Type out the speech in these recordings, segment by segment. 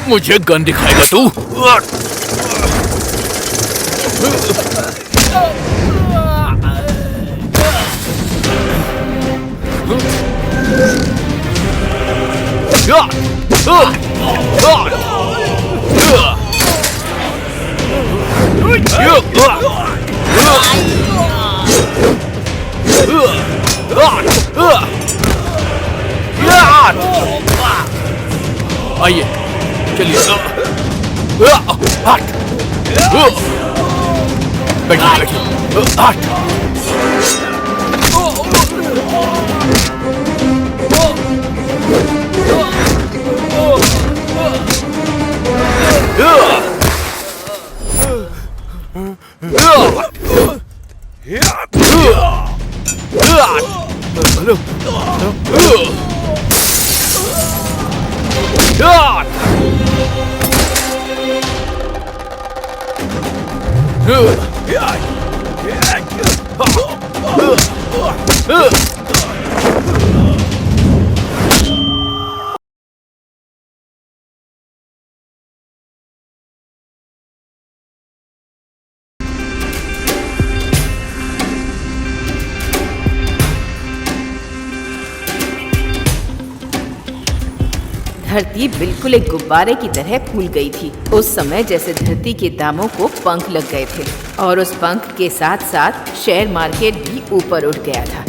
मुझे गन दिखाएगा तू? आइए चलिए। हट, बैठिए बैठिए। हट। धरती बिल्कुल एक गुब्बारे की तरह फूल गई थी। उस समय जैसे धरती के दामों को पंख लग गए थे और उस पंख के साथ साथ शेयर मार्केट भी ऊपर उठ गया था।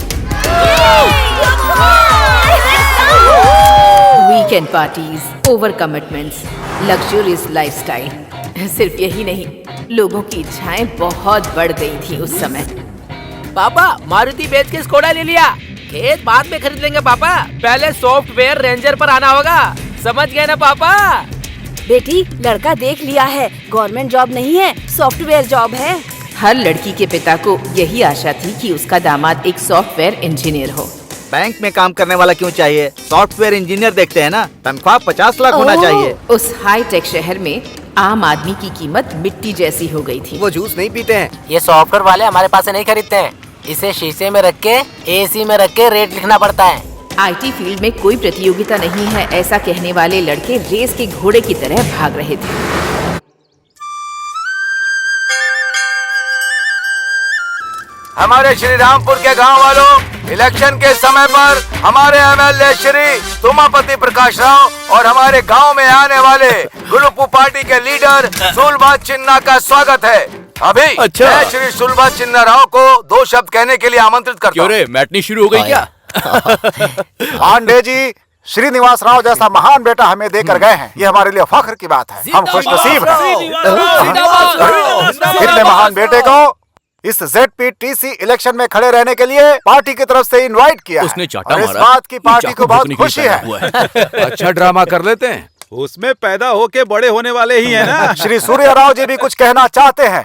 Weekend parties, over commitments, luxurious lifestyle. सिर्फ यही नहीं, लोगों की इच्छाएं बहुत बढ़ गई थी उस समय। पापा, मारुति बेच के स्कोडा ले लिया। खेत बाद में खरीद लेंगे पापा, पहले सॉफ्टवेयर रेंजर पर आना होगा। समझ गए ना पापा? बेटी, लड़का देख लिया है, गवर्नमेंट जॉब नहीं है, सॉफ्टवेयर जॉब है। हर लड़की के पिता को यही आशा थी कि उसका दामाद एक सॉफ्टवेयर इंजीनियर हो। बैंक में काम करने वाला क्यों चाहिए? सॉफ्टवेयर इंजीनियर देखते हैं ना, तनख्वाह 50 लाख होना चाहिए। उस हाई टेक शहर में आम आदमी की कीमत मिट्टी जैसी हो गई थी। वो जूस नहीं पीते हैं। ये सॉफ्टवेयर वाले हमारे पास से नहीं खरीदते हैं। इसे शीशे में रख के एसी में रख के रेट लिखना पड़ता है। आईटी फील्ड में कोई प्रतियोगिता नहीं है, ऐसा कहने वाले लड़के रेस के घोड़े की तरह भाग रहे थे। हमारे श्री रामपुर के गांव वालों, इलेक्शन के समय पर हमारे एमएलए श्री तुमापति प्रकाश राव और हमारे गांव में आने वाले गुलुपू पार्टी के लीडर सुलभा चिन्ना का स्वागत है। अभी अच्छा। मैं श्री सुलभा चिन्ना राव को 2 शब्द कहने के लिए आमंत्रित करता हूँ। क्यों रे, मैटनी शुरू हो गई क्या? पांडे जी, श्रीनिवास राव जैसा महान बेटा हमें देकर गए हैं, ये हमारे लिए फख्र की बात है। हम खुशनसीब हैं। इतने महान बेटे को इस ZPTC इलेक्शन में खड़े रहने के लिए पार्टी की तरफ से इनवाइट किया उसने है। चाटा और इस मारा। बात की पार्टी को बहुत खुशी है। अच्छा ड्रामा कर लेते हैं, उसमें पैदा होके बड़े होने वाले ही है ना। श्री सूर्य राव जी भी कुछ कहना चाहते हैं।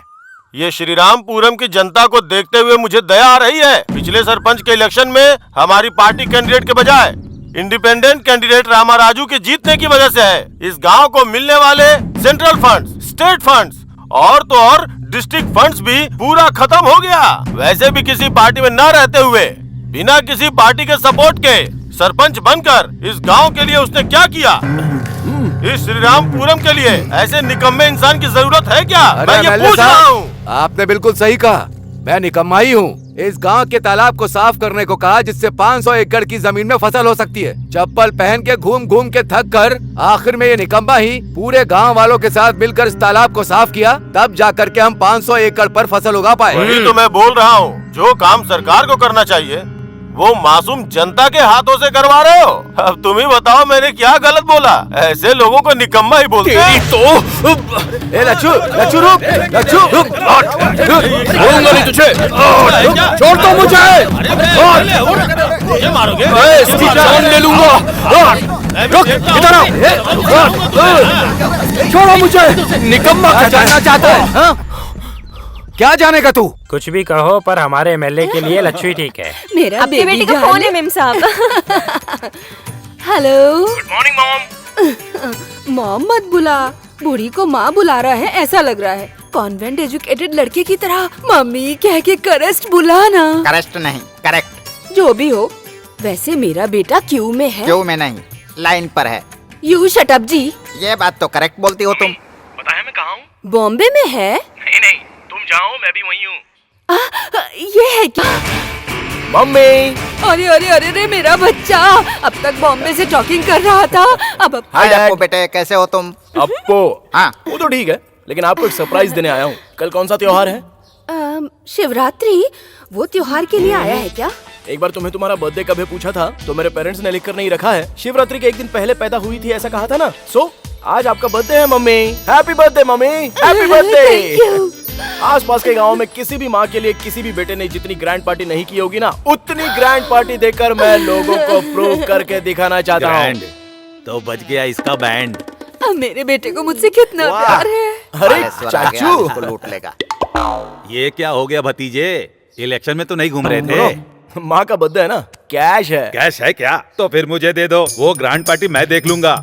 ये श्री रामपुरम की जनता को देखते हुए मुझे दया आ रही है। पिछले सरपंच के इलेक्शन में हमारी पार्टी कैंडिडेट के बजाय इंडिपेंडेंट कैंडिडेट रामा राजू के जीतने की वजह से है। इस गांव को मिलने वाले सेंट्रल फंड्स, स्टेट फंड्स और तो और डिस्ट्रिक्ट फंड्स भी पूरा खत्म हो गया। वैसे भी किसी पार्टी में न रहते हुए बिना किसी पार्टी के सपोर्ट के सरपंच बनकर इस गांव के लिए उसने क्या किया? इस श्री रामपुरम के लिए ऐसे निकम्मे इंसान की जरूरत है क्या? मैं ये पूछ रहा हूँ। आपने बिल्कुल सही कहा, मैं निकम्मा ही हूँ। इस गांव के तालाब को साफ करने को कहा, जिससे 500 एकड़ की जमीन में फसल हो सकती है। चप्पल पहन के घूम घूम के थक कर आखिर में ये निकम्मा ही पूरे गांव वालों के साथ मिलकर इस तालाब को साफ किया, तब जाकर के हम 500 एकड़ पर फसल उगा पाए। वही तो मैं बोल रहा हूँ, जो काम सरकार को करना चाहिए वो मासूम जनता के हाथों से करवा रहे हो। अब तुम ही बताओ मैंने क्या गलत बोला? ऐसे लोगों को निकम्मा ही बोलते हैं। ए लच्छू, लच्छू रुक, लच्छू रुक, छोड़ूंगा नहीं तुझे। छोड़ दो मुझे। मुझे मारोगे? इसकी जान ले लूंगा। रुक, इधर आओ। छोड़ो मुझे। निकम्मा क्या जानना चाहता है? हाँ? क्या जानेगा तू? कुछ भी कहो, पर हमारे एमएलए के लिए लच्छू ही ठीक है। मेरा बेटी का फोन है मेम साहब। Hello. Good morning mom. Mom मत बुला, बूढ़ी को माँ बुला रहा है ऐसा लग रहा है। कॉन्वेंट एजुकेटेड लड़के की तरह मम्मी कह के करेक्ट बुला ना। करेक्ट नहीं, करेक्ट। जो भी हो, वैसे मेरा बेटा क्यू में है। क्यों में नहीं, लाइन पर है। यू शट अप जी। ये बात तो करेक्ट बोलती हो तुम। बताया मैं कहाँ हूँ? बॉम्बे में है? नहीं नहीं, तुम जाओ, मैं भी वहीं हूँ। ये है क्या? मम्मी। अरे अरे अरे अरे मेरा बच्चा अब तक बॉम्बे से टॉकिंग कर रहा था, अब हाय अप्पू बेटे, कैसे हो तुम? अप्पो। हाँ। वो तो ठीक है, लेकिन आपको एक सरप्राइज देने आया हूँ। कल कौन सा त्योहार है? शिवरात्रि। वो त्योहार के लिए आया है क्या? एक बार तुम्हें तुम्हारा बर्थडे कब है पूछा था तो मेरे पेरेंट्स ने लिखकर नहीं रखा है। शिवरात्रि के एक दिन पहले पैदा हुई थी ऐसा कहा था ना। सो आज आपका बर्थडे है mummy. Happy birthday mummy, happy birthday. आसपास के गांव में किसी भी माँ के लिए किसी भी बेटे ने जितनी ग्रैंड पार्टी नहीं की होगी ना, उतनी ग्रैंड पार्टी देकर मैं लोगों को प्रूव करके दिखाना चाहता हूँ। तो बच गया इसका बैंड। अब मेरे बेटे को मुझसे कितना प्यार है। अरे बालेश्वर आ गया, चाचू, इसको लूट लेगा। ये क्या हो गया भतीजे? इलेक्शन में तो नहीं घूम रहे थे। माँ का बर्थडे है ना, कैश है। कैश है क्या? तो फिर मुझे दे दो, वो ग्रैंड पार्टी मैं देख लूंगा।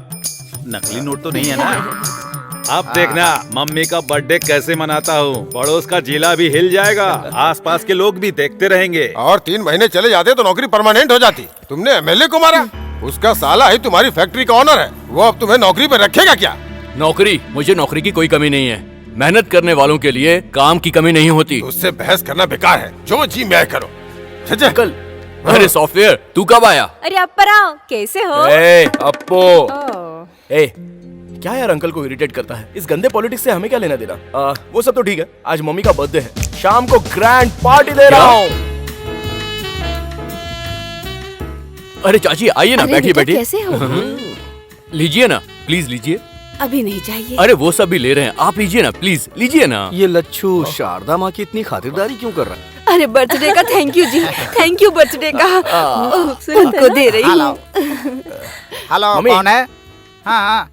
नकली नोट तो नहीं है ना? अब देखना मम्मी का बर्थडे कैसे मनाता हूँ। पड़ोस का जिला भी हिल जाएगा, आसपास के लोग भी देखते रहेंगे। और 3 महीने चले जाते तो नौकरी परमानेंट हो जाती। तुमने एमएलए को मारा, उसका साला ही तुम्हारी फैक्ट्री का ऑनर है। वो अब तुम्हें नौकरी पर रखेगा क्या? नौकरी, मुझे नौकरी की कोई कमी नहीं है। मेहनत करने वालों के लिए काम की कमी नहीं होती। उससे बहस करना बेकार है, जो जी मैं करो। चल कल। अरे सॉफ्टवेयर, तू कब आया? अरे अपरा कैसे हो? ए, अप्पो। ए, क्या यार अंकल को इरिटेट करता है? इस गंदे पॉलिटिक्स से हमें क्या लेना देना? वो सब तो ठीक है, आज मम्मी का बर्थडे है, शाम को ग्रैंड पार्टी दे रहा हूँ। अरे चाची आइए ना, अरे बैठिए बेटा, बैठिए। कैसे हो? लीजिए ना, प्लीज लीजिए। अभी नहीं चाहिए। अरे वो सब भी ले रहे हैं, आप लीजिए ना, प्लीज लीजिए ना। ये लच्छू शारदा माँ की इतनी खातिरदारी क्यों कर रहा है? अरे बर्थडे का थैंक यू जी, थैंक यू बर्थडे का। उनको दे रही हेलो हूँ। हेलो, मम्मी। कौन है? हाँ हाँ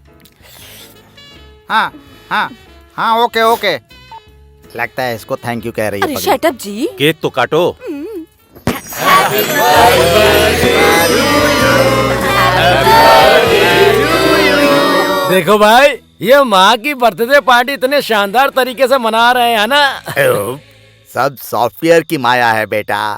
हाँ हाँ हाँ, ओके ओके। लगता है इसको थैंक यू कह रही है अरे पगली। शट अप जी। केक तो काटो। देखो भाई, ये माँ की बर्थडे पार्टी इतने शानदार तरीके से मना रहे हैं ना। सब सॉफ्टवेयर की माया है बेटा।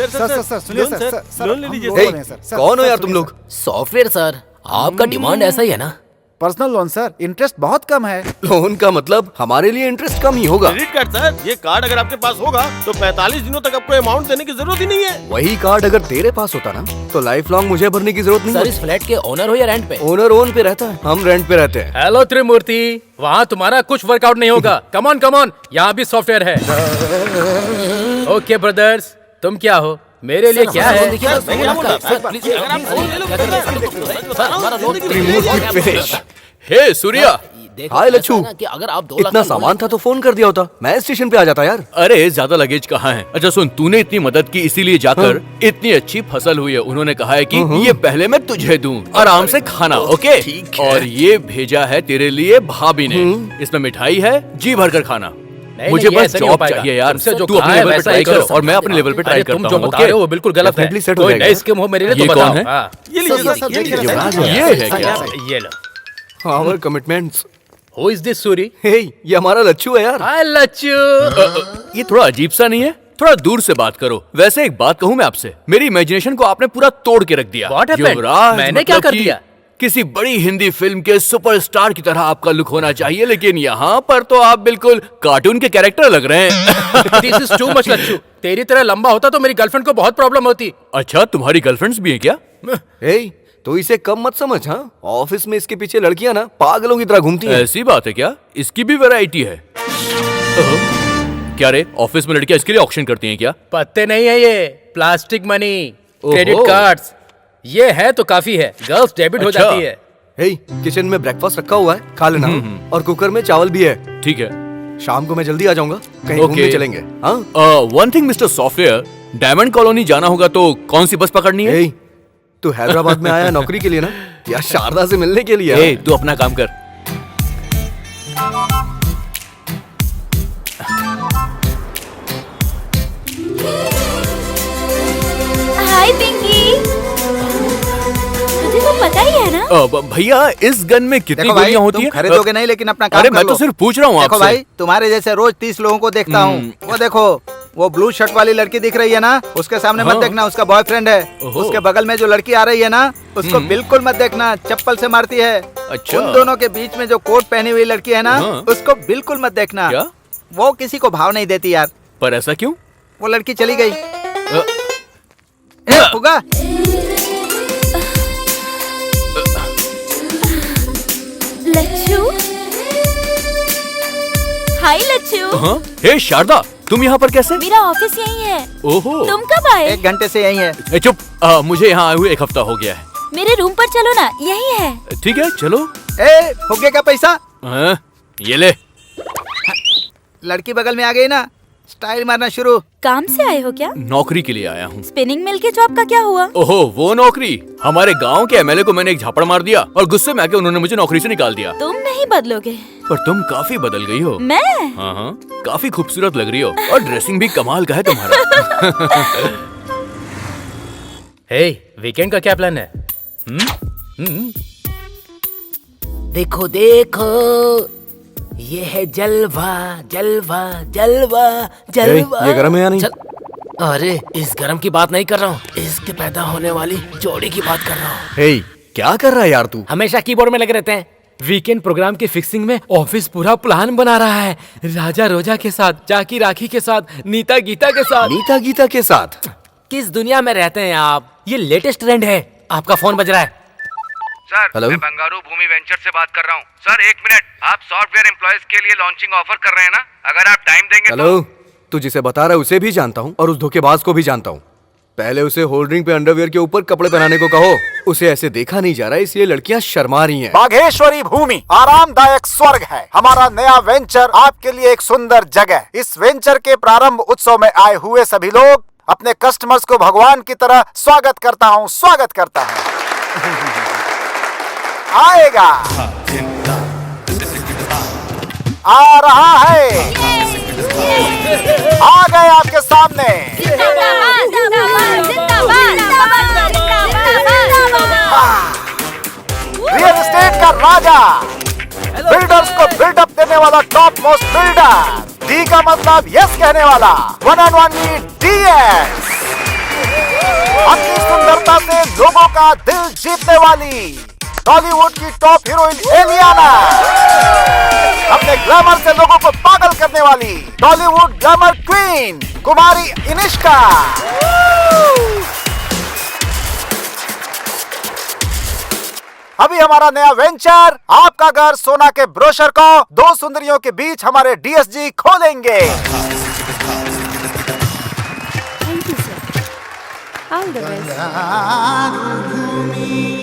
सर सुनिए सर, लोन ले लीजिए। हे, कौन हो यार तुम लोग? सॉफ्टवेयर सर, आपका डिमांड ऐसा ही है ना? पर्सनल लोन सर, इंटरेस्ट बहुत कम है। लोन का मतलब हमारे लिए इंटरेस्ट कम ही होगा। क्रेडिट कार्ड सर, ये कार्ड अगर आपके पास होगा तो 45 दिनों तक आपको अमाउंट देने की जरूरत ही नहीं है। वही कार्ड अगर तेरे पास होता ना तो लाइफ लॉन्ग मुझे भरने की जरूरत नहीं सर, होती। इस फ्लैट के ओनर हो या रेंट पे? ओनर ओन पे रहता है, हम रेंट पे रहते हैं। हेलो त्रिमूर्ति, वहाँ तुम्हारा कुछ वर्कआउट नहीं होगा। कमॉन कमॉन, यहाँ भी सॉफ्टवेयर है। ओके ब्रदर्स, तुम क्या हो? मेरे लिए क्या है? हे सूर्या। हाय लच्छू, अगर आप 2 इतना सामान था तो फोन कर दिया होता, मैं स्टेशन पे आ जाता यार। अरे ज्यादा लगेज कहाँ है? अच्छा सुन, तूने इतनी मदद की इसीलिए जाकर इतनी अच्छी फसल हुई है। उन्होंने कहा है कि ये पहले मैं तुझे दूं, आराम से खाना, ओके? और ये भेजा है तेरे लिए भाभी ने। इसमें मिठाई है, जी भर कर खाना। मुझे बस जॉब चाहिए यार। तू अपने लेवल पे ट्राई कर और मैं अपने लेवल पे ट्राई करता हूँ। तुम जो बता रहे हो वो बिल्कुल गलत है। Definitely set हो कोई जाएगा। नई स्कीम हो मेरे लिए ये तो कौन बताओ। है? हाँ, ये लीजिए सर, ये लीजिए। ये है क्या? ये लो। Our commitments. Who is this Suri? Hey, ये हमारा लच्छू है यार। हाय लच्छू। ये थोड़ा अजीब सा नहीं है? थोड़ा दूर से बात करो। वैसे एक बात कहूँ मैं आपसे, मेरी इमेजिनेशन को आपने पूरा तोड़ के रख दिया। What happened? युवराज, मैंने क्या मतलब कर कि दिया? किसी बड़ी हिंदी फिल्म के सुपरस्टार की तरह आपका लुक होना चाहिए, लेकिन यहाँ पर तो आप बिल्कुल कार्टून के कैरेक्टर लग रहे हैं। This is too much Lachhu. तेरी तरह लंबा होता तो मेरी गर्लफ्रेंड को बहुत प्रॉब्लम होती। अच्छा, तुम्हारी गर्लफ्रेंड्स भी हैं क्या? हे, तो इसे कम मत समझ। हाँ, ऑफिस में इसके पीछे लड़कियां ना पागलों की तरह घूमती हैं। ऐसी बात है क्या? इसकी भी वैरायटी है? क्या रे, ऑफिस में लड़कियां इसके लिए ऑक्शन करती हैं क्या? पत्ते नहीं है ये, प्लास्टिक मनी, ओहो। Credit cards. ये है तो काफी है, गर्ल्स डेबिट हो अच्छा। जाती है। हे, किचन में ब्रेकफास्ट रखा हुआ है, खा लेना। और कुकर में चावल भी है। ठीक है। शाम को मैं जल्दी आ जाऊंगा, कहीं घूमने चलेंगे। हाँ, one thing mister software, diamond colony जाना होगा तो कौन सी बस पकड़नी है? हे, तू हैदराबाद में आया नौकरी के लिए ना, या शारदा से मिलने के लिए? ए, तू अपना काम कर। हाय पिंकी, तुझे तो पता ही है ना। भैया इस गन में कितनी देखो भाई, गोलियां होती तुम हैं? खरीदोगे नहीं, लेकिन अपना काम अरे कर मैं लो। तो सिर्फ पूछ रहा हूँ देखो आपसे। भाई, तुम्हारे जैसे रोज 30 लोगों को देखता हूँ। वो देखो, वो ब्लू शर्ट वाली लड़की दिख रही है ना, उसके सामने मत हाँ। देखना, उसका बॉयफ्रेंड है। ओहो। उसके बगल में जो लड़की आ रही है ना, उसको बिल्कुल मत देखना, चप्पल से मारती है। अच्छा। उन दोनों के बीच में जो कोट पहनी हुई लड़की है ना, हाँ। उसको बिल्कुल मत देखना। क्या? वो किसी को भाव नहीं देती यार। पर ऐसा क्यों? वो लड़की चली गई। ए, फुगा। लच्छू, हाय लच्छू। हाँ? हे शारदा, तुम यहाँ पर कैसे? मेरा ऑफिस यही है। ओहो। तुम कब आए? 1 घंटे से यही है। ए, चुप। मुझे यहाँ आए हुए 1 हफ्ता हो गया है। मेरे रूम पर चलो ना, यही है। ठीक है, चलो। ए, फुगे का पैसा। हाँ, ये ले। लड़की बगल में आ गई ना, स्टाइल मारना शुरू। काम से आए हो क्या? नौकरी के लिए आया हूँ। स्पिनिंग मिल के जॉब का क्या हुआ? ओहो, वो नौकरी। हमारे गांव के एमएलए को मैंने एक झापड़ मार दिया और गुस्से में आके उन्होंने मुझे नौकरी से निकाल दिया। तुम नहीं बदलोगे। पर तुम काफी बदल गई हो। मैं? हाँ हाँ, काफी खूबसूरत लग रही हो और ड्रेसिंग भी कमाल का है तुम्हारा। हे, वीकेंड का क्या प्लान है? देखो देखो, ये है जलवा जलवा जलवा जलवा। ये गरम है या नहीं? अरे इस गरम की बात नहीं कर रहा हूँ, इसके पैदा होने वाली जोड़ी की बात कर रहा हूँ। हे, क्या कर रहा है यार तू? हमेशा कीबोर्ड में लगे रहते हैं। वीकेंड प्रोग्राम की फिक्सिंग में ऑफिस पूरा प्लान बना रहा है। राजा रोजा के साथ, जाकी राखी के साथ, नीता गीता के साथ। नीता गीता के साथ? किस दुनिया में रहते हैं आप? ये लेटेस्ट ट्रेंड है। आपका फोन बज रहा है। Sir, hello? मैं बंगारू भूमि वेंचर से बात कर रहा हूँ। सर 1 मिनट, आप सॉफ्टवेयर एम्प्लॉयज के लिए लॉन्चिंग ऑफर कर रहे हैं ना? अगर आप टाइम देंगे हेलो, तू जिसे बता रहा है उसे भी जानता हूँ और उस धोखेबाज को भी जानता हूँ। पहले उसे होल्डिंग पे अंडरवियर के ऊपर कपड़े पहनाने को कहो। उसे ऐसे देखा नहीं जा रहा, इसलिए लड़कियां शर्मा रही हैं। बागेश्वरी भूमि आरामदायक स्वर्ग है। हमारा नया वेंचर आपके लिए एक सुंदर जगह। इस वेंचर के प्रारंभ उत्सव में आए हुए सभी लोग अपने कस्टमर्स को भगवान की तरह स्वागत करता हूँ। आएगा, आ रहा है, आ गए आपके सामने। रियल एस्टेट का राजा, बिल्डर्स को बिल्डअप देने वाला टॉप मोस्ट बिल्डर। डी का मतलब यस कहने वाला, वन एंड ओनली DS। अपनी सुंदरता से लोगों का दिल जीतने वाली टॉलीवुड की टॉप हीरोइन एलियाना। अपने ग्लैमर से लोगों को पागल करने वाली टॉलीवुड ग्लैमर क्वीन कुमारी इनिष्का। अभी हमारा नया वेंचर आपका घर सोना के ब्रोशर को 2 सुंदरियों के बीच हमारे DSG खोलेंगे।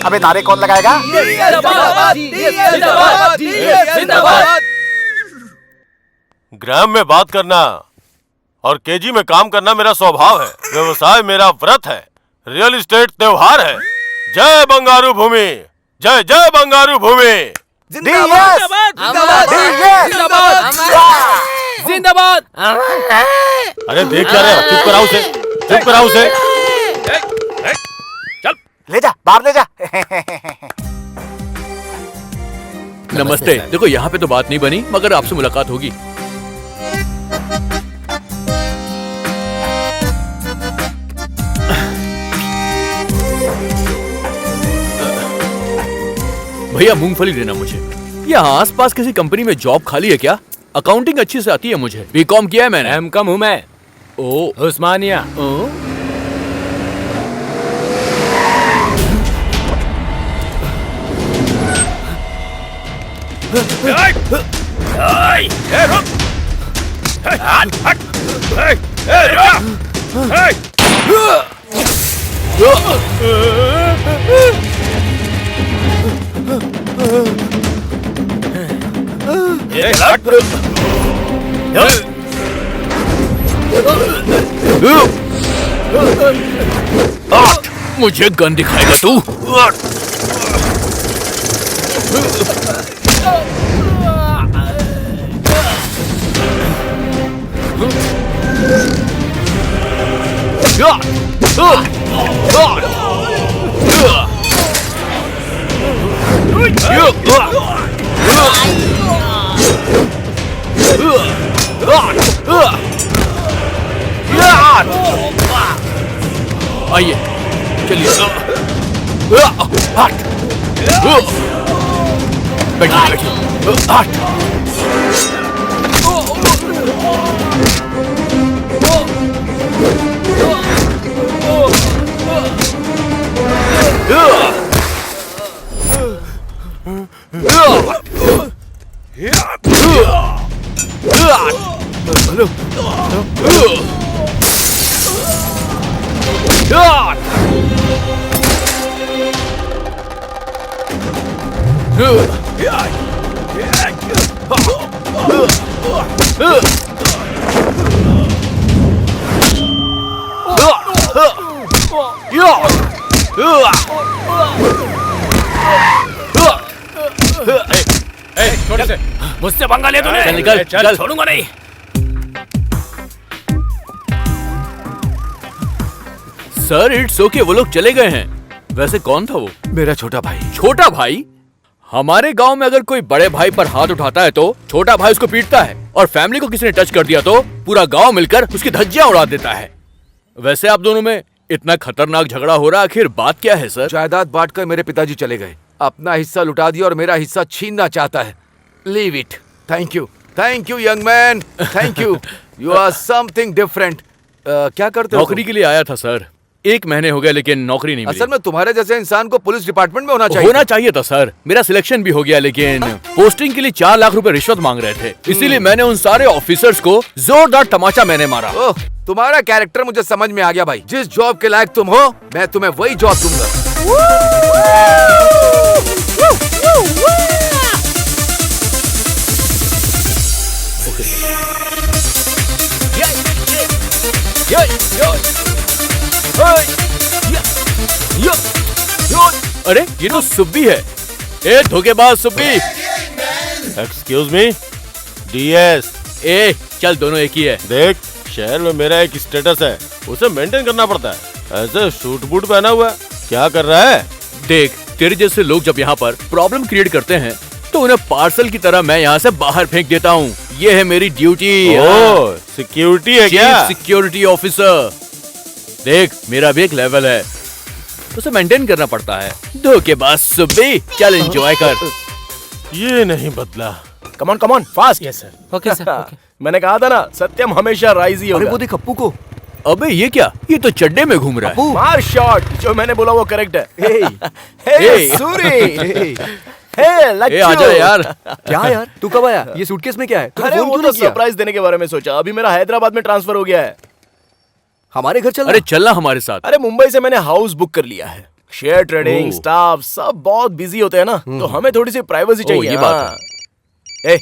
अबे नारे कौन लगाएगा? ग्राम में बात करना और केजी में काम करना मेरा स्वभाव है। व्यवसाय मेरा व्रत है। रियल एस्टेट त्योहार है। जय बंगारू भूमि, जय जय बंगारू भूमि। जिंदाबाद। अरे देख क्या रहे, चुप कराओ उसे, चुप कराओ उसे। ले जा, बाहर ले जा। नमस्ते। देखो यहाँ पे तो बात नहीं बनी, मगर आपसे मुलाकात होगी। भैया मूंगफली देना मुझे। यहाँ आसपास किसी कंपनी में जॉब खाली है क्या? अकाउंटिंग अच्छी से आती है मुझे, बीकॉम किया है मैंने। M.Com हूँ मैं। ओ, उस्मानिया। मुझे गन दिखाएगा तू? आइए, चलिए। बैठिए, बैठिए। मुझसे पंगा ले तूने? चल निकल, चल, छोड़ूंगा नहीं। सर इट्स ओके, वो लोग चले गए हैं। वैसे कौन था वो? मेरा छोटा भाई। छोटा भाई? हमारे गांव में अगर कोई बड़े भाई पर हाथ उठाता है तो छोटा भाई उसको पीटता है, और फैमिली को किसी ने टच कर दिया तो पूरा गांव मिलकर उसकी धज्जियां उड़ा देता है। वैसे आप दोनों में इतना खतरनाक झगड़ा हो रहा, आखिर बात क्या है सर? जायदाद बांटकर मेरे पिताजी चले गए, अपना हिस्सा लुटा दिया और मेरा हिस्सा छीनना चाहता है। Leave it. Thank you young man, thank you. You are something different. क्या करते हो? नौकरी के लिए आया था सर, 1 महीने हो गए लेकिन नौकरी नहीं मिली। असल में तुम्हारे जैसे इंसान को पुलिस डिपार्टमेंट में होना चाहिए था सर। मेरा सिलेक्शन भी हो गया लेकिन पोस्टिंग के लिए 4 लाख रुपए रिश्वत मांग रहे थे, इसीलिए मैंने उन सारे ऑफिसर्स को जोरदार तमाचा मैंने मारा। ओह, तुम्हारा कैरेक्टर मुझे समझ में आ गया भाई। जिस जॉब के लायक तुम हो, मैं तुम्हें वही जॉब दूंगा। अरे ये तो सुब्बी है। ए धोखेबाज सुब्बी। Excuse me, DS. ए चल, दोनों एक ही है। देख, शहर में मेरा एक स्टेटस है, उसे मेंटेन करना पड़ता है। ऐसे सूट बूट पहना हुआ क्या कर रहा है? देख, तेरे जैसे लोग जब यहाँ पर प्रॉब्लम क्रिएट करते हैं तो उन्हें पार्सल की तरह मैं यहाँ से बाहर फेंक देता हूँ। ये है मेरी ड्यूटी। ओह, सिक्योरिटी है क्या? Security officer. देख, मेरा भी एक लेवल है, उसे मेंटेन करना पड़ता है। धोखेबाज सुब्बी, चल एंजॉय कर। ये नहीं बदला। Come on come on, fast. Yes sir. Okay sir. मैंने कहा था ना, सत्यम हमेशा राइज ही होगा। अरे वो देख अप्पू को। अबे ये क्या? ये तो चड्डे में घूम रहा है। मार शॉट, जो मैंने बोला वो करेक्ट है। हे सूरी, ए आजा यार। क्या यार, तू कब आया? ये सूटकेस में क्या है? अरे वो तो सरप्राइज देने के बारे में सोचा। अभी मेरा हैदराबाद में ट्रांसफर हो गया है। हमारे घर चल। अरे चलना हमारे साथ। अरे मुंबई से मैंने हाउस बुक कर लिया है। शेयर ट्रेडिंग, स्टाफ सब बहुत बिजी होते हैं ना, तो हमें थोड़ी सी प्राइवेसी चाहिए। ये बात है। ए,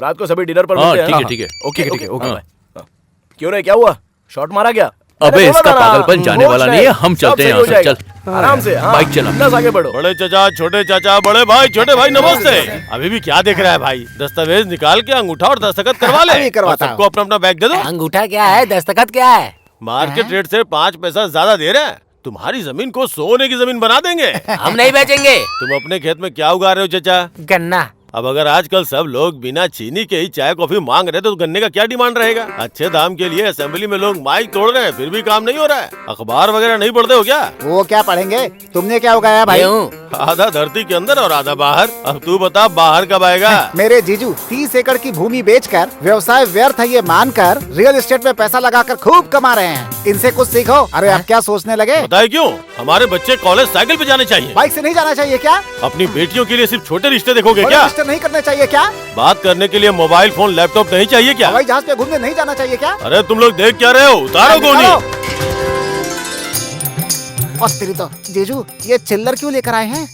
रात को सभी डिनर पर मिलते हैं। ठीक है। ओके। क्यों रे, क्या हुआ? शॉट मारा क्या? अबे इसका पागलपन जाने वाला नहीं है। हम चलते हैं यहाँ से। चल आराम से, बाइक चला। बस आगे बढ़ो। बड़े चाचा, छोटे चाचा, बड़े भाई, छोटे भाई, नमस्ते। अभी भी क्या देख रहा है भाई? दस्तावेज निकाल के अंगूठा और दस्तखत करवा ले। सबको अपना अपना बैग दे दो। अंगूठा क्या है, दस्तखत क्या है? मार्केट रेट से 5 पैसा ज्यादा दे रहे हैं। तुम्हारी जमीन को सोने की जमीन बना देंगे। हम नहीं बेचेंगे। तुम अपने खेत में क्या उगा रहे हो चाचा? गन्ना। अब अगर आजकल सब लोग बिना चीनी के ही चाय कॉफी मांग रहे तो गन्ने का क्या डिमांड रहेगा? अच्छे दाम के लिए असेंबली में लोग माइक तोड़ रहे हैं, फिर भी काम नहीं हो रहा है। अखबार वगैरह नहीं पढ़ते हो क्या? वो क्या पढ़ेंगे? तुमने क्या उगाया भाई? आधा धरती के अंदर और आधा बाहर। अब तू बता, बाहर कब आएगा? मेरे जीजू 30 एकड़ की भूमि बेचकर व्यवसाय व्यर्थ है ये मानकर रियल एस्टेट में पैसा लगाकर खूब कमा रहे हैं। इनसे कुछ सीखो। अरे आप क्या सोचने लगे? बताए क्यों? हमारे बच्चे कॉलेज साइकिल पे जाने चाहिए। बाइक से नहीं जाना चाहिए क्या? अपनी बेटियों के लिए सिर्फ छोटे रिश्ते देखोगे क्या? रिश्ते नहीं करने चाहिए क्या? बात करने के लिए मोबाइल फोन लैपटॉप नहीं चाहिए क्या? हवाई जहाज पे घूमने नहीं जाना चाहिए क्या? अरे तुम लोग देख क्या रहे हो? उतारो गोनी। और तेरी तो जीजू, ये चिल्लर क्यों लेकर आए हैं?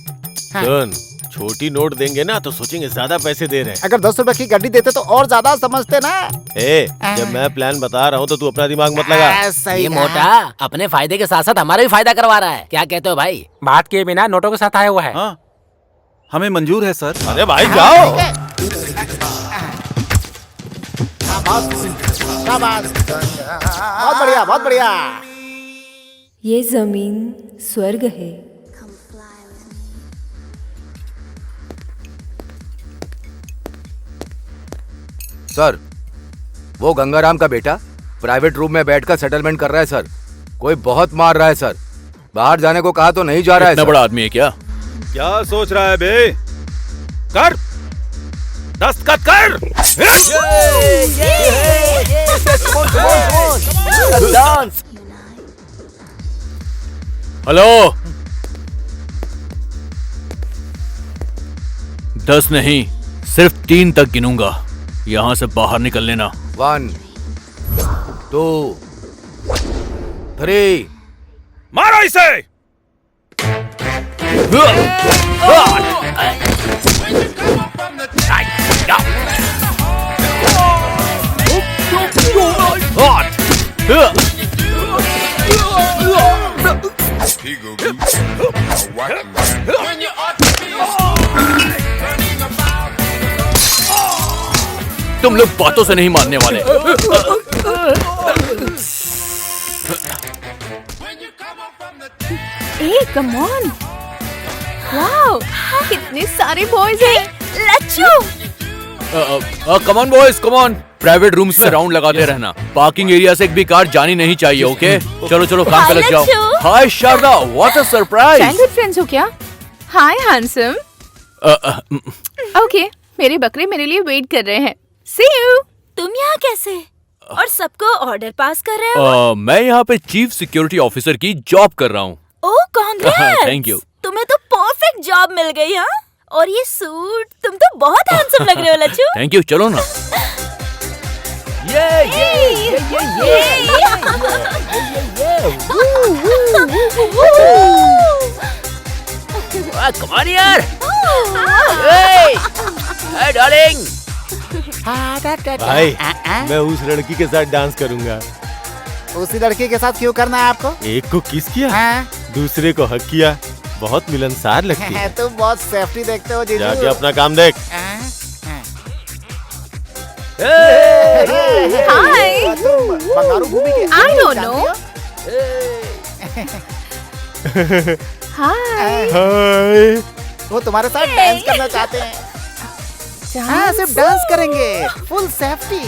सुन, छोटी नोट देंगे ना तो सोचेंगे ज्यादा पैसे दे रहे हैं। अगर 10 रुपए की गड्डी देते तो और ज्यादा समझते ना। जब मैं प्लान बता रहा हूँ तो तू अपना दिमाग मत लगा। ये मोटा अपने फायदे के साथ साथ हमारा भी फायदा करवा रहा है। क्या कहते हो भाई? बात किए बिना नोटों के साथ आया हुआ है। हाँ, हमें मंजूर है सर। अरे भाई जाओ। बहुत बढ़िया, बहुत बढ़िया। ये जमीन स्वर्ग है। सर, वो गंगाराम का बेटा प्राइवेट रूम में बैठकर सेटलमेंट कर रहा है सर। कोई बहुत मार रहा है सर। बाहर जाने को कहा तो नहीं जा रहा है। इतना बड़ा आदमी है क्या? क्या सोच रहा है बे? कर, दस्तखत कर। हेलो, 10 नहीं, सिर्फ 3 तक गिनूंगा। यहाँ से बाहर निकल लेना। 1 2 3। मारो इसे। तुम लोग बातों से नहीं मानने वाले। ए कम ऑन, वाओ कितने सारे बॉयज हैं। Lachhu come on boys, come on. Private room से राउंड लगाते रहना। पार्किंग एरिया से एक भी कार जानी नहीं चाहिए। ओके, चलो चलो काम पे लग जाओ। Hi Sharda, what a surprise. Childhood friends हो क्या? हाय हैंडसम। ओके, मेरे बकरे मेरे लिए वेट कर रहे हैं। सी यू। तुम यहाँ कैसे और सबको ऑर्डर पास कर रहे हो? मैं यहाँ पे चीफ सिक्योरिटी ऑफिसर की जॉब कर रहा हूँ। Oh congrats. Thank you. तुम्हें तो परफेक्ट जॉब मिल गई। हाँ, और ये सूट, तुम तो बहुत हैंडसम लग रहे हो लच्छू। थैंक यू, चलो ना। कम ऑन यार। हे डार्लिंग। भाई मैं उस लड़की के साथ डांस करूंगा। उसी लड़की के साथ क्यों करना है आपको? एक को किस किया, दूसरे को हक किया। बहुत मिलनसार लगती है। तुम बहुत सेफ्टी देखते हो जीजू। जाके अपना काम देख। हाय, बंगारू भूमि के आई डोंट नो। हाय, हाय। वो तुम्हारे साथ डांस करना चाहते हैं। हाँ, सिर्फ डांस करेंगे, फुल सेफ्टी।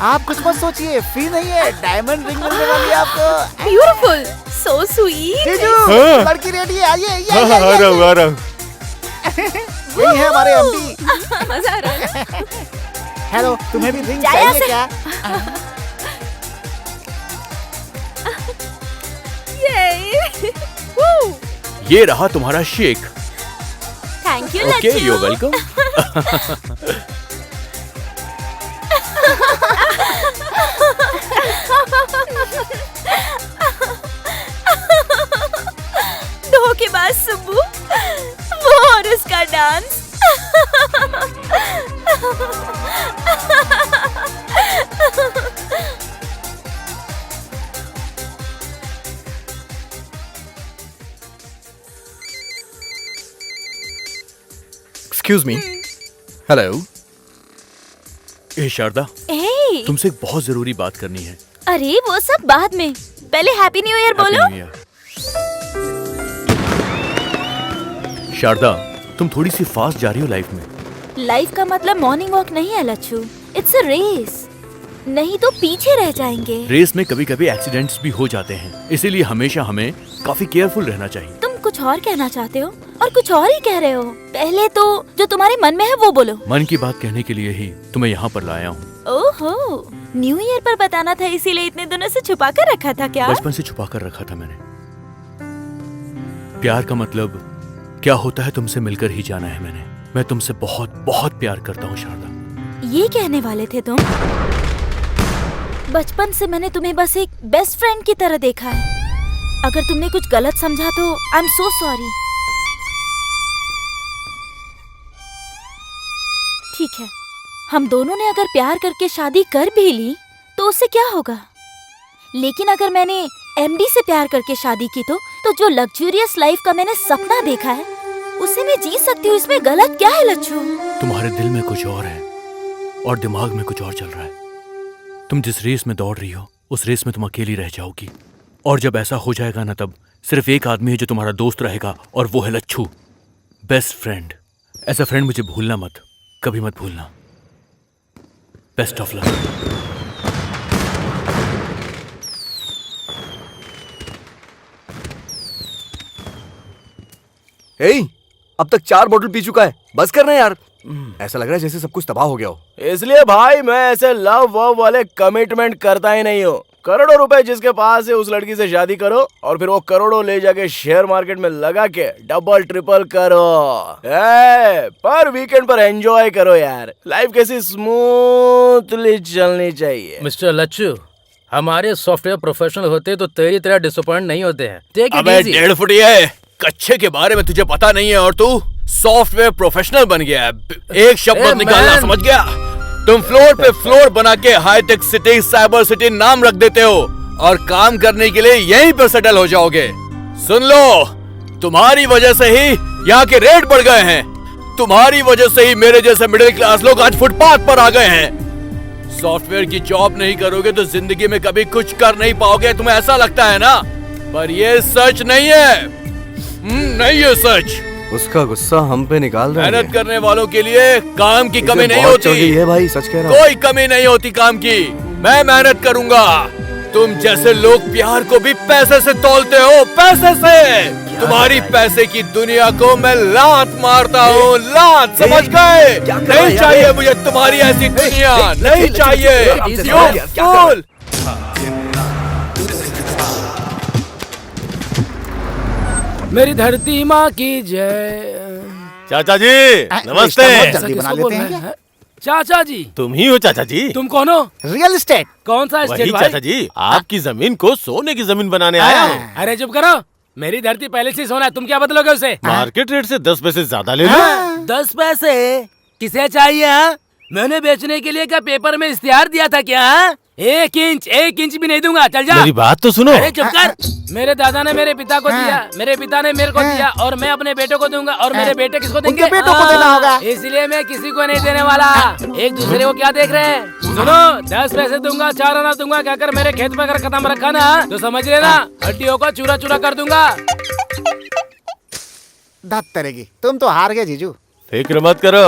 आप कुछ मत सोचिए, फ्री नहीं है, डायमंड रिंग मिलने वाली है आपको। Beautiful, so sweet. जीजू, लड़की रेडी है, आइए। आ रहा हूँ। यही है हमारे एमडी। मजा आ रहा है। हेलो, तुम्हें भी रिंग चाहिए क्या? ये रहा तुम्हारा shake. Thank you okay, Lachhu. You welcome. धोखेबाज सुब्बू, वो और उसका डांस। Excuse me. हेलो। ए शारदा, ए, तुमसे एक बहुत जरूरी बात करनी है। अरे वो सब बाद में, पहले हैप्पी न्यू ईयर बोलो। Happy New Year। शारदा, तुम थोड़ी सी फास्ट जा रही हो लाइफ में। लाइफ का मतलब मॉर्निंग वॉक नहीं है लच्छू, इट्स अ रेस। नहीं तो पीछे रह जाएंगे। रेस में कभी कभी एक्सीडेंट्स भी हो जाते हैं, इसीलिए हमेशा हमें काफी केयरफुल रहना चाहिए। तुम कुछ और कहना चाहते हो और कुछ और ही कह रहे हो। पहले तो जो तुम्हारे मन में है वो बोलो। मन की बात कहने के लिए ही तुम्हें यहाँ पर लाया हूँ। ओहो, न्यू ईयर पर बताना था, इसीलिए इतने दिनों से छुपा कर रखा था क्या? बचपन से छुपा कर रखा था मैंने। प्यार का मतलब क्या होता है तुमसे मिलकर ही जाना है मैंने। मैं तुमसे बहुत बहुत प्यार करता हूँ शारदा। ये कहने वाले थे तुम? बचपन से मैंने तुम्हें बस एक बेस्ट फ्रेंड की तरह देखा है। अगर तुमने कुछ गलत समझा तो आई एम सो सॉरी। ठीक है, हम दोनों ने अगर प्यार करके शादी कर भी ली तो उससे क्या होगा? लेकिन अगर मैंने एमडी से प्यार करके शादी की तो जो लग्जूरियस लाइफ का मैंने सपना देखा है उसे मैं जी सकती हूँ। इसमें गलत क्या है लच्छू? तुम्हारे दिल में कुछ और है और दिमाग में कुछ और चल रहा है। तुम जिस रेस में दौड़ रही हो उस रेस में तुम अकेली रह जाओगी, और जब ऐसा हो जाएगा ना तब सिर्फ एक आदमी है जो तुम्हारा दोस्त रहेगा, और वो है लच्छू, बेस्ट फ्रेंड। ऐसा फ्रेंड मुझे भूलना मत, कभी मत भूलना। Best of luck. अब तक 4 बोतल पी चुका है, बस करना यार। ऐसा लग रहा है जैसे सब कुछ तबाह हो गया हो। इसलिए भाई मैं ऐसे लव वव वाले कमिटमेंट करता ही नहीं हूँ। करोड़ों रुपए जिसके पास है उस लड़की से शादी करो और फिर वो करोड़ों ले जाके शेयर मार्केट में लगा के डबल ट्रिपल करो। पर वीकेंड पर एंजॉय करो यार। लाइफ कैसी स्मूथली चलनी चाहिए। मिस्टर लच्छू, हमारे सॉफ्टवेयर प्रोफेशनल होते तो तेरी तरह डिसअपॉइंट नहीं होते हैं। Take it अबे easy। 1.5 फुटिया है, कच्चे के बारे में तुझे पता नहीं है और तू सॉफ्टवेयर प्रोफेशनल बन गया है। एक शब्द मत निकालना, समझ गया? तुम फ्लोर पे फ्लोर बना के हाईटेक सिटी, साइबर सिटी नाम रख देते हो और काम करने के लिए यहीं पर सेटल हो जाओगे। सुन लो, तुम्हारी वजह से ही यहाँ के रेट बढ़ गए हैं। तुम्हारी वजह से ही मेरे जैसे मिडिल क्लास लोग आज फुटपाथ पर आ गए हैं। सॉफ्टवेयर की जॉब नहीं करोगे तो जिंदगी में कभी कुछ कर नहीं पाओगे, तुम्हें ऐसा लगता है ना? पर ये सच नहीं है। नहीं है सच। उसका गुस्सा हम पे निकाल रहा है। मेहनत करने वालों के लिए काम की कमी नहीं होती है भाई, सच कह रहा हूं। कोई कमी नहीं होती काम की। मैं मेहनत करूंगा। तुम जैसे लोग प्यार को भी पैसे से तोलते हो, पैसे से। तुम्हारी पैसे की दुनिया को मैं लात मारता हूँ, लात, समझ गए? नहीं चाहिए मुझे तुम्हारी ऐसी दुनिया, नहीं चाहिए। मेरी धरती माँ की जय। चाचा जी नमस्ते। जल्दी बना लेते हैं क्या? चाचा जी तुम ही हो चाचा जी? तुम कौन हो? Real estate. कौन सा वही एस्टेट भाई? चाचा जी, आपकी जमीन को सोने की जमीन बनाने आया हूँ। अरे चुप करो, मेरी धरती पहले से सोना है, तुम क्या बदलोगे उसे? मार्केट रेट से 10 पैसे ज्यादा ले लो। 10 पैसे किसे चाहिए? मैंने बेचने के लिए क्या पेपर में इश्तिहार दिया था क्या? 1 इंच भी नहीं दूंगा, चल जा। मेरी बात तो सुनो। अरे चुप कर। मेरे दादा ने मेरे पिता को दिया, मेरे पिता ने मेरे को दिया, और मैं अपने बेटों को दूंगा, और मेरे बेटे किसको देंगे? उनके बेटों को देना होगा। इसलिए मैं किसी को नहीं देने वाला। एक दूसरे को क्या देख रहे हैं? सुनो, 10 पैसे दूंगा, 4 आना दूंगा, क्या कर मेरे खेत में अगर कदम रखा ना तो समझ लेना हड्डियों को चूरा चूरा कर दूंगा। धत तरेगी, तुम तो हार गए जीजू। फिक्र मत करो,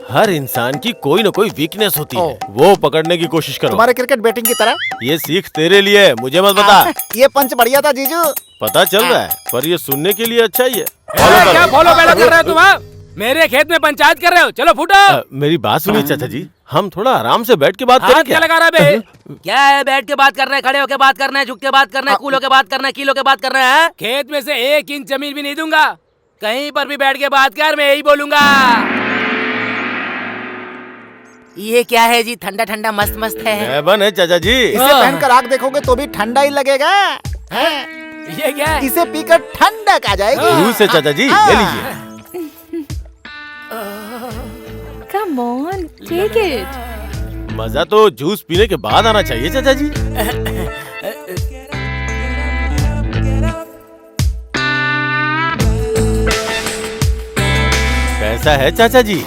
हर इंसान की कोई न कोई वीकनेस होती है, वो पकड़ने की कोशिश करो। तुम्हारे क्रिकेट बैटिंग की तरह। ये सीख तेरे लिए है, मुझे मत बता। ये पंच बढ़िया था जीजू। पता चल रहा है, पर ये सुनने के लिए अच्छा ही है। क्या फॉलो बैठा कर रहे हो तुम? मेरे खेत में पंचायत कर रहे हो? चलो फूटो। मेरी बात सुनिए चाचा जी, हम थोड़ा आराम से बैठ के बात करें। क्या लगा रहा है बे? क्या है, बैठ के बात करना है, खड़े होके बात करना है, झुक के बात करना है, कूल होके बात करना है, कील होके बात करना है? खेत में से 1 इंच जमीन भी नहीं दूंगा। कहीं पर भी बैठ के बात कर, मैं यही बोलूंगा। ये क्या है जी? ठंडा ठंडा मस्त मस्त है। बन है चाचा जी। इसे पहनकर आग देखोगे तो भी ठंडा ही लगेगा। ये क्या है? इसे पीकर ठंडक आ जाएगी। जूस है चाचा जी, ले लीजिए। Come on, take it. मजा तो जूस पीने के बाद आना चाहिए चाचा जी। कैसा है चाचा जी?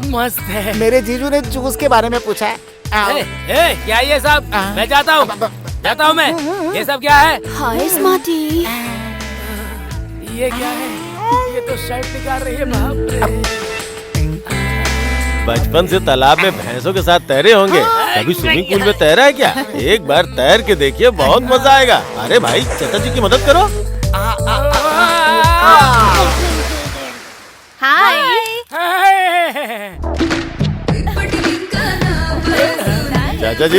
मस्त है। मेरे जीजू ने जूस के बारे में पूछा है। क्या ये सब? मैं जाता हूँ मैं। ये सब क्या है? हाय स्मार्टी। ये क्या है? ये तो शर्ट निकाल रही है, बाप रे। बचपन से तालाब में भैंसों के साथ तैरे होंगे, कभी स्विमिंग पूल में तैरा है क्या? एक बार तैर के देखिए, बहुत मजा आएगा। अरे भाई, चाचा जी की मदद करो। हाय। चाचा जी,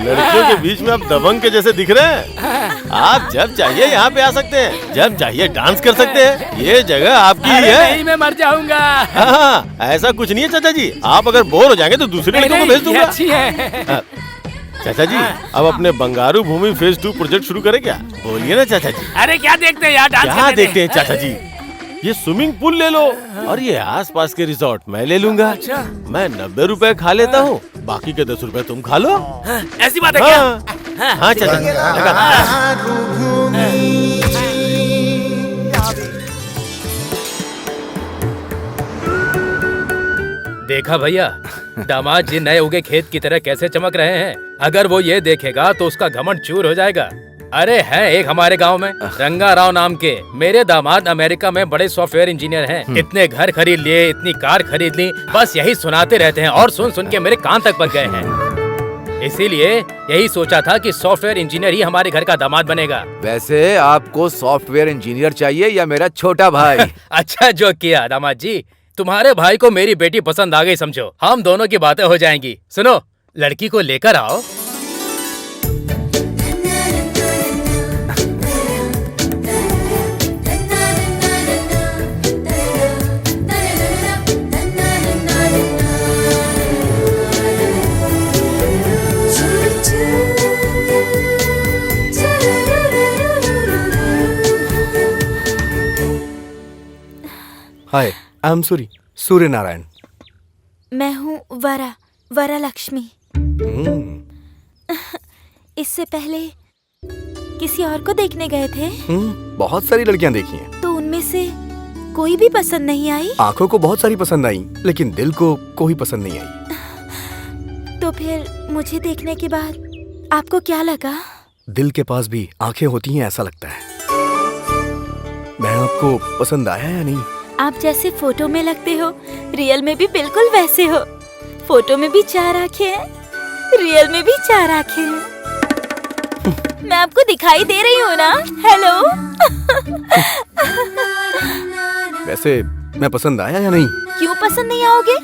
लड़कियों के बीच में आप दबंग के जैसे दिख रहे हैं। आप जब चाहिए यहाँ पे आ सकते हैं, जब चाहिए डांस कर सकते हैं। ये जगह आपकी ही है। नहीं, मैं मर जाऊंगा। हाँ, ऐसा कुछ नहीं है चाचा जी। आप अगर बोर हो जाएंगे तो दूसरे लड़कों को भेज दूंगा। अच्छी है। चाचा जी, अब अपने बंगारू भूमि फेज 2 प्रोजेक्ट शुरू करें क्या? बोलिए ना चाचा जी। अरे क्या देखते हैं यार, डांस क्या देखते हैं चाचा जी? ये स्विमिंग पूल ले लो और ये आसपास के रिसोर्ट मैं ले लूंगा। मैं 90 रुपए खा लेता हूँ, बाकी के 10 रुपए तुम खा लो। ऐसी बात है क्या? हाँ चल देखा भैया, दामाद जी नए उगे खेत की तरह कैसे चमक रहे हैं। अगर वो ये देखेगा तो उसका घमंड चूर हो जाएगा। अरे है एक हमारे गांव में रंगा राव नाम के, मेरे दामाद अमेरिका में बड़े सॉफ्टवेयर इंजीनियर हैं। इतने घर खरीद लिए, इतनी कार खरीद ली, बस यही सुनाते रहते हैं और सुन सुन के मेरे कान तक पक गए हैं। इसीलिए यही सोचा था कि सॉफ्टवेयर इंजीनियर ही हमारे घर का दामाद बनेगा। वैसे आपको सॉफ्टवेयर इंजीनियर चाहिए या मेरा छोटा भाई? अच्छा जो किया दामाद जी, तुम्हारे भाई को मेरी बेटी पसंद आ गई समझो, हम दोनों की बातें हो जाएंगी। सुनो, लड़की को लेकर आओ। हाय, आई एम सूर्य नारायण। मैं हूँ वरा लक्ष्मी। इससे पहले किसी और को देखने गए थे? बहुत सारी लड़कियां देखी हैं। तो उनमें से कोई भी पसंद नहीं आई? आंखों को बहुत सारी पसंद आई, लेकिन दिल को कोई पसंद नहीं आई। तो फिर मुझे देखने के बाद आपको क्या लगा? दिल के पास भी आंखें होती हैं ऐसा लगता है। मैं आपको पसंद आया या नहीं? आप जैसे फोटो में लगते हो, रियल में भी बिल्कुल वैसे हो। फोटो में भी 4 आँखें हैं, रियल में भी 4 आँखें हैं। मैं आपको दिखाई दे रही हूँ ना? हेलो। वैसे मैं पसंद आया या नहीं? क्यों पसंद नहीं आओगे?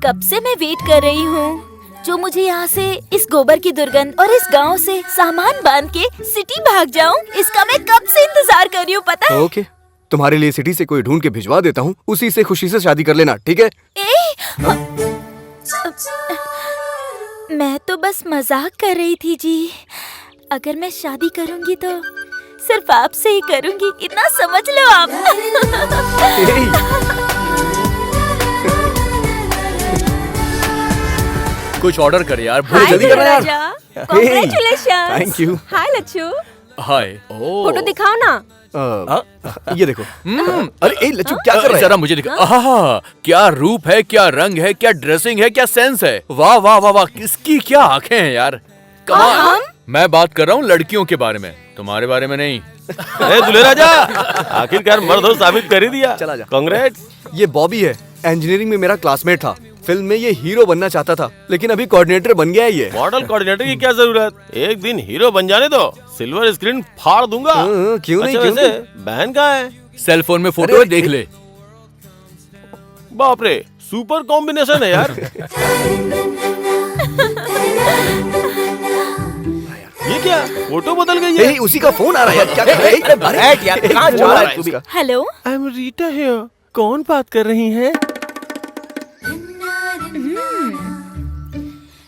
कब से मैं वेट कर रही हूँ जो मुझे यहाँ से इस गोबर की दुर्गंध और इस गांव से सामान बांध के सिटी भाग जाऊँ, इसका मैं कब से इंतजार कर रही हूँ पता है? ओके, तुम्हारे लिए सिटी से कोई ढूंढ के भिजवा देता हूँ, उसी से खुशी से शादी कर लेना, ठीक है? मैं तो बस मजाक कर रही थी जी। अगर मैं शादी करूंगी तो सिर्फ आपसे ही करूंगी, इतना समझ लो आप। कुछ ऑर्डर कर यार, हाय जल्दी कर यार। Congratulations. Thank you. Hi Lachhu, hi. Photo दिखाओ ना। ये देखो। अरे ए लच्छू, क्या कर रहा है? जरा मुझे दिखा। आहा, क्या रूप है, क्या रंग है, क्या ड्रेसिंग है, क्या सेंस है। वाह वाह वाह वाह, किसकी क्या आंखें हैं यार, कमाल। मैं बात कर रहा हूँ लड़कियों के बारे में, तुम्हारे बारे में नहीं। दूल्हे राजा, आखिरकार मर्द हो साबित कर ही दिया। चला जा। कांग्रेट्स। ये बॉबी है, इंजीनियरिंग में मेरा क्लासमेट था। फिल्म में ये हीरो बनना चाहता था, लेकिन अभी कोऑर्डिनेटर बन गया है ये। मॉडल कोऑर्डिनेटर की क्या जरूरत, एक दिन हीरो बन जाने दो, सिल्वर स्क्रीन फाड़ दूंगा। क्यों नहीं, अच्छा, क्यों वैसे बहन कहाँ है? सेल फोन में फोटो है, देख ले। बाप रे, सुपर कॉम्बिनेशन है यार। ये क्या, फोटो बदल गई है? उसी का फोन आ रहा है यार, क्या कर रहा है? बैठ यार, कहाँ जा रहा है तू भी? Hello, I am Rita here. कौन बात कर रही है?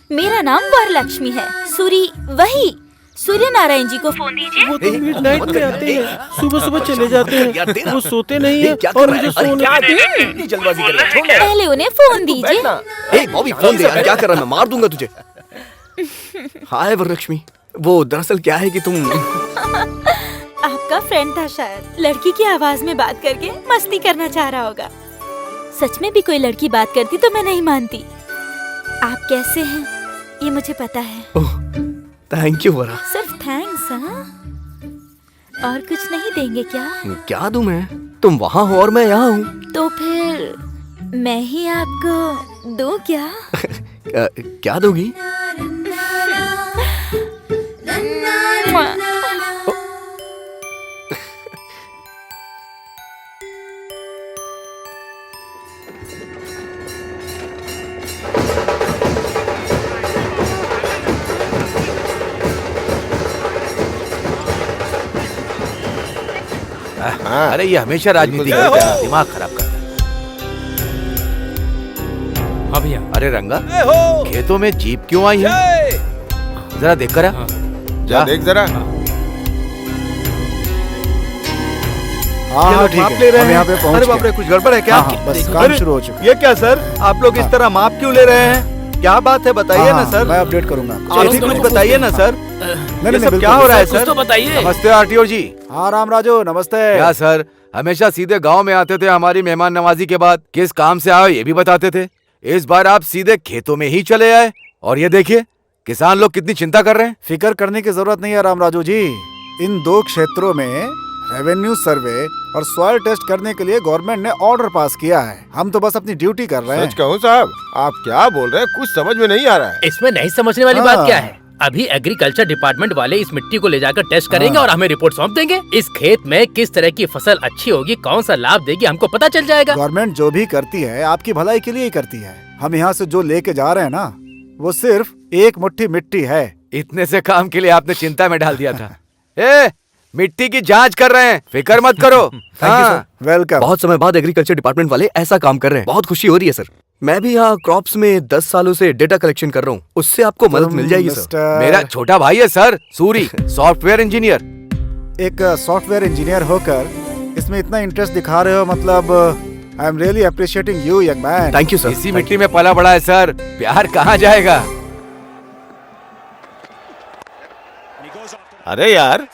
मेरा नाम वरलक्ष्मी है। सूर्य नारायण जी को फोन दीजिए। वो तो मिडनाइट में आते हैं, सुबह सुबह चले जाते हैं, वो सोते नहीं है और मुझे सोने जल्दबाजी कर रहा है? पहले उन्हें फोन दीजिए। ए बॉबी, फोन दे यार, क्या कर रहा है? मैं मार दूंगा तुझे। हाय वरलक्ष्मी, वो दरअसल क्या है कि तुम आपका फ्रेंड था शायद, लड़की की आवाज में बात करके मस्ती करना चाह रहा होगा। सच में भी कोई लड़की बात करती तो मैं नहीं मानती। आप कैसे हैं ये मुझे पता है। ओह, थैंक यू वरा। सिर्फ थैंक्स, हाँ? और कुछ नहीं देंगे क्या? क्या दूं मैं? तुम वहाँ हो और मैं यहाँ हूँ। तो फिर मैं ही आपको दूं क्या? क्या दोगी? अरे ये हमेशा राजनीति करता है, दिमाग खराब करता है। हाँ भैया। अरे रंगा, खेतों में जीप क्यों आई है? जरा देख कर आ। जा देख जरा। हाँ ठीक माप है, ले रहे हम हैं। यहाँ पे पहुँच अरे बाप रे, गए। कुछ गड़बड़ है क्या? हाँ, बस काम अरे, शुरू हो चुका है। ये क्या सर, आप लोग इस तरह माप क्यों ले रहे हैं? क्या बात है, बताइए ना सर। मैं अपडेट करूंगा। आप ही कुछ बताइए ना सर। नहीं, ये सब बिल्कुल, क्या हो रहा है कुछ सर? तो बताइए। नमस्ते आरटीओ जी। हाँ राम राजू, नमस्ते। क्या सर, हमेशा सीधे गांव में आते थे हमारी मेहमान नवाजी के बाद, किस काम से आए ये भी बताते थे। इस बार आप सीधे खेतों में ही चले आए और ये देखिए किसान लोग कितनी चिंता कर रहे हैं। फिक्र करने की जरूरत नहीं है राम राजू जी। इन 2 क्षेत्रों में रेवेन्यू सर्वे और सॉइल टेस्ट करने के लिए गवर्नमेंट ने ऑर्डर पास किया है। हम तो बस अपनी ड्यूटी कर रहे हैं। सच कहूँ साहब, आप क्या बोल रहे हैं, कुछ समझ में नहीं आ रहा है। इसमें नहीं समझने वाली बात क्या है? अभी एग्रीकल्चर डिपार्टमेंट वाले इस मिट्टी को ले जाकर टेस्ट करेंगे और हमें रिपोर्ट सौंप देंगे। इस खेत में किस तरह की फसल अच्छी होगी, कौन सा लाभ देगी, हमको पता चल जाएगा। गवर्नमेंट जो भी करती है आपकी भलाई के लिए ही करती है। हम यहाँ से जो लेके जा रहे हैं ना, वो सिर्फ 1 मुट्ठी मिट्टी है। इतने से काम के लिए आपने चिंता में डाल दिया था। ए, मिट्टी की जांच कर रहे हैं, फिक्र मत करो। हाँ। वेलकम। बहुत समय बाद एग्रीकल्चर डिपार्टमेंट वाले ऐसा काम कर रहे हैं, बहुत खुशी हो रही है सर। मैं भी यहाँ क्रॉप्स में 10 सालों से डेटा कलेक्शन कर रहा हूँ, उससे आपको मदद मिल जाएगी सर। मेरा छोटा भाई है सर, सूरी, सॉफ्टवेयर इंजीनियर। एक सॉफ्टवेयर इंजीनियर होकर इसमें इतना इंटरेस्ट दिखा रहे हो, मतलब I am really appreciating you young man. Thank you sir. इसी मिट्टी में पला बड़ा है सर, प्यार कहाँ जाएगा। अरे यार,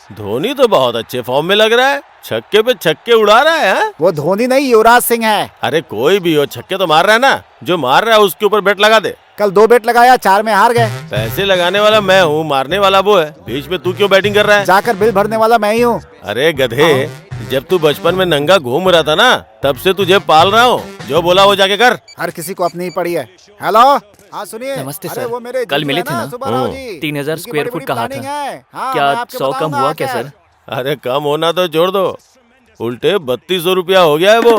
धोनी तो बहुत अच्छे फॉर्म में लग रहा है, छक्के पे छक्के उड़ा रहा है। हाँ? वो धोनी नहीं, युवराज सिंह है। अरे कोई भी हो, छक्के तो मार रहा है ना। जो मार रहा है उसके ऊपर बेट लगा दे। कल 2 बेट लगाया, 4 में हार गए। पैसे लगाने वाला मैं हूँ, मारने वाला वो है। बीच में तू क्यों बैटिंग कर रहा है? जाकर बिल भरने वाला मैं ही हूँ। अरे गधे, जब तू बचपन में नंगा घूम रहा था ना, तब से तुझे पाल रहा हूँ। जो बोला वो जाके कर। हर किसी को अपनी ही पड़ी है। हेलो, हाँ सुनिए। नमस्ते अरे सर, वो मेरे कल जीजू मिले है थे ना, ना? सुब्बाराव जी। 3000 उनकी स्क्वायर बड़ी फुट कहा प्लानिंग था। है। हाँ, क्या मैं आपको 100 कम बताऊंगा हुआ आके। क्या सर? अरे कम होना तो जोड़ दो, उल्टे 3200 रुपया हो गया है वो।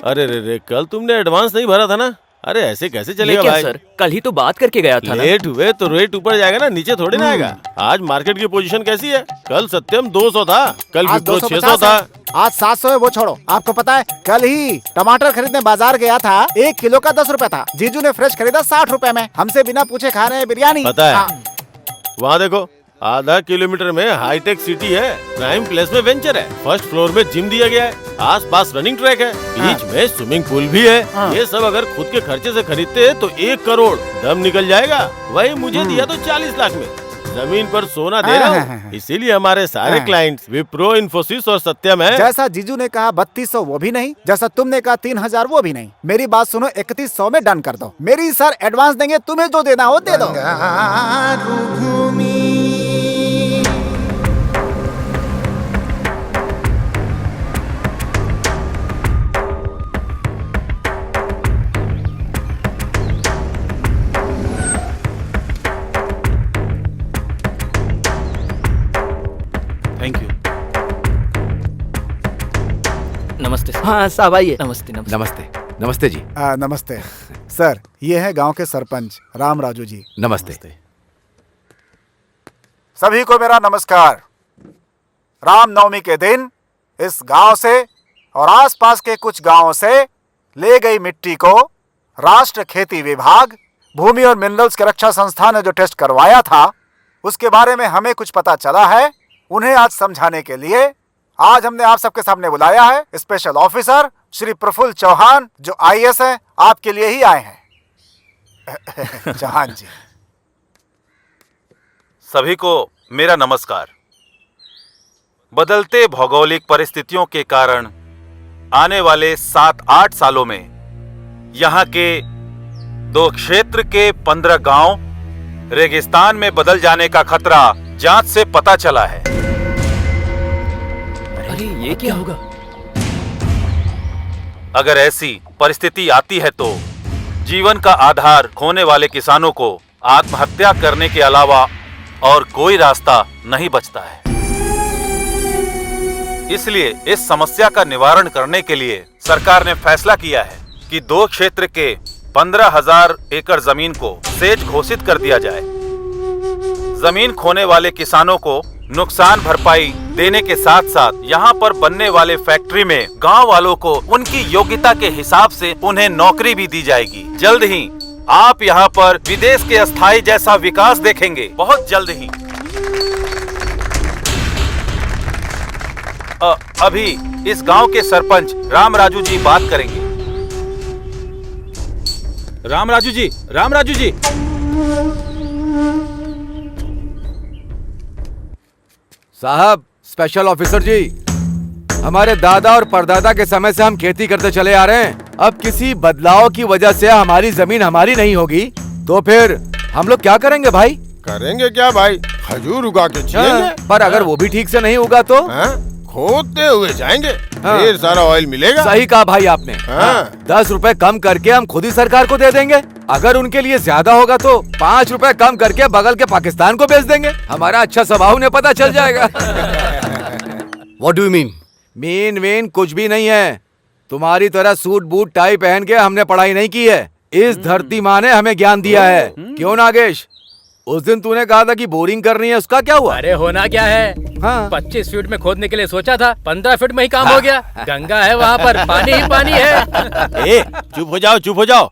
अरे रे, कल तुमने एडवांस नहीं भरा था ना? अरे ऐसे कैसे चलेगा क्या भाई? सर, कल ही तो बात करके गया था ना। लेट हुए तो रेट ऊपर जाएगा ना, नीचे थोड़ी ना आएगा। आज मार्केट की पोजीशन कैसी है? कल सत्यम 200 था, कल आज विप्रो 600 250 था। है। आज 700 है, वो छोड़ो। आपको पता है कल ही टमाटर खरीदने बाजार गया था, 1 किलो का 10 रुपए था। जीजू ने फ्रेश खरीदा 60 रुपए में। हमसे बिना पूछे खा रहे हैं बिरयानी। पता है। हाँ। वहाँ देखो, आधा किलोमीटर में हाईटेक सिटी है, प्राइम प्लेस में वेंचर है, फर्स्ट फ्लोर में जिम दिया गया है, आसपास रनिंग ट्रैक है, बीच में स्विमिंग पूल भी है। ये सब अगर खुद के खर्चे से खरीदते तो 1 करोड़ दम निकल जाएगा। वही मुझे दिया तो 40 लाख में। जमीन पर सोना दे रहा हूँ, इसीलिए हमारे सारे क्लाइंट्स विप्रो, इन्फोसिस और सत्यम है। जैसा जीजू ने कहा 3200 वो भी नहीं, जैसा तुमने कहा 3000 वो भी नहीं। मेरी बात सुनो, 3100 में डन कर दो। मेरी सर एडवांस देंगे, तुम्हें जो देना हो दे दो। Thank you. नमस्ते सर। हाँ साहब आइए। नमस्ते नमस्ते। नमस्ते। नमस्ते जी। नमस्ते सर, ये है गांव के सरपंच राम राजू जी। नमस्ते। सभी को मेरा नमस्कार। रामनवमी के दिन इस गांव से और आसपास के कुछ गांवों से ले गई मिट्टी को राष्ट्र खेती विभाग, भूमि और मिनरल्स की रक्षा संस्थान ने जो टेस्ट करवाया था, उसके बारे में हमें कुछ पता चला है। उन्हें आज समझाने के लिए आज हमने आप सबके सामने बुलाया है। स्पेशल ऑफिसर श्री प्रफुल्ल चौहान, जो IAS हैं, आपके लिए ही आए हैं। चौहान जी। सभी को मेरा नमस्कार। बदलते भौगोलिक परिस्थितियों के कारण आने वाले 7-8 सालों में यहाँ के 2 क्षेत्र के 15 गांव रेगिस्तान में बदल जाने का खतरा जांच से पता चला है। अरे ये क्या होगा? अगर ऐसी परिस्थिति आती है तो जीवन का आधार खोने वाले किसानों को आत्महत्या करने के अलावा और कोई रास्ता नहीं बचता है। इसलिए इस समस्या का निवारण करने के लिए सरकार ने फैसला किया है कि 2 क्षेत्र के 15,000 एकड़ जमीन को सेच घोषित कर दिया जाए। जमीन खोने वाले किसानों को नुकसान भरपाई देने के साथ साथ यहाँ पर बनने वाले फैक्ट्री में गांव वालों को उनकी योग्यता के हिसाब से उन्हें नौकरी भी दी जाएगी। जल्द ही आप यहाँ पर विदेश के अस्थायी जैसा विकास देखेंगे, बहुत जल्द ही। अभी इस गांव के सरपंच राम राजू जी बात करेंगे। राम राजू जी, राम राजू जी। साहब, स्पेशल ऑफिसर जी, हमारे दादा और परदादा के समय से हम खेती करते चले आ रहे हैं। अब किसी बदलाव की वजह से हमारी जमीन हमारी नहीं होगी तो फिर हम लोग क्या करेंगे भाई? करेंगे क्या भाई? खजूर उगा के जिएंगे। पर अगर वो भी ठीक से नहीं उगा तो खोदते हुए जाएंगे, ढेर सारा ऑयल मिलेगा। सही कहा भाई आपने। 10 रुपए कम करके हम खुद ही सरकार को दे देंगे। अगर उनके लिए ज्यादा होगा तो 5 रुपए कम करके बगल के पाकिस्तान को बेच देंगे। हमारा अच्छा स्वभाव उन्हें पता चल जाएगा। What do you mean? Mean कुछ भी नहीं है। तुम्हारी तरह सूट बूट टाई पहन के हमने पढ़ाई नहीं की है। इस धरती माँ ने हमें ज्ञान दिया है। क्यों नागेश? उस दिन तूने कहा था कि बोरिंग करनी है, उसका क्या हुआ? अरे होना क्या है, 25 फीट में खोदने के लिए सोचा था, 15 फीट में ही काम हो गया। गंगा है वहाँ पर, पानी ही पानी है। चुप हो जाओ, चुप हो जाओ,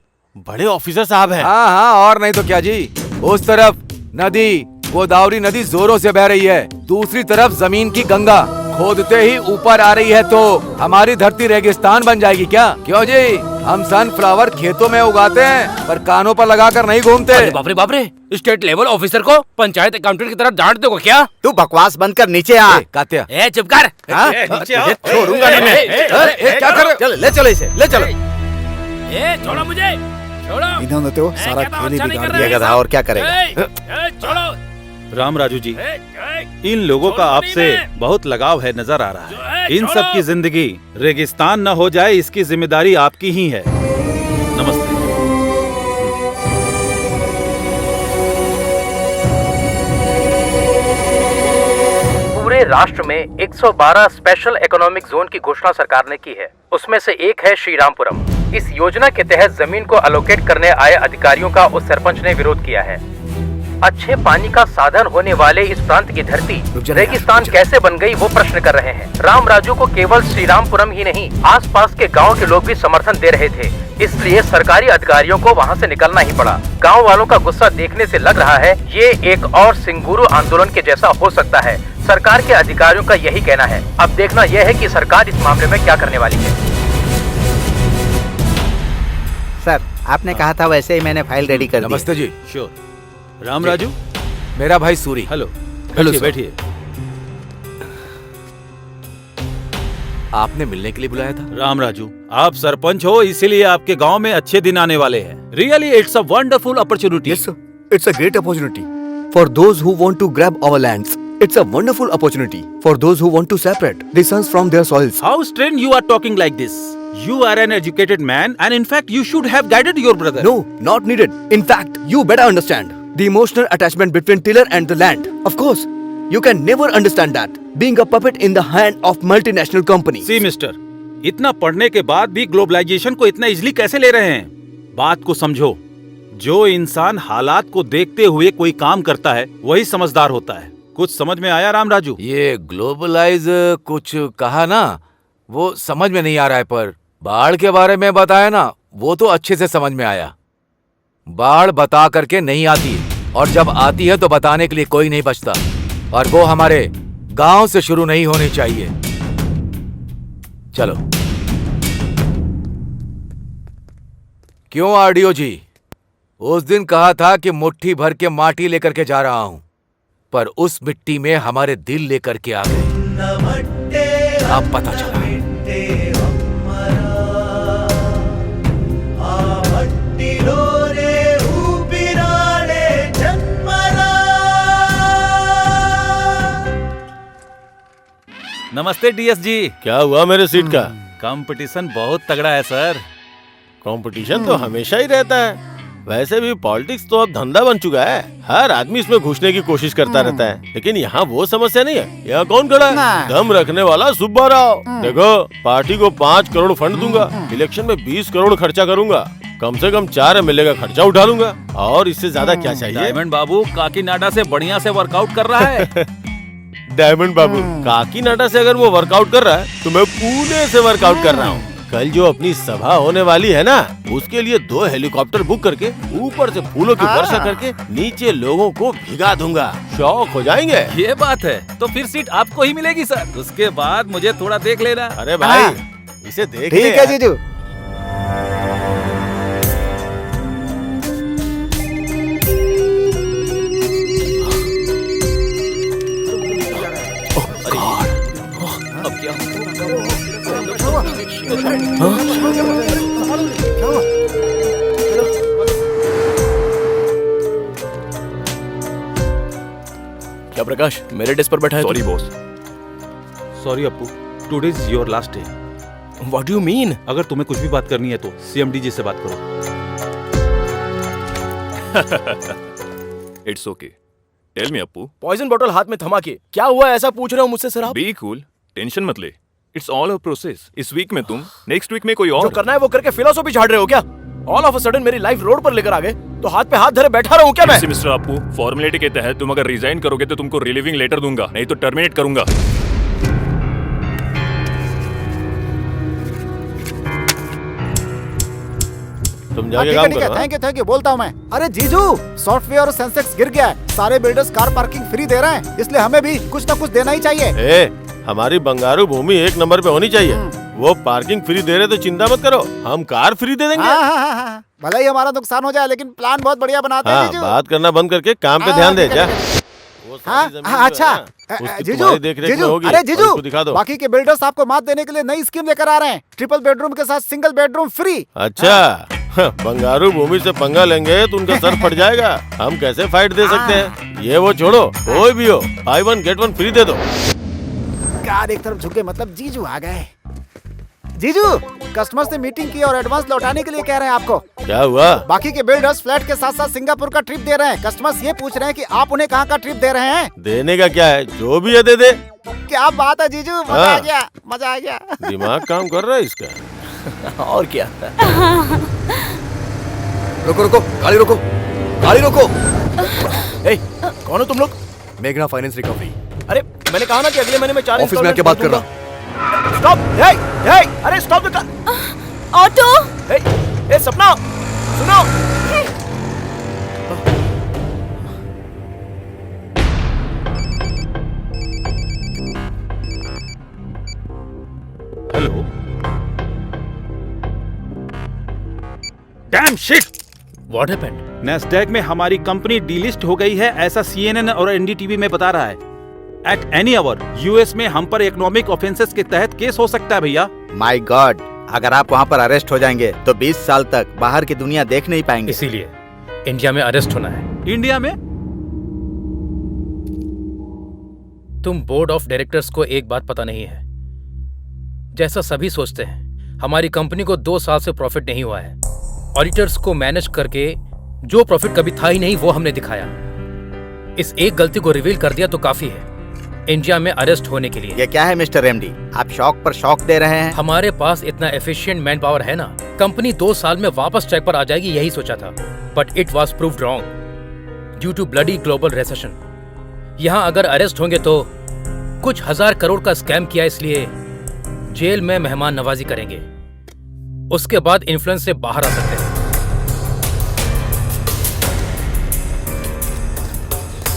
बड़े ऑफिसर साहब हैं। हाँ, और नहीं तो क्या जी। उस तरफ नदी, गोदावरी नदी जोरों से बह रही है, दूसरी तरफ जमीन की गंगा खोदते ही ऊपर आ रही है तो हमारी धरती रेगिस्तान बन जाएगी क्या? क्यों जी? हम सनफ्लावर खेतों में उगाते हैं पर कानों पर लगाकर नहीं घूमते। बाप रे, स्टेट लेवल ऑफिसर को पंचायत अकाउंटेंट की तरह डांट दोगे क्या? तू बकवास बंद कर, नीचे आ। कात्या, चुप कर। छोड़ूंगा नहीं मैं। क्या कर? चल, ले चलो इसे, ले चलो। छोड़ो मुझे, छोड़ो। इन्होंने तो सारा खेल ही बिगाड़ दिया था, और क्या करेगा? छोड़ो। राम राजू जी, इन लोगों का आपसे बहुत लगाव है, नजर आ रहा है। इन सब की जिंदगी रेगिस्तान न हो जाए, इसकी जिम्मेदारी आपकी ही है। नमस्ते। पूरे राष्ट्र में 112 स्पेशल इकोनॉमिक जोन की घोषणा सरकार ने की है। उसमें से एक है श्रीरामपुरम। इस योजना के तहत जमीन को अलोकेट करने आए अधिकारियों का उस सरपंच ने विरोध किया है। अच्छे पानी का साधन होने वाले इस प्रांत की धरती रेगिस्तान कैसे बन गई, वो प्रश्न कर रहे हैं। राम राजू को केवल श्रीरामपुरम ही नहीं, आसपास के गांव के लोग भी समर्थन दे रहे थे। इसलिए सरकारी अधिकारियों को वहां से निकलना ही पड़ा। गांव वालों का गुस्सा देखने से लग रहा है ये एक और सिंगुरु आंदोलन के जैसा हो सकता है। सरकार के अधिकारियों का यही कहना है। अब देखना यह है कि सरकार इस मामले में क्या करने वाली है। सर, आपने कहा था वैसे ही मैंने फाइल रेडी कर दी। नमस्ते जी। श्योर। राम राजू, मेरा भाई सूरी। हेलो। हेलो, बैठिए। आपने मिलने के लिए बुलाया था? राम राजू, आप सरपंच हो, इसीलिए आपके गांव में अच्छे दिन आने वाले हैं। Really it's a wonderful opportunity. Yes, sir. It's a great opportunity for those who want to grab our lands. It's a wonderful opportunity for those who want to separate the sons from their soils. How strange you are talking like this. You are an educated man and in fact you should have guided your brother. No, not needed. In fact, you better understand the emotional attachment between tiller and the land. Of course, you can never understand that being a puppet in the hand of multinational companies. See mister, इतना पढ़ने के बाद भी globalisation को इतना easily कैसे ले रहे हैं? बात को समझो। जो इंसान हालात को देखते हुए कोई काम करता है वही समझदार होता है। कुछ समझ में आया राम राजू? ये ग्लोबलाइज कुछ कहा ना, वो समझ में नहीं आ रहा है, पर बाढ़ के बारे में बताया ना, वो तो अच्छे से समझ में आया। बाढ़ बता करके नहीं आती, और जब आती है तो बताने के लिए कोई नहीं बचता, और वो हमारे गांव से शुरू नहीं होनी चाहिए। चलो। क्यों आरडीओ जी, उस दिन कहा था कि मुट्ठी भर के माटी लेकर के जा रहा हूं, पर उस मिट्टी में हमारे दिल लेकर के आ गए। अब पता चला। नमस्ते डीएस जी। क्या हुआ मेरे सीट का? कंपटीशन बहुत तगड़ा है सर। कंपटीशन तो हमेशा ही रहता है। वैसे भी पॉलिटिक्स तो अब धंधा बन चुका है। हर आदमी इसमें घुसने की कोशिश करता रहता है, लेकिन यहाँ वो समस्या नहीं है। यहाँ कौन खड़ा है? दम रखने वाला सुब्बा राव। देखो, पार्टी को 5 करोड़ फंड दूंगा, इलेक्शन में 20 करोड़ खर्चा करूंगा, कम से कम 4 एमएलए का खर्चा उठा लूंगा, और इससे ज्यादा क्या चाहिए? डायमंड बाबू काकीनाडा से बढ़िया से वर्कआउट कर रहा है। डायमंड बाबू काकीनाडा से अगर वो वर्कआउट कर रहा है तो मैं पुणे से वर्कआउट कर रहा हूँ। कल जो अपनी सभा होने वाली है ना, उसके लिए 2 हेलीकॉप्टर बुक करके ऊपर से फूलों की वर्षा करके नीचे लोगों को भिगा दूंगा। शौक हो जाएंगे। ये बात है, तो फिर सीट आपको ही मिलेगी सर। उसके बाद मुझे थोड़ा देख लेना। अरे भाई, इसे देख ले। ठीक है जीजू। अब क्या क्या प्रकाश मेरे डेस्क पर बैठा है? Sorry boss. Sorry Appu, today is your last day. What do you mean? अगर तुम्हें कुछ भी बात करनी है तो सीएमडी जी से बात करो। It's okay, tell me Appu. Poison बोतल हाथ में थमा के क्या हुआ ऐसा पूछ रहे हो मुझसे सर आप? बी कूल, टेंशन मत ले। It's all a process. इस वीक में तुम, नेक्स्ट वीक में कोई और। जो करना है वो करके फिलोसॉफी झाड़ रहे हो क्या? ऑल ऑफ अ सडन मेरी लाइफ रोड पर लेकर आ गए तो हाथ पे हाथ धरे बैठा रहूं क्या मैं? मिस्टर अप्पू, फॉर्मेलिटी के तहत तुम अगर रिजाइन करोगे तो तुमको रिलीविंग लेटर दूंगा, नहीं तो टर्मिनेट करूंगा। तुम जाके काम करो। थैंक यू बोलता हूँ मैं। अरे जीजू, सॉफ्टवेयर और सेंसेक्स गिर गया है। सारे बिल्डर्स कार पार्किंग फ्री दे रहे हैं, इसलिए हमें भी कुछ ना कुछ देना ही चाहिए। ए, हमारी बंगारू भूमि 1 नंबर पे होनी चाहिए। वो पार्किंग फ्री दे रहे तो चिंता मत करो, हम कार फ्री दे देंगे। हाँ। भले ही हमारा नुकसान हो जाए, लेकिन प्लान बहुत बढ़िया बनाते हैं जीजू। बात करना बंद करके काम पे ध्यान दे जा। अच्छा जीजू, अरे जीजू, दिखा दो। बाकी के बिल्डर्स आपको मात देने के लिए नई स्कीम लेकर आ रहे हैं। ट्रिपल बेडरूम के साथ सिंगल बेडरूम फ्री। अच्छा, बंगारू भूमि से पंगा लेंगे तो उनका सर फट जाएगा। हम कैसे फाइट दे सकते हैं? ये वो छोड़ो, कोई भी हो, बाय 1 गेट 1 फ्री दे दो। कार एक तरफ झुके मतलब जीजू आ गए। जीजू, कस्टमर से मीटिंग की और एडवांस लौटाने के लिए कह रहे हैं आपको। क्या हुआ? बाकी के बिल्डर्स फ्लैट के साथ साथ सिंगापुर का ट्रिप दे रहे हैं। कस्टमर्स ये पूछ रहे हैं कि आप उन्हें कहाँ का ट्रिप दे रहे हैं? देने का क्या है, जो भी है दे दे। क्या बात है जीजू, मजा आ गया, मजा आ गया। दिमाग काम कर रहा है इसका। और क्या? रुको रुको, गाड़ी रोको, गाड़ी रोको। ए, कौन हो तुम लोग? मेघना फाइनेंस रिकवरी। अरे मैंने कहा ना कि अगले महीने में 4 ऑफिस में आके बात कर रहा। स्टॉप! अरे स्टॉप द कार! ऑटो! ए सपना, सुनो! Hello. Dam shit! What happened? Nasdaq में हमारी कंपनी डीलिस्ट हो गई है, ऐसा CNN और NDTV में बता रहा है। एट एनी आवर यूएस में हम पर इकोनॉमिक ऑफेंसेस के तहत केस हो सकता है भैया। माय गॉड, अगर आप वहाँ पर अरेस्ट हो जाएंगे तो 20 साल तक बाहर की दुनिया देख नहीं पाएंगे। इसीलिए इंडिया में अरेस्ट होना है। इंडिया में? तुम बोर्ड ऑफ डायरेक्टर्स को एक बात पता नहीं है। जैसा सभी सोचते हैं, हमारी कंपनी को 2 साल से प्रॉफिट नहीं हुआ है। ऑडिटर्स को मैनेज करके जो प्रॉफिट कभी था ही नहीं वो हमने दिखाया। इस एक गलती को रिवील कर दिया तो काफी है इंडिया में अरेस्ट होने के लिए। ये क्या है मिस्टर एमडी, आप शौक पर शौक दे रहे हैं? हमारे पास इतना एफिशिएंट मैन पावर है ना, कंपनी 2 साल में वापस ट्रैक पर आ जाएगी यही सोचा था, but it was proved wrong due to bloody global recession. यहाँ अगर अरेस्ट होंगे तो कुछ 1000 करोड़ का स्कैम किया, इसलिए जेल में मेहमान नवाजी करेंगे, उसके बाद इन्फ्लुएंस से बाहर आ सकते हैं।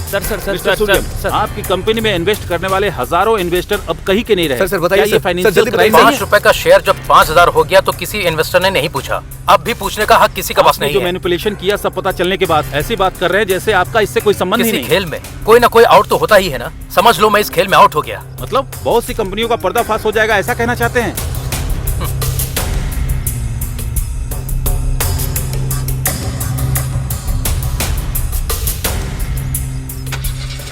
सर, आपकी कंपनी में इन्वेस्ट करने वाले हजारों इन्वेस्टर अब कहीं के नहीं रहे। सर बताइए, क्या ये फाइनेंशियल क्राइम 5 रुपए का शेयर जब 5000 हो गया तो किसी इन्वेस्टर ने नहीं पूछा। अब भी पूछने का हक किसी का पास नहीं जो है। मैनिपुलेशन किया सब पता चलने के बाद ऐसी बात कर रहे हैं जैसे आपका इससे कोई संबंध ही किसी नहीं। खेल में कोई ना कोई आउट तो होता ही है ना, समझ लो मैं इस खेल में आउट हो गया। मतलब बहुत सी कंपनियों का पर्दाफाश हो जाएगा, ऐसा कहना चाहते हैं?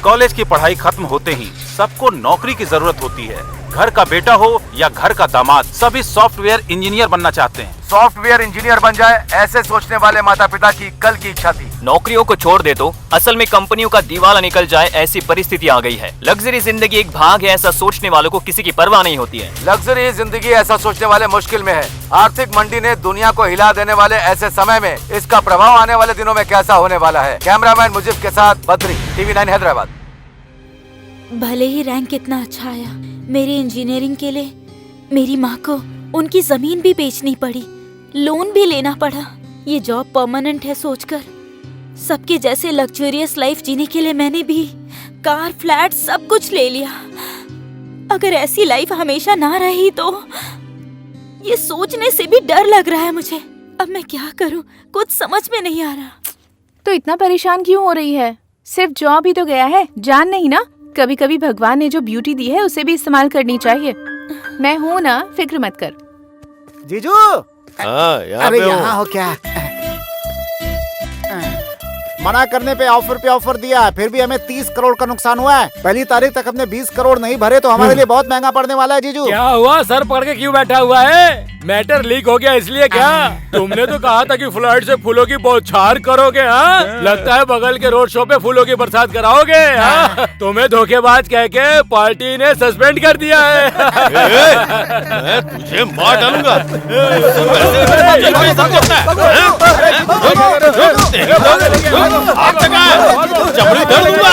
कॉलेज की पढ़ाई खत्म होते ही सबको नौकरी की जरूरत होती है। घर का बेटा हो या घर का दामाद, सभी सॉफ्टवेयर इंजीनियर बनना चाहते हैं। सॉफ्टवेयर इंजीनियर बन जाए, ऐसे सोचने वाले माता पिता की कल की इच्छा थी। नौकरियों को छोड़ दे तो असल में कंपनियों का दिवाला निकल जाए, ऐसी परिस्थिति आ गई है। लग्जरी जिंदगी एक भाग है, ऐसा सोचने वालों को किसी की परवाह नहीं होती है। लग्जरी जिंदगी ऐसा सोचने वाले मुश्किल में है। आर्थिक मंडी ने दुनिया को हिला देने वाले ऐसे समय में इसका प्रभाव आने वाले दिनों में कैसा होने वाला है। कैमरामैन मुजीब के साथ बद्री, TV9 हैदराबाद। भले ही रैंक कितना अच्छा आया, मेरी इंजीनियरिंग के लिए मेरी माँ को उनकी जमीन भी बेचनी पड़ी, लोन भी लेना पड़ा। ये जॉब परमानेंट है सोचकर सबके जैसे लग्जरियस लाइफ जीने के लिए मैंने भी कार, फ्लैट सब कुछ ले लिया। अगर ऐसी लाइफ हमेशा ना रही तो ये सोचने से भी डर लग रहा है मुझे। अब मैं क्या करूं, कुछ समझ में नहीं आ रहा। तो इतना परेशान क्यों हो रही है? सिर्फ जॉब ही तो गया है, जान नहीं ना। कभी कभी भगवान ने जो ब्यूटी दी है उसे भी इस्तेमाल करनी चाहिए। मैं हूँ ना, फिक्र मत कर। जीजू, हाँ, यहाँ अरे पे हूँ। यहाँ हो क्या? मना करने पे ऑफर दिया, फिर भी हमें 30 करोड़ का नुकसान हुआ है। पहली तारीख तक हमने 20 करोड़ नहीं भरे तो हमारे लिए बहुत महंगा पड़ने वाला है जीजू। क्या हुआ? सर पकड़ के क्यों बैठा हुआ है? मैटर लीक हो गया इसलिए क्या? तुमने तो कहा था कि फ्लाइट से फूलों की बौछार करोगे। हाँ, लगता है बगल के रोड शो पे फूलों की बरसात कराओगे। हाँ? तुम्हें धोखेबाज कह के पार्टी ने सस्पेंड कर दिया है। मैं तुझे मार डालूंगा। चमड़ी दर्द दूंगा।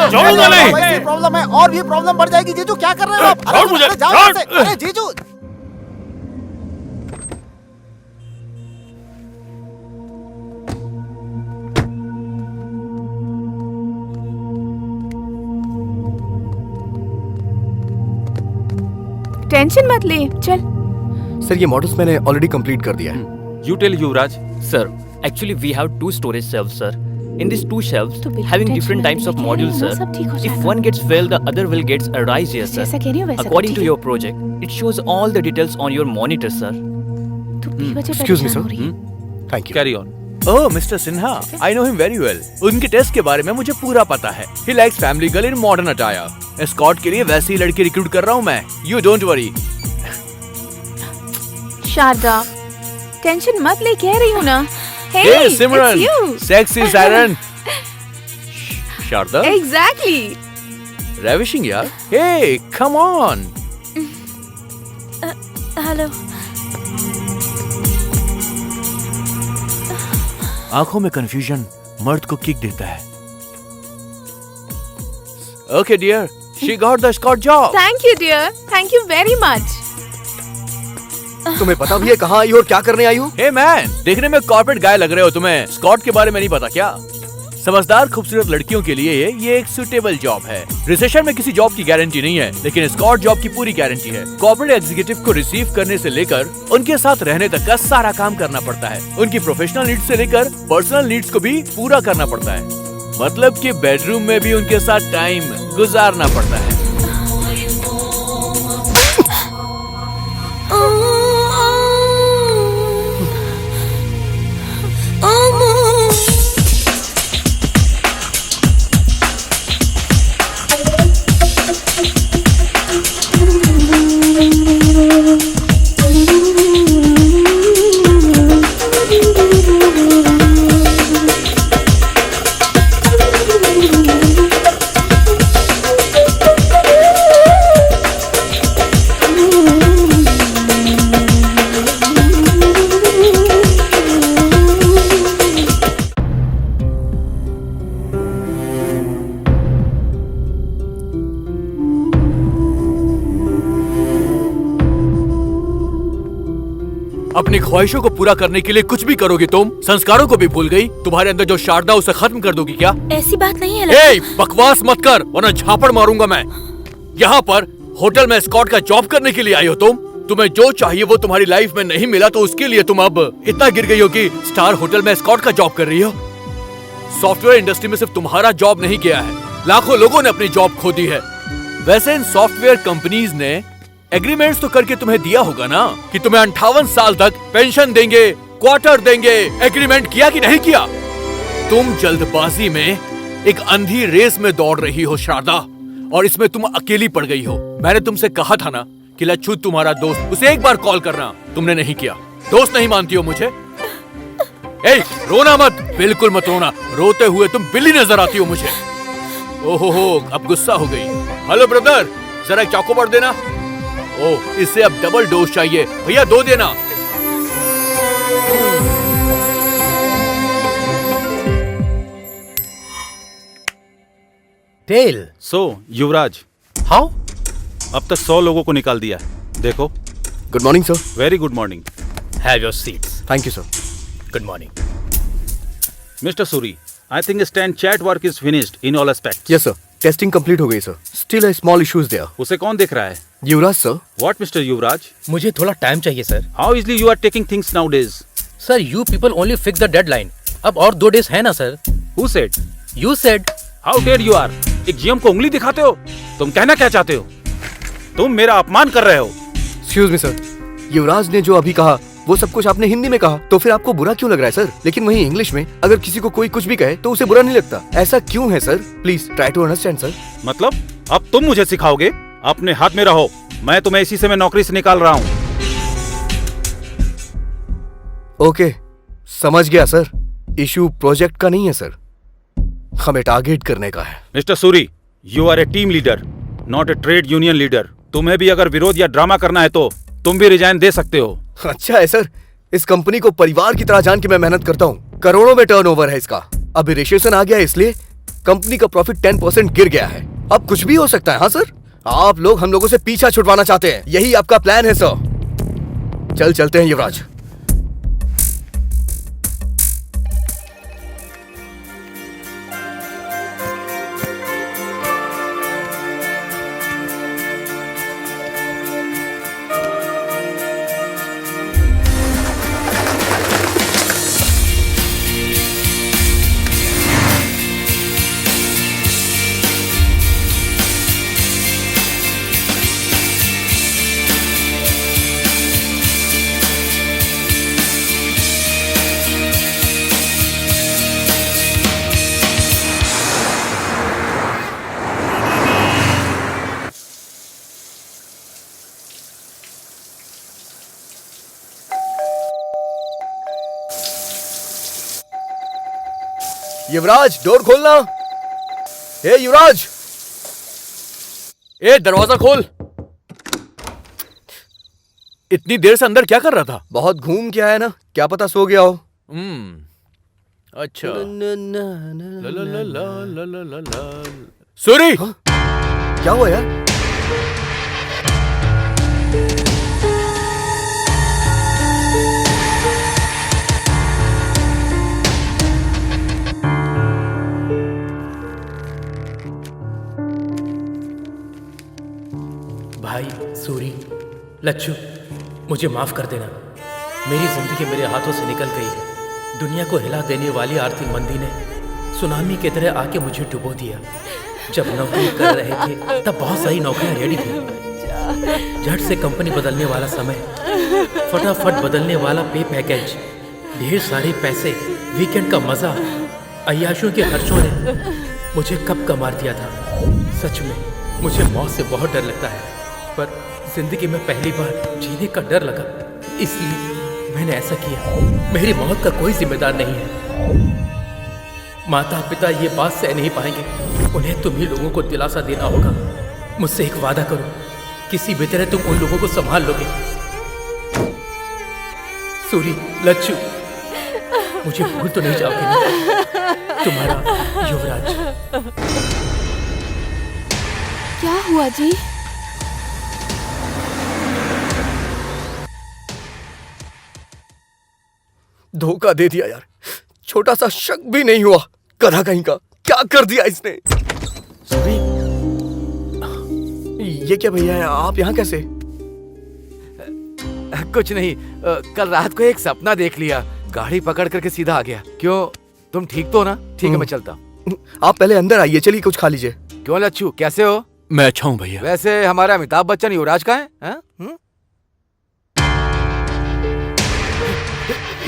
छोड़ूंगा नहीं। प्रॉब्लम है और भी प्रॉब्लम बढ़ जाएगी जीजू। क्या कर रहे हो आप? छोड़ मुझे, जाओ यहाँ से। अरे जीजू, टेंशन मत ले, चल। सर ये मॉडल्स मैंने ऑलरेडी कंप्लीट कर दिया है। You tell Yuvraj. Sir, actually we have 2 storage shelves, sir. In these 2 shelves, having different types of modules, sir. If one gets failed, the other will get arise here, sir. According to your project, it shows all the details on your monitor, sir. Excuse me, sir. Thank you. Carry on. Oh mister Sinha, I know him very well. उनके test के बारे में मुझे पूरा पता है। He likes family girl in modern attire. Escort के लिए वैसी ही लड़की रिक्रूट कर रहा हूँ मैं। You don't worry. Sharda, tension मत ले, कह रही हूँ ना। Hey Simran, sexy siren. Sharda, exactly. Ravishing यार। Hey come on. हेलो। आंखों में कंफ्यूजन मर्द को किक देता है। Okay dear, she got the escort job. Thank you dear, thank you very much. तुम्हें पता भी है कहाँ आई हो और क्या करने आई हो? हे मैन, देखने में कॉर्पोरेट गाय लग रहे हो तुम्हें। स्कॉट के बारे में नहीं पता क्या? समझदार खूबसूरत लड़कियों के लिए ये एक सुटेबल जॉब है। रिसेशन में किसी जॉब की गारंटी नहीं है, लेकिन स्कॉट जॉब की पूरी गारंटी है। कॉर्पोरेट एग्जीक्यूटिव को रिसीव करने से लेकर उनके साथ रहने तक का सारा काम करना पड़ता है। उनकी प्रोफेशनल नीड्स से लेकर पर्सनल नीड्स को भी पूरा करना पड़ता है। मतलब कि बेडरूम में भी उनके साथ टाइम गुजारना पड़ता है। अपनी ख्वाहिशों को पूरा करने के लिए कुछ भी करोगी तुम। संस्कारों को भी भूल गई। तुम्हारे अंदर जो शारदा उसे खत्म कर दोगी क्या? ऐसी बात नहीं है। ए, बकवास मत कर वरना झापड़ मारूंगा मैं। यहाँ पर होटल में स्कॉट का जॉब करने के लिए आई हो तुम। तुम्हें जो चाहिए वो तुम्हारी लाइफ में नहीं मिला तो उसके लिए तुम अब इतना गिर गई हो कि स्टार होटल में स्कॉट का जॉब कर रही हो। सॉफ्टवेयर इंडस्ट्री में सिर्फ तुम्हारा जॉब नहीं गया है, लाखों लोगों ने अपनी जॉब खो दी है। वैसे इन सॉफ्टवेयर कंपनीज ने एग्रीमेंट्स तो करके तुम्हें दिया होगा ना कि तुम्हें 58 साल तक पेंशन देंगे, क्वार्टर देंगे। एग्रीमेंट किया कि नहीं किया? तुम जल्दबाजी में एक अंधी रेस में दौड़ रही हो शारदा, और इसमें तुम अकेली पड़ गई हो। मैंने तुमसे कहा था ना कि लच्छू तुम्हारा दोस्त, उसे एक बार कॉल करना। तुमने नहीं किया। दोस्त नहीं मानती हो मुझे? ए, रोना मत, बिल्कुल मत रोना। रोते हुए तुम बिल्ली नजर आती हो मुझे। ओहो, अब गुस्सा हो गई। हेलो ब्रदर, जरा एक चाकू बढ़ देना। ओह, इसे अब डबल डोज चाहिए। भैया 2 देना। टेल। So Yuvraj, how? अब तक 100 लोगों को निकाल दिया। देखो। Good morning sir. Very good morning. Have your seats. Thank you sir. Good morning. Mister Suri, I think stand chat work is finished in all aspects. Yes sir, testing complete हो गई sir. Still a small issues there. उसे कौन देख रहा है? Yuvraj sir. What Mr. Yuvraj? मुझे थोड़ा time चाहिए sir. How easily you are taking things nowadays? Sir, you people only fix the deadline. अब और 2 days है ना sir? Who said? You said. How dare you are? एक जीएम को उंगली दिखाते हो? तुम कहना क्या चाहते हो? तुम मेरा अपमान कर रहे हो। एक्सक्यूज मी सर, युवराज ने जो अभी कहा वो सब कुछ आपने हिंदी में कहा, तो फिर आपको बुरा क्यों लग रहा है सर? लेकिन वहीं इंग्लिश में अगर किसी को कोई कुछ भी कहे तो उसे बुरा नहीं लगता। ऐसा क्यों है sir? Please try to understand sir. मतलब अब तुम मुझे सिखाओगे? अपने हाथ में रहो। मैं तुम्हें इसी से मैं नौकरी से निकाल रहा हूँ। ओके, समझ गया सर। इशू प्रोजेक्ट का नहीं है सर, हमें टारगेट करने का है। Mister Suri, you are a team leader, not a trade union leader. तुम्हें भी अगर विरोध या ड्रामा करना है तो तुम भी रिजाइन दे सकते हो। अच्छा है सर, इस कंपनी को परिवार की तरह जान के मैं मेहनत करता हूँ। करोड़ों में टर्नओवर है इसका। अभी रिसेशन आ गया इसलिए कंपनी का प्रॉफिट 10% गिर गया है। अब कुछ भी हो सकता है। हाँ सर, आप लोग हम लोगों से पीछा छुड़वाना चाहते हैं, यही आपका प्लान है सर। चलते हैं युवराज। युवराज, डोर खोलना। हे युवराज, ए दरवाजा खोल। इतनी देर से अंदर क्या कर रहा था? बहुत घूम के आया ना, क्या पता सो गया हो। अच्छा। सूरी, क्या हुआ यार? भाई सूरी, लच्छू, मुझे माफ कर देना। मेरी जिंदगी मेरे हाथों से निकल गई है। दुनिया को हिला देने वाली आर्थिक मंदी ने सुनामी की तरह आके मुझे डुबो दिया। जब नौकरी कर रहे थे तब बहुत सारी नौकरियां रेडी थी। झट से कंपनी बदलने वाला समय, फटाफट बदलने वाला पे पैकेज, ढेर सारे पैसे, वीकेंड का मजा, अय्याशों के खर्चों ने मुझे कब का मार दिया था। सच में मुझे मौत से बहुत डर लगता है, पर जिंदगी में पहली बार जीने का डर लगा, इसलिए मैंने ऐसा किया। मेरी मौत का कोई जिम्मेदार नहीं है। माता पिता ये बात सह नहीं पाएंगे। उन्हें तुम ही लोगों को दिलासा देना होगा। मुझसे एक वादा करो, किसी भी तरह तुम उन लोगों को संभाल लोगे। सूरी, लच्छू, मुझे भूल तो नहीं जाओगे ना? तुम्हारा युवराज। क्या हुआ जी? धोखा दे दिया यार, छोटा सा शक भी नहीं हुआ। गधा कहीं का, क्या कर दिया इसने? सूरी, ये क्या भैया है, आप यहाँ कैसे? कुछ नहीं, कल रात को एक सपना देख लिया, गाड़ी पकड़ करके सीधा आ गया। क्यों, तुम ठीक तो ना? ठीक है, मैं चलता हूँ। आप पहले अंदर आइए, चलिए कुछ खा लीजिए। क्यों लच्छू, कैसे हो? मैं अच्छा हूँ भैया। वैसे हमारा अमिताभ बच्चन युवराज का है?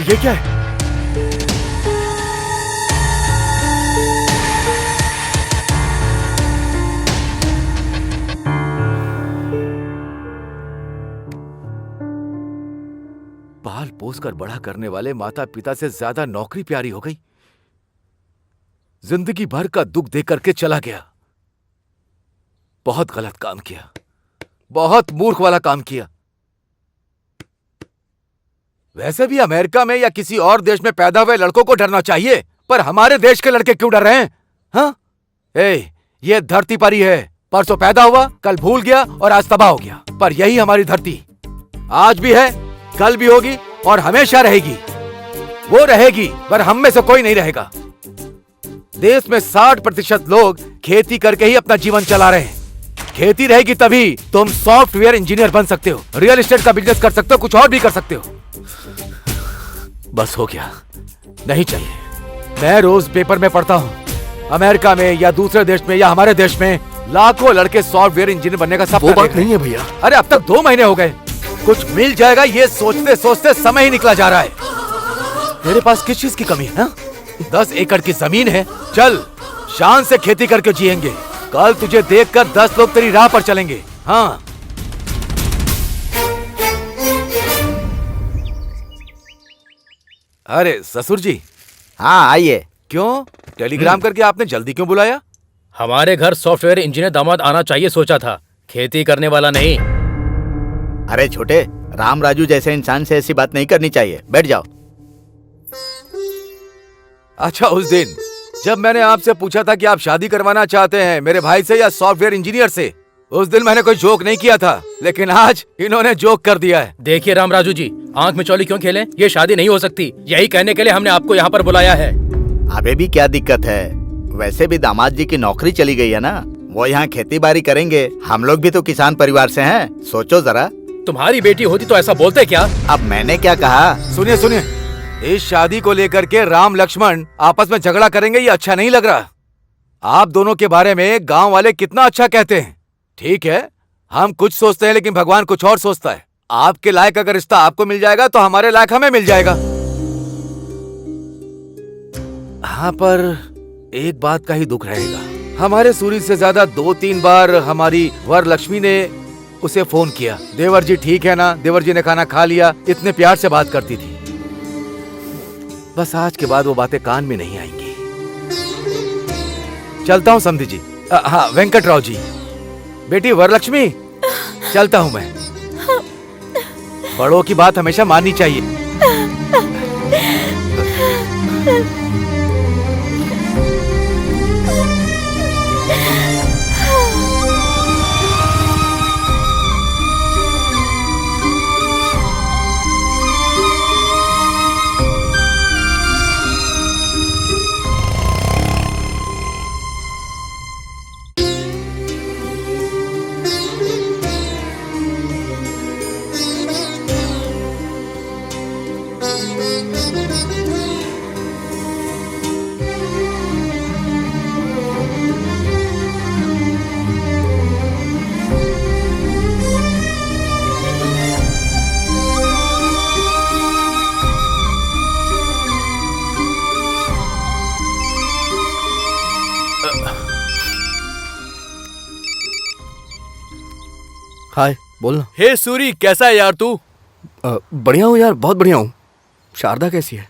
ये क्या है? पाल पोस कर बड़ा करने वाले माता पिता से ज्यादा नौकरी प्यारी हो गई। जिंदगी भर का दुख दे करके चला गया। बहुत गलत काम किया, बहुत मूर्ख वाला काम किया। वैसे भी अमेरिका में या किसी और देश में पैदा हुए लड़कों को डरना चाहिए, पर हमारे देश के लड़के क्यों डर रहे हैं? हाँ? ये धरती पर ही है, परसों पैदा हुआ, कल भूल गया और आज तबाह हो गया। पर यही हमारी धरती आज भी है, कल भी होगी और हमेशा रहेगी। वो रहेगी पर हम में से कोई नहीं रहेगा। देश में 60% लोग खेती करके ही अपना जीवन चला रहे हैं। खेती रहेगी तभी तुम सॉफ्टवेयर इंजीनियर बन सकते हो, रियल एस्टेट का बिजनेस कर सकते हो, कुछ और भी कर सकते हो। बस हो गया, नहीं चाहिए। मैं रोज पेपर में पढ़ता हूँ, अमेरिका में या दूसरे देश में या हमारे देश में लाखों लड़के सॉफ्टवेयर इंजीनियर बनने का सपना। वो बात नहीं है भैया। अरे अब तक 2 महीने हो गए, कुछ मिल जाएगा ये सोचते सोचते समय ही निकला जा रहा है। मेरे पास किस चीज की कमी है? 10 एकड़ की जमीन है, चल शान से खेती करके जिएंगे। कल तुझे देखकर 10 लोग तेरी राह पर चलेंगे। हाँ, अरे ससुर जी। हाँ आइए। क्यों टेलीग्राम करके आपने जल्दी क्यों बुलाया? हमारे घर सॉफ्टवेयर इंजीनियर दामाद आना चाहिए सोचा था, खेती करने वाला नहीं। अरे छोटे, राम राजू जैसे इंसान से ऐसी बात नहीं करनी चाहिए। बैठ जाओ। अच्छा, उस दिन जब मैंने आपसे पूछा था कि आप शादी करवाना चाहते हैं मेरे भाई से या सॉफ्टवेयर इंजीनियर से, उस दिन मैंने कोई जोक नहीं किया था, लेकिन आज इन्होंने जोक कर दिया है। देखिए राम राजू जी, आंख में चौली क्यों खेलें? ये शादी नहीं हो सकती, यही कहने के लिए हमने आपको यहाँ पर बुलाया है। अबे भी क्या दिक्कत है? वैसे भी दामाद जी की नौकरी चली गई है ना, वो यहाँ खेती बाड़ी करेंगे। हम लोग भी तो किसान परिवार से हैं, सोचो जरा। तुम्हारी बेटी होती तो ऐसा बोलते क्या? अब मैंने क्या कहा? सुनिए सुनिए, इस शादी को लेकर के राम लक्ष्मण आपस में झगड़ा करेंगे ये अच्छा नहीं लग रहा। आप दोनों के बारे में गांव वाले कितना अच्छा कहते हैं। ठीक है, हम कुछ सोचते हैं लेकिन भगवान कुछ और सोचता है। आपके लायक अगर रिश्ता आपको मिल जाएगा तो हमारे लायक हमें मिल जाएगा। हाँ, पर एक बात का ही दुख रहेगा। हमारे सूरी से ज्यादा 2-3 बार हमारी वर लक्ष्मी ने उसे फोन किया, देवर जी ठीक है ना, देवर जी ने खाना खा लिया, इतने प्यार से बात करती थी। बस आज के बाद वो बातें कान में नहीं आएंगी। चलता हूँ समधी जी। हाँ वेंकटराव जी, बेटी वरलक्ष्मी, चलता हूँ मैं। बड़ों की बात हमेशा माननी चाहिए। हाय, बोलना। हे सूरी, कैसा है यार तू? बढ़िया हूँ यार, बहुत बढ़िया हूँ। शारदा कैसी है?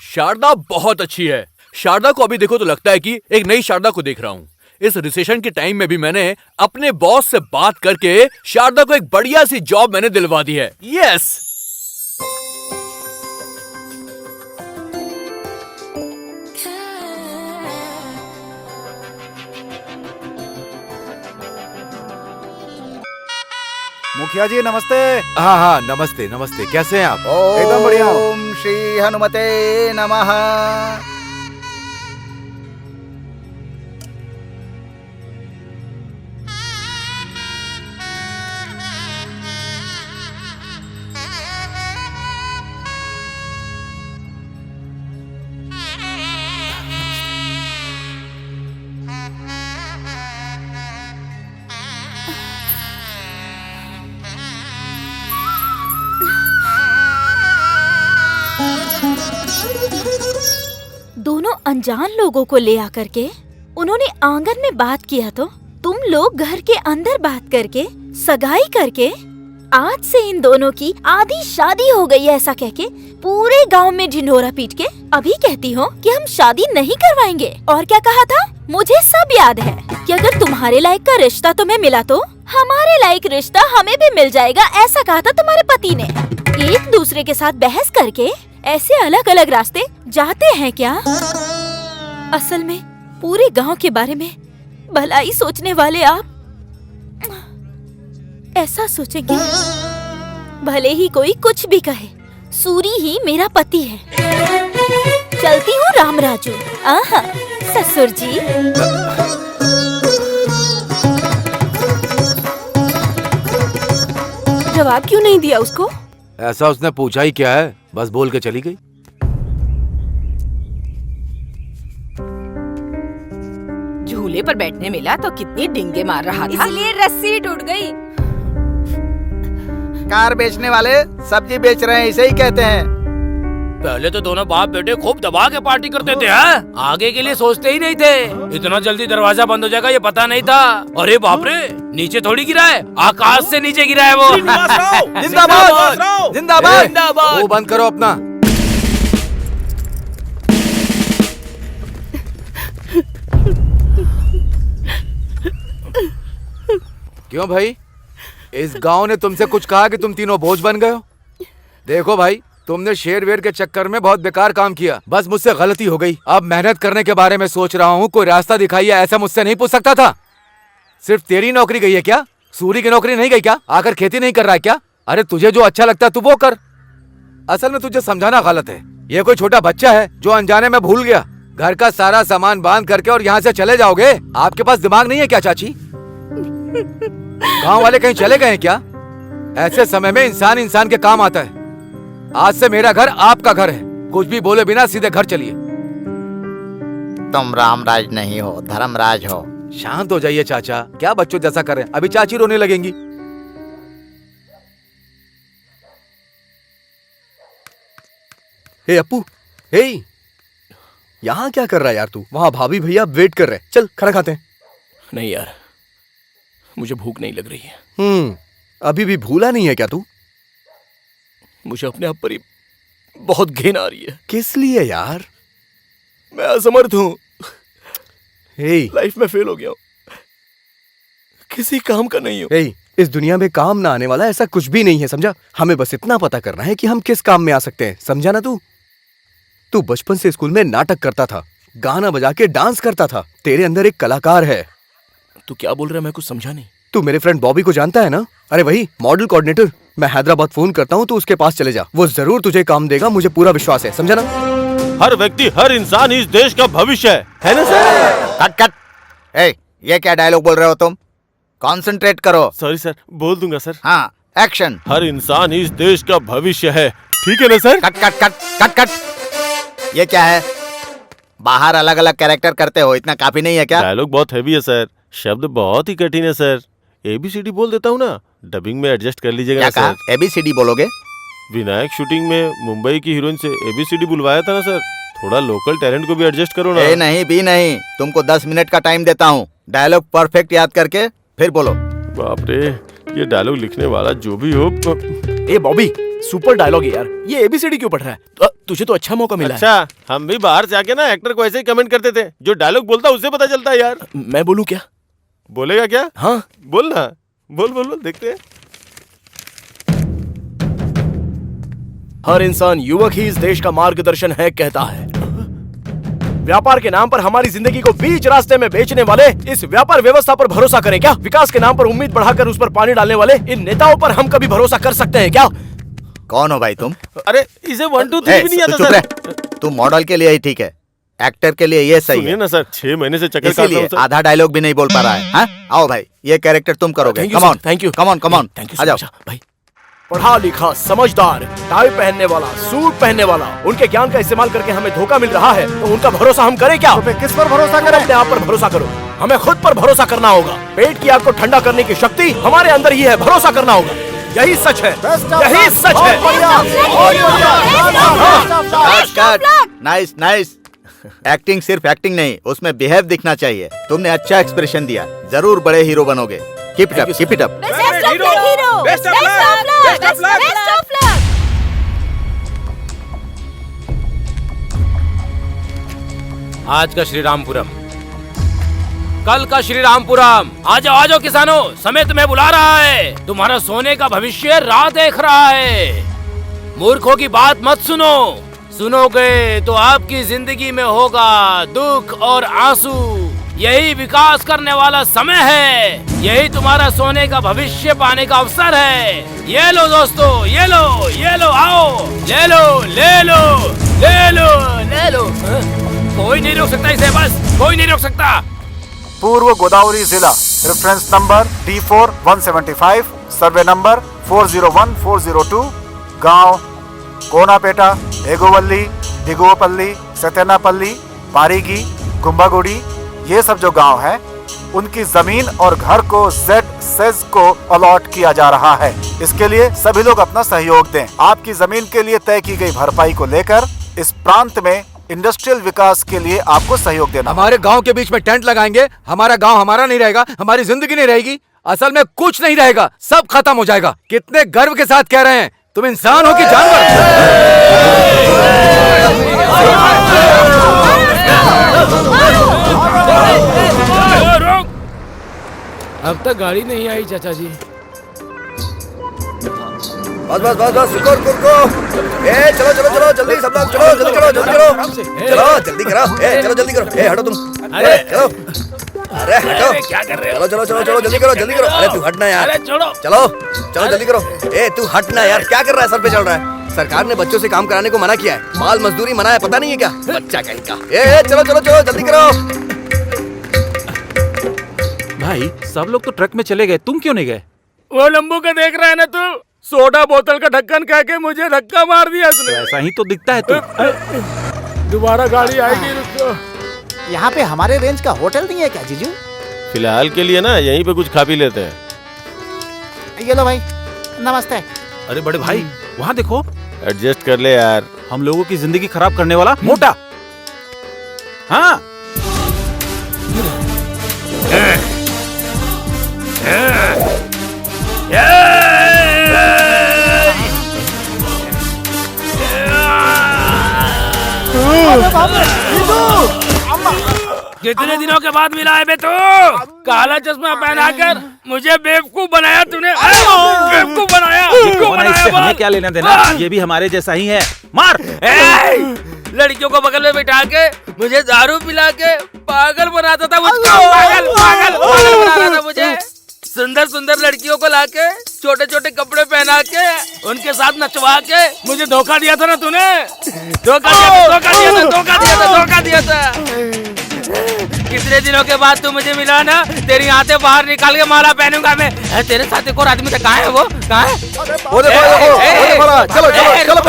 शारदा बहुत अच्छी है। शारदा को अभी देखो तो लगता है कि एक नई शारदा को देख रहा हूँ। इस रिसेशन के टाइम में भी मैंने अपने बॉस से बात करके शारदा को एक बढ़िया सी जॉब मैंने दिलवा दी है। यस। मुखिया जी नमस्ते। हाँ हाँ नमस्ते नमस्ते, कैसे हैं आप? एकदम बढ़िया हूँ। ओम श्री हनुमते नमः। दोनों अनजान लोगों को ले आकर के उन्होंने आंगन में बात किया तो तुम लोग घर के अंदर बात करके सगाई करके आज से इन दोनों की आधी शादी हो गई है ऐसा कह के पूरे गांव में ढिंढोरा पीट के अभी कहती हो कि हम शादी नहीं करवाएंगे। और क्या कहा था? मुझे सब याद है कि अगर तुम्हारे लायक का रिश्ता तुम्हें मिला तो हमारे लायक रिश्ता हमें भी मिल जाएगा, ऐसा कहा था तुम्हारे पति ने। एक दूसरे के साथ बहस करके ऐसे अलग अलग रास्ते जाते हैं क्या? असल में पूरे गांव के बारे में भलाई सोचने वाले आप ऐसा सोचेंगे भले ही कोई कुछ भी कहे, सूरी ही मेरा पति है। चलती हूँ रामराजू। आहा, ससुर जी। जवाब क्यों नहीं दिया उसको? ऐसा उसने पूछा ही क्या है, बस बोल के चली गई। झूले पर बैठने मिला तो कितनी डिंगे मार रहा था, इसलिए रस्सी टूट गई। कार बेचने वाले सब्जी बेच रहे हैं, इसे ही कहते हैं। पहले तो दोनों बाप बेटे खूब दबा के पार्टी करते थे, हैं? आगे के लिए सोचते ही नहीं थे। इतना जल्दी दरवाजा बंद हो जाएगा ये पता नहीं था। अरे बाप रे, नीचे थोड़ी गिरा है, आकाश से नीचे गिरा है वो। जिंदाबाद जिंदाबाद जिंदाबाद। वो बंद करो अपना। क्यों भाई, इस गांव ने तुमसे कुछ कहा कि तुम तीनों बोझ बन गए हो? देखो भाई, तुमने शेर वेर के चक्कर में बहुत बेकार काम किया, बस मुझसे गलती हो गई। अब मेहनत करने के बारे में सोच रहा हूँ, कोई रास्ता दिखाइए, ऐसा मुझसे नहीं पूछ सकता था। सिर्फ तेरी नौकरी गई है क्या? सूरी की नौकरी नहीं गई क्या? आकर खेती नहीं कर रहा है क्या? अरे तुझे जो अच्छा लगता है तू वो कर। असल में तुझे समझाना गलत है। ये कोई छोटा बच्चा है जो अनजाने में भूल गया। घर का सारा सामान बांध करके और यहाँ से चले जाओगे? आपके पास दिमाग नहीं है क्या चाची? गांव वाले कहीं चले गए हैं क्या? ऐसे समय में इंसान इंसान के काम आता है। आज से मेरा घर आपका घर है, कुछ भी बोले बिना सीधे घर चलिए। तुम रामराज नहीं हो, धर्मराज हो। शांत हो जाइए चाचा, क्या बच्चों जैसा कर रहे हैं? अभी चाची रोने लगेंगी। हे अपू, हे यहाँ क्या कर रहा है यार तू? वहाँ भाभी भैया वेट कर रहे हैं, चल खाना खाते हैं। नहीं यार, मुझे भूख नहीं लग रही है। अभी भी भूला नहीं है क्या तू? मुझे अपने आप पर ही बहुत घिन आ रही है। किस लिए यार? मैं असमर्थ हूँ। हे, लाइफ में फेल हो गया हूँ, किसी काम का नहीं हूँ। हे, इस दुनिया में काम ना आने वाला ऐसा कुछ भी नहीं है, समझा? हमें बस इतना पता करना है कि हम किस काम में आ सकते हैं, समझा ना तू? तू बचपन से स्कूल में नाटक करता था, गाना बजा के डांस करता था, तेरे अंदर एक कलाकार है। तू क्या बोल रहा है? मैं कुछ समझा नहीं। तू मेरे फ्रेंड बॉबी को जानता है ना? अरे वही मॉडल कोऑर्डिनेटर। मैं हैदराबाद फोन करता हूँ, तू उसके पास चले जा, वो जरूर तुझे काम देगा, मुझे पूरा विश्वास है, समझा ना? हर व्यक्ति, हर इंसान इस देश का भविष्य है ना सर? Cut cut. ए, ये क्या डायलॉग बोल रहे हो तुम? कंसंट्रेट करो। सॉरी सर, बोल दूंगा सर। हाँ, एक्शन। हर इंसान इस देश का भविष्य है, ठीक है ना sir? Cut cut cut cut cut. ये क्या है? बाहर अलग अलग कैरेक्टर करते हो, इतना काफी नहीं है क्या? डायलॉग बहुत हैवी है सर, शब्द बहुत ही कठिन है सर। ABCD बोल देता हूँ ना, डबिंग में एडजस्ट कर लीजिएगा ना सर। ABCD बोलोगे? विनायक शूटिंग में मुंबई की हीरोइन से ABCD बुलवाया था ना सर, थोड़ा लोकल टैलेंट को भी एडजस्ट करो ना। ए नहीं भी नहीं, तुमको 10 मिनट का टाइम देता हूँ, डायलॉग परफेक्ट याद करके फिर बोलो। बाप रे, ये डायलॉग लिखने वाला जो भी हो। ए बॉबी, सुपर डायलॉग है यार, ये ABCD क्यों पढ़ रहा है? तुझे तो अच्छा मौका मिला है। अच्छा, हम भी बाहर से आके ना एक्टर को ऐसे ही कमेंट करते थे, जो डायलॉग बोलता उससे पता चलता है यार। मैं बोलूं क्या? बोलेगा क्या? हाँ बोल ना, बोल बोल बोल, देखते हैं। हर इंसान युवक ही इस देश का मार्गदर्शन है कहता है। व्यापार के नाम पर हमारी जिंदगी को बीच रास्ते में बेचने वाले इस व्यापार व्यवस्था पर भरोसा करें क्या? विकास के नाम पर उम्मीद बढ़ाकर उस पर पानी डालने वाले इन नेताओं पर हम कभी भरोसा कर सकते हैं क्या? कौन हो भाई तुम? अरे इसे 1 2 3 भी नहीं आता सर। तू मॉडल के लिए ही ठीक है, एक्टर के लिए ये सही है ना सर। 6 महीने से चक्कर काट रहा हूं सर। आधा डायलॉग भी नहीं बोल पा रहा है। हाँ? आओ भाई, ये कैरेक्टर तुम करोगे। Come on, thank you, come on, come on, आ जाओ भाई। पढ़ा लिखा, समझदार, टाई पहनने वाला, सूट पहनने वाला, उनके ज्ञान का इस्तेमाल करके हमें धोखा मिल रहा है, तो उनका भरोसा हम करें क्या? तो किस पर भरोसा करें? अपने आप पर भरोसा करो। हमें खुद पर भरोसा करना होगा। पेट की आग को ठंडा करने की शक्ति हमारे अंदर ही है, भरोसा करना होगा। यही सच है, यही सच है। Nice nice. एक्टिंग सिर्फ एक्टिंग नहीं, उसमें बिहेव दिखना चाहिए। तुमने अच्छा एक्सप्रेशन दिया, जरूर बड़े हीरो बनोगे। Keep it up, keep it up. आज का श्री रामपुरम, कल का श्री रामपुरम। आ जाओ किसानों, समय तुम्हें बुला रहा है। तुम्हारा सोने का भविष्य राह देख रहा है। मूर्खों की बात मत सुनो, सुनोगे तो आपकी जिंदगी में होगा दुख और आंसू। यही विकास करने वाला समय है। यही तुम्हारा सोने का भविष्य पाने का अवसर है। ये लो दोस्तों, ये लो, आओ, ले लो, ले लो, ले लो, ले लो। कोई नहीं रोक सकता इसे, बस कोई नहीं रोक सकता। पूर्व गोदावरी जिला, reference number D4 175, survey number 401-402, गांव कोनापेटा, एगोवल्ली, दिगुवपल्ली, सतेनापल्ली, पारीगी, गुम्बागुड़ी, ये सब जो गांव हैं, उनकी जमीन और घर को सेज को अलॉट किया जा रहा है। इसके लिए सभी लोग अपना सहयोग दें। आपकी जमीन के लिए तय की गई भरपाई को लेकर इस प्रांत में इंडस्ट्रियल विकास के लिए आपको सहयोग देना। हमारे गांव के बीच में टेंट लगाएंगे, हमारा गांव हमारा नहीं रहेगा, हमारी जिंदगी नहीं रहेगी, असल में कुछ नहीं रहेगा, सब खत्म हो जाएगा। कितने गर्व के साथ कह रहे हैं, तुम इंसान हो कि जानवर? अब तक गाड़ी नहीं आई चाचा जी। बस बस बस बस, रुको रुको रुको। ए चलो चलो चलो, जल्दी सब लोग चलो, जल्दी करो, जल्दी करो, चलो जल्दी करो। ए चलो जल्दी करो। ए हटो तुम, अरे चलो, अरे हटो, क्या कर रहे हो? चलो चलो चलो चलो, जल्दी करो, जल्दी करो। अरे तू हटना यार, अरे छोड़ो, चलो चलो जल्दी करो। ए तू हटना यार, क्या कर रहा है? सर पे चल रहा है। सरकार ने बच्चों से काम कराने को मना किया है, बाल मजदूरी मना है, पता नहीं है क्या? बच्चा कहीं का। ए चलो चलो चलो, जल्दी करो। भाई सब लोग तो ट्रक में चले गए, तुम क्यों नहीं गए? वो लंबू का देख रहा है ना तू? सोडा बोतल का ढक्कन कह के मुझे धक्का मार दिया उसने। ऐसा ही तो दिखता है तू। दोबारा गाड़ी आएगी, रुको। यहाँ पे हमारे रेंज का होटल नहीं है क्या जीजू? फिलहाल के लिए ना यहीं पे कुछ खा पी लेते हैं। ये लो भाई, नमस्ते। अरे बड़े भाई, वहाँ देखो। एडजस्ट कर ले यार। हम लोगों की जिंदगी खराब करने वाला मोटा। हाँ कितने दिनों के बाद मिला है बे तू? काला चश्मा पहनाकर मुझे बेवकूफ बनाया तूने। बेवकूफ बनाया, इससे हमें क्या लेना देना? ये भी हमारे जैसा ही है। मार। लड़कियों को बगल में बिठा के मुझे दारू पिला के पागल बनाता था मुझको। पागल पागल पागल बनाता था मुझे। सुंदर सुंदर लड़कियों को लाके छोटे छोटे कपड़े पहना के उनके साथ नचवा के मुझे धोखा दिया था ना तूने। धोखा दिया था। कितने दिनों के बाद तू मुझे मिला ना, तेरी आंखें बाहर निकाल के माला पहनूंगा मैं। तेरे साथ एक और आदमी था, कहाँ है वो? कहाँ है? वो देखो, चलो चलो चलो,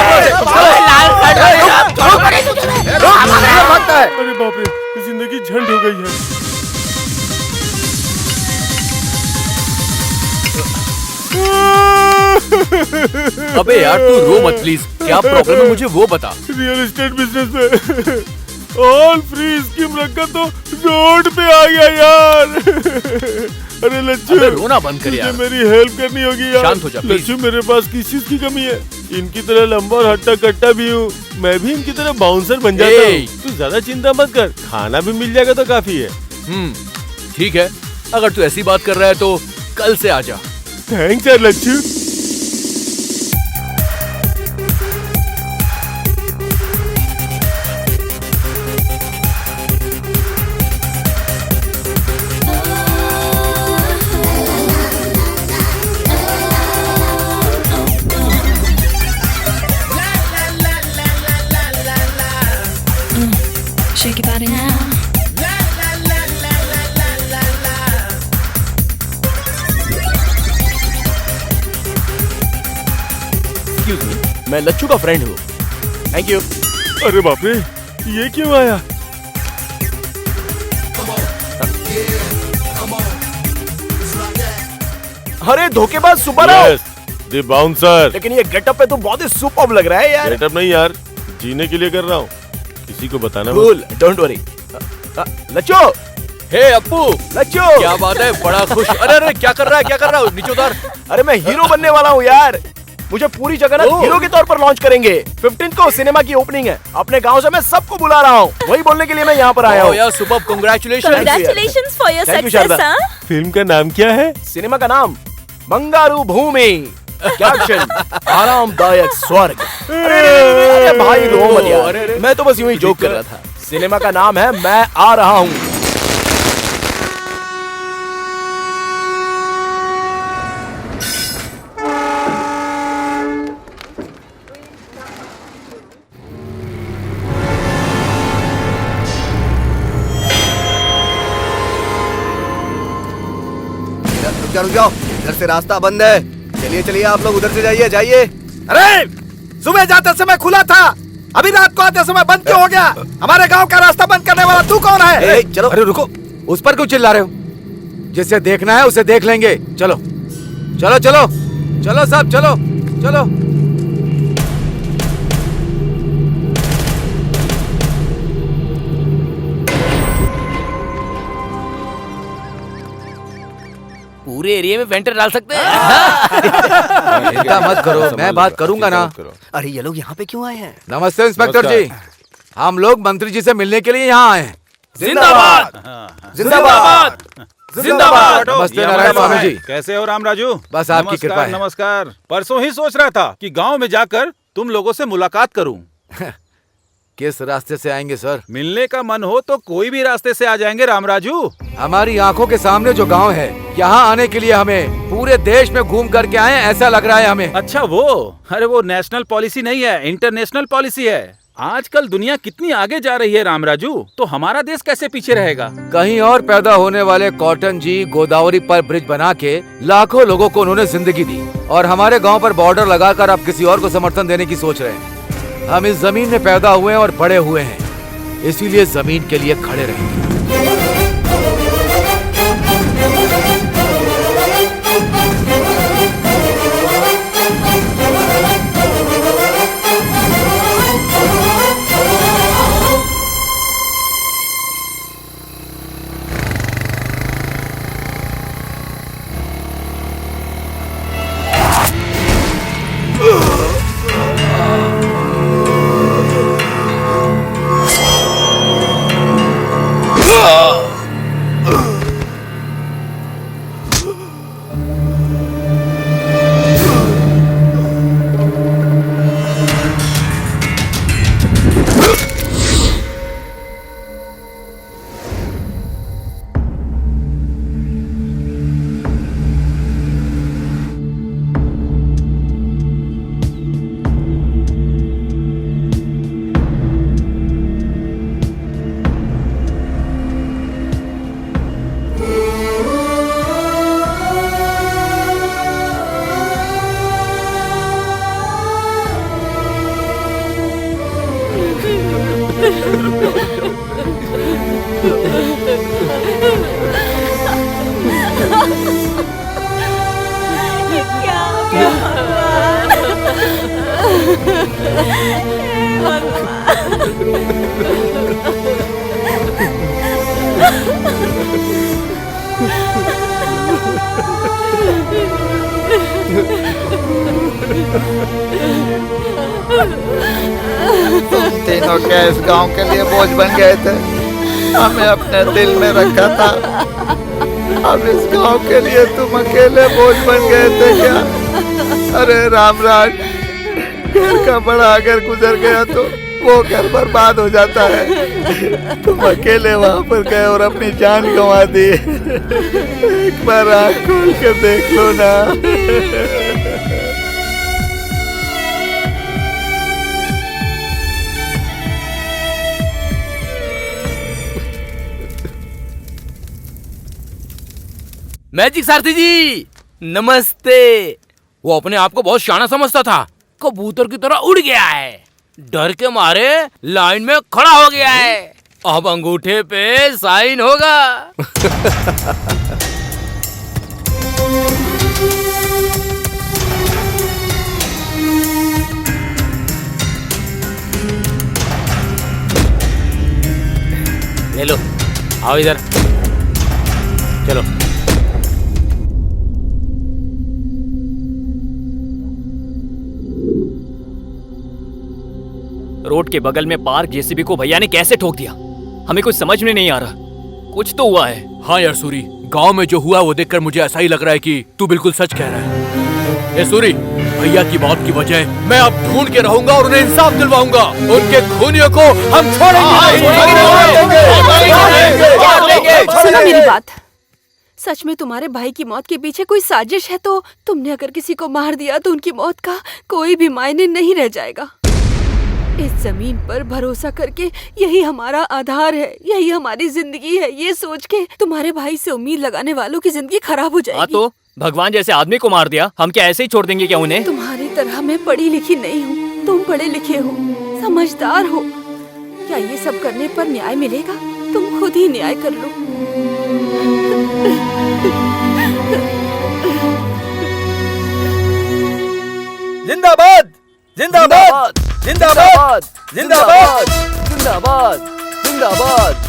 भागता है। अरे बाप रे, जिंदगी झंड हो गई है। अबे यार तू रो मत प्लीज, क्या प्रॉब्लम है मुझे वो बता। रियल एस्टेट बिजनेस में ऑल फ्री स्कीम रखा तो रोड पे आ गया यार। अरे लच्छू, रोना बंद कर यार, मेरी हेल्प करनी होगी यार। शांत हो जा प्लीज। लच्छू, मेरे पास किस चीज की कमी है? इनकी तरह लंबा और हट्टा कट्टा भी हूँ, मैं भी इनकी तरह बाउंसर बन जाता हूँ। तू ज्यादा चिंता मत कर, खाना भी मिल जाएगा तो काफी है। ठीक है, अगर तू ऐसी बात कर रहा है तो कल से आ जा। थैंक्स यार Lachhu. Shake your body now. मैं लच्छू का फ्रेंड हूँ। Thank you. अरे बाप रे, ये क्यों आया? अरे धोखेबाज सुब्बाराव। The bouncer. लेकिन ये गेटअप पे तो बहुत ही सुपर्ब लग रहा है यार। गेटअप नहीं यार, जीने के लिए कर रहा हूँ, किसी को बताना मत। Cool, don't worry. Lachchu, hey Appu, Lachchu, क्या बात है? बड़ा खुश। अरे अरे क्या कर रहा है, क्या कर रहा है? नीचे उतार। अरे मैं हीरो बनने वाला हूँ यार। मुझे पूरी जगह ना हीरो के तौर पर लॉन्च करेंगे। 15 को सिनेमा की ओपनिंग है। अपने गांव से मैं सबको बुला रहा हूँ, वही बोलने के लिए मैं यहाँ पर आया हूँ। यार super, congratulations for your success. Film का नाम क्या है? सिनेमा का नाम बंगारू भूमि, कैप्शन आरामदायक स्वर्ग। अरे भाई रो मत यार, मैं तो बस यूं ही जोक कर रहा था। सिनेमा का नाम है मैं आ रहा हूँ। जाओ रुक जाओ, इधर से रास्ता बंद है। चलिए चलिए आप लोग उधर से जाइए जाइए। अरे सुबह जाते समय खुला था, अभी रात को आते समय बंद क्यों हो गया? हमारे गांव का रास्ता बंद करने वाला तू कौन है? चलो। अरे रुको, उस पर क्यों चिल्ला रहे हो? जिसे देखना है उसे देख लेंगे। चलो चलो चलो चलो सब चलो चलो। पूरे एरिया में वेंटर डाल सकते हैं। चिंता मत करो, मैं बात करूंगा ना। अरे ये लोग यहाँ पे क्यों आए हैं? नमस्ते इंस्पेक्टर जी, हम लोग मंत्री जी से मिलने के लिए यहाँ आए हैं। जिंदाबाद जिंदाबाद जिंदाबाद। नमस्ते नारायण स्वामी जी। कैसे हो राम राजू? बस आपकी कृपा है। नमस्कार। परसों ही सोच रहा था कि गांव में जाकर तुम लोगों से मुलाकात करूं। किस रास्ते से आएंगे सर? मिलने का मन हो तो कोई भी रास्ते से आ जाएंगे राम राजू। हमारी आंखों के सामने जो गांव है, यहाँ आने के लिए हमें पूरे देश में घूम करके आए ऐसा लग रहा है हमें। अच्छा वो, अरे वो नेशनल पॉलिसी नहीं है, इंटरनेशनल पॉलिसी है। आजकल दुनिया कितनी आगे जा रही है राम राजू, तो हमारा देश कैसे पीछे रहेगा? कहीं और पैदा होने वाले कॉटन जी गोदावरी पर ब्रिज बना के लाखों लोगों को उन्होंने जिंदगी दी, और हमारे गांव पर बॉर्डर लगाकर अब किसी और को समर्थन देने की सोच रहे हैं। हम इस जमीन में पैदा हुए हैं और बड़े हुए हैं, इसीलिए जमीन के लिए खड़े रहेंगे। तुम तीनों क्या इस गांव के लिए बोझ बन गए थे? हमें अपने दिल में रखा था, अब इस गांव के लिए तुम अकेले बोझ बन गए थे क्या? अरे रामराज, घर का बड़ा अगर गुजर गया तो वो घर बर्बाद हो जाता है। तुम अकेले वहां पर गए और अपनी जान गंवा दी। एक बार आँख खोल के देख लो ना। मैजिक सारथी जी नमस्ते। वो अपने आप को बहुत शाना समझता था, कबूतर की तरह उड़ गया है, डर के मारे लाइन में खड़ा हो गया है। अब अंगूठे पे साइन होगा। ले लो, आओ इधर, चलो। रोड के बगल में पार्क जेसीबी को भैया ने कैसे ठोक दिया, हमें कुछ समझ में नहीं आ रहा। कुछ तो हुआ है। हाँ यार सूरी, गांव में जो हुआ वो देखकर मुझे ऐसा ही लग रहा है कि तू बिल्कुल सच कह रहा है। ए सूरी, भैया की मौत की वजह मैं अब ढूंढ के रहूंगा और उन्हें इंसाफ दिलवाऊंगा। उनके खूनियों को हम छोड़ेंगे नहीं। सुनो मेरी बात, सच में तुम्हारे भाई की मौत के पीछे कोई साजिश है तो तुमने अगर किसी को मार दिया तो उनकी मौत का कोई भी मायने नहीं रह जाएगा। इस जमीन पर भरोसा करके यही हमारा आधार है, यही हमारी जिंदगी है। ये सोच के तुम्हारे भाई से उम्मीद लगाने वालों की जिंदगी खराब हो जाएगी। हाँ तो भगवान जैसे आदमी को मार दिया, हम क्या ऐसे ही छोड़ देंगे क्या उन्हें? तुम्हारी तरह मैं पढ़ी लिखी नहीं हूँ, तुम पढ़े लिखे हो, समझदार हो। क्या ये सब करने पर न्याय मिलेगा? तुम खुद ही न्याय कर लो। जिंदाबाद जिंदाबाद जिंदाबाद जिंदाबाद जिंदाबाद जिंदाबाद।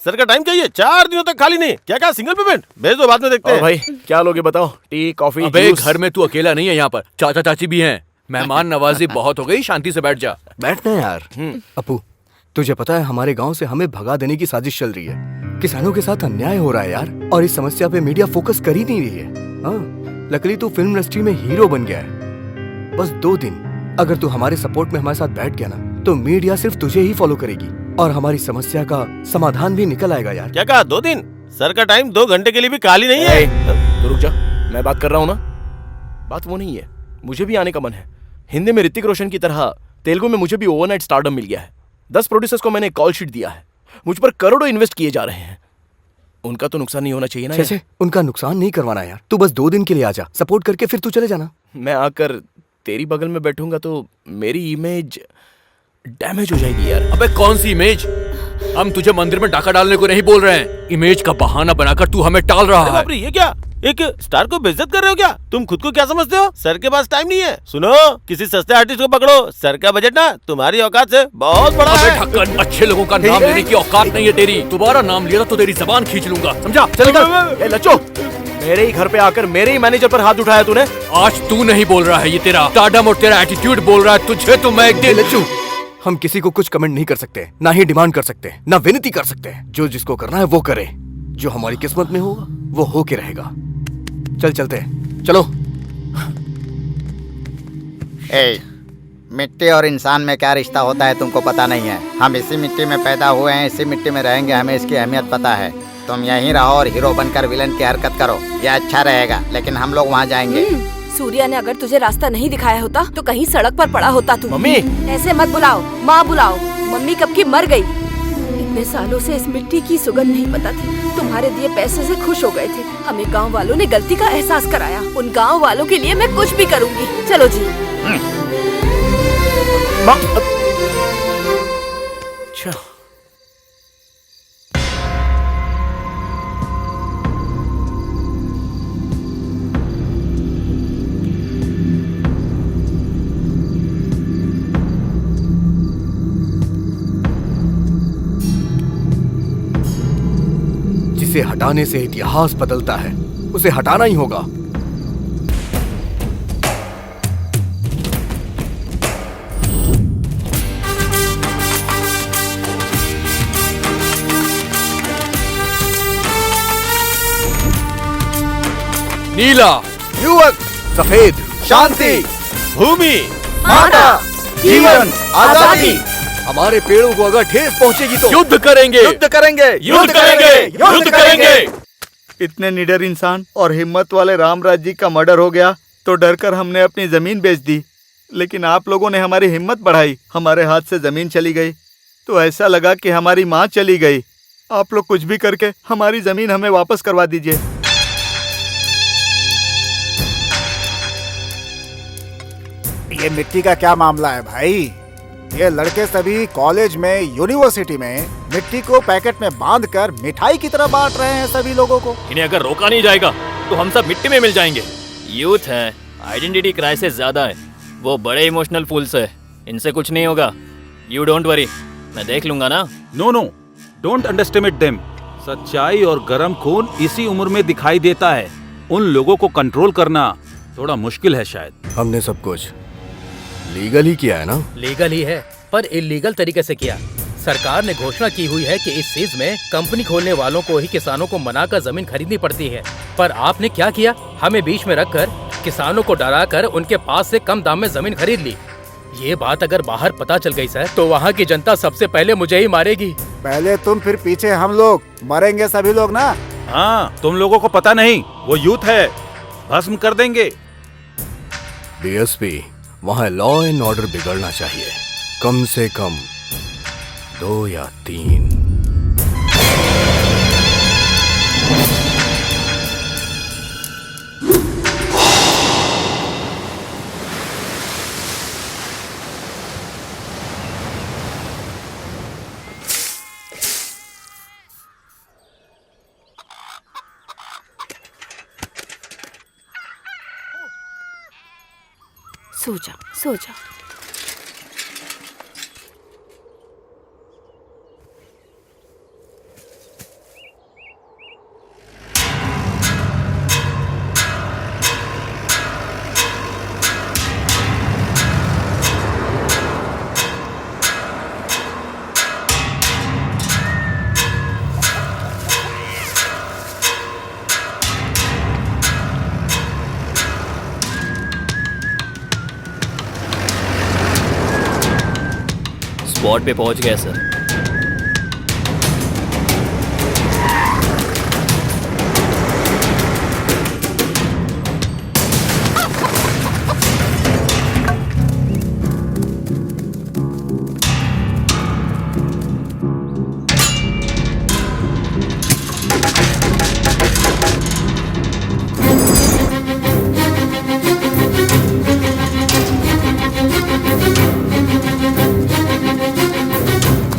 सर का टाइम चाहिए, 4 दिनों तक खाली नहीं। क्या सिंगल पेमेंट? भेज दो, बाद में देखते हैं। भाई क्या लोगे बताओ? Tea coffee? अबे घर में तू अकेला नहीं है, यहाँ पर चाचा चाची भी हैं। मेहमान नवाजी बहुत हो गई, शांति से बैठ जा। बैठना यार। अपू, तुझे पता है हमारे गांव से हमें भगा देने की साजिश चल रही है। किसानों के साथ अन्याय हो रहा है यार, और इस समस्या पे मीडिया फोकस कर ही नहीं रही है। हाँ, लकीली तू फिल्म इंडस्ट्री में हीरो बन गया है। बस 2 दिन अगर तू हमारे सपोर्ट में हमारे साथ बैठ गया ना, तो मीडिया सिर्फ तुझे ही फॉलो करेगी और हमारी समस्या का समाधान भी निकल आएगा यार। क्या कहा? 2 दिन? सर का टाइम 2 घंटे के लिए भी खाली नहीं है। तो रुक जा, मैं बात कर रहा हूँ ना। बात वो नहीं है, मुझे भी आने का मन है। हिंदी में ऋतिक रोशन की तरह तेलुगु में मुझे भी ओवरनाइट स्टारडम मिल गया है। 10 प्रोड्यूसर्स को मैंने कॉल शीट दिया है, मुझ पर करोड़ों इन्वेस्ट किए जा रहे हैं। उनका तो नुकसान नहीं होना चाहिए ना? जैसे उनका नुकसान नहीं करवाना यार। तू बस 2 दिन के लिए आजा, सपोर्ट करके फिर तू चले जाना। मैं आकर तेरी बगल में बैठूंगा तो मेरी इमेज डैमेज हो जाएगी यार। अबे कौन सी इमेज? हम तुझे मंदिर में डाका डालने को नहीं बोल रहे हैं। इमेज का बहाना बनाकर तू हमें टाल रहा है। ये क्या? एक स्टार को बेइज्जत कर रहे हो क्या? तुम खुद को क्या समझते हो? सर के पास टाइम नहीं है। सुनो, किसी सस्ते आर्टिस्ट को पकड़ो। सर का बजट ना तुम्हारी औकात से बहुत बड़ा है। ढक्कन, अच्छे लोगों का नाम लेने की औकात नहीं है तेरी। दोबारा नाम लिया तो तेरी जबान खींच लूंगा, समझा? चल ए लच्चो, मेरे ही घर पे आकर मेरे ही मैनेजर पर हाथ उठाया तूने। आज तू नहीं बोल रहा है, ये तेरा स्टारडम और तेरा एटीट्यूड बोल रहा है तुझे। तो मैं एक दिन लच्चू, हम किसी को कुछ कमेंट नहीं कर सकते, ना ही डिमांड कर सकते, ना विनती कर सकते। जो जिसको करना है वो करे, जो हमारी किस्मत में होगा वो होके रहेगा। चल चलते हैं, चलो। मिट्टी और इंसान में क्या रिश्ता होता है तुमको पता नहीं है। हम इसी मिट्टी में पैदा हुए हैं, इसी मिट्टी में रहेंगे, हमें इसकी अहमियत पता है। तुम यहीं रहो और हीरो बनकर विलन की हरकत करो, ये अच्छा रहेगा। लेकिन हम लोग वहाँ जाएंगे। सूर्या ने अगर तुझे रास्ता नहीं दिखाया होता तो कहीं सड़क पर पड़ा होता तू। मम्मी, ऐसे मत बुलाओ, माँ बुलाओ। मम्मी कब की मर गई। इतने सालों से इस मिट्टी की सुगंध नहीं पता थी। तुम्हारे दिए पैसे से खुश हो गए थे। हमें गांव वालों ने गलती का एहसास कराया। उन गांव वालों के लिए मैं कुछ भी करूंगी। चलो जी। अच्छा, जिसे हटाने से इतिहास बदलता है, उसे हटाना ही होगा। नीला, युवक, सफेद, शांति, भूमि, माता, जीवन, आजादी। हमारे पेड़ों को अगर ठेस पहुंचेगी तो युद्ध करेंगे, युद्ध करेंगे, युद्ध करेंगे, युद्ध करेंगे। इतने निडर इंसान और हिम्मत वाले रामराज जी का मर्डर हो गया तो डरकर हमने अपनी जमीन बेच दी। लेकिन आप लोगों ने हमारी हिम्मत बढ़ाई, हमारे हाथ से जमीन चली गई तो ऐसा लगा कि हमारी माँ चली गई। आप लोग कुछ भी करके हमारी जमीन हमें वापस करवा दीजिए। ये मिट्टी का क्या मामला है भाई? ये लड़के सभी कॉलेज में, यूनिवर्सिटी में मिट्टी को पैकेट में बांधकर मिठाई की तरह बांट रहे हैं सभी लोगों को। इन्हें अगर रोका नहीं जाएगा तो हम सब मिट्टी में मिल जाएंगे। यूथ है, आइडेंटिटी क्राइसिस ज्यादा है, वो बड़े इमोशनल फूल्स है, इनसे कुछ नहीं होगा। यू डोंट वरी, मैं देख लूंगा ना। No no, don't underestimate them. सच्चाई और गर्म खून इसी उम्र में दिखाई देता है। उन लोगों को कंट्रोल करना थोड़ा मुश्किल है शायद। हमने सब कुछ लीगल ही किया है ना? लीगल ही है, पर इलीगल तरीके से किया। सरकार ने घोषणा की हुई है कि इस चीज में कंपनी खोलने वालों को ही किसानों को मनाकर जमीन खरीदनी पड़ती है। पर आपने क्या किया? हमें बीच में रखकर किसानों को डराकर उनके पास से कम दाम में जमीन खरीद ली। ये बात अगर बाहर पता चल गई सर, तो वहाँ की जनता सबसे पहले मुझे ही मारेगी। पहले तुम, फिर पीछे हम लोग, मरेंगे सभी लोग ना। हाँ, तुम लोगों को पता नहीं, वो यूथ है, भस्म कर देंगे। डीएसपी, वहाँ लॉ एंड ऑर्डर बिगड़ना चाहिए, कम से कम 2 या 3। सो जा, सो जा। स्पॉट पे पहुंच गया सर।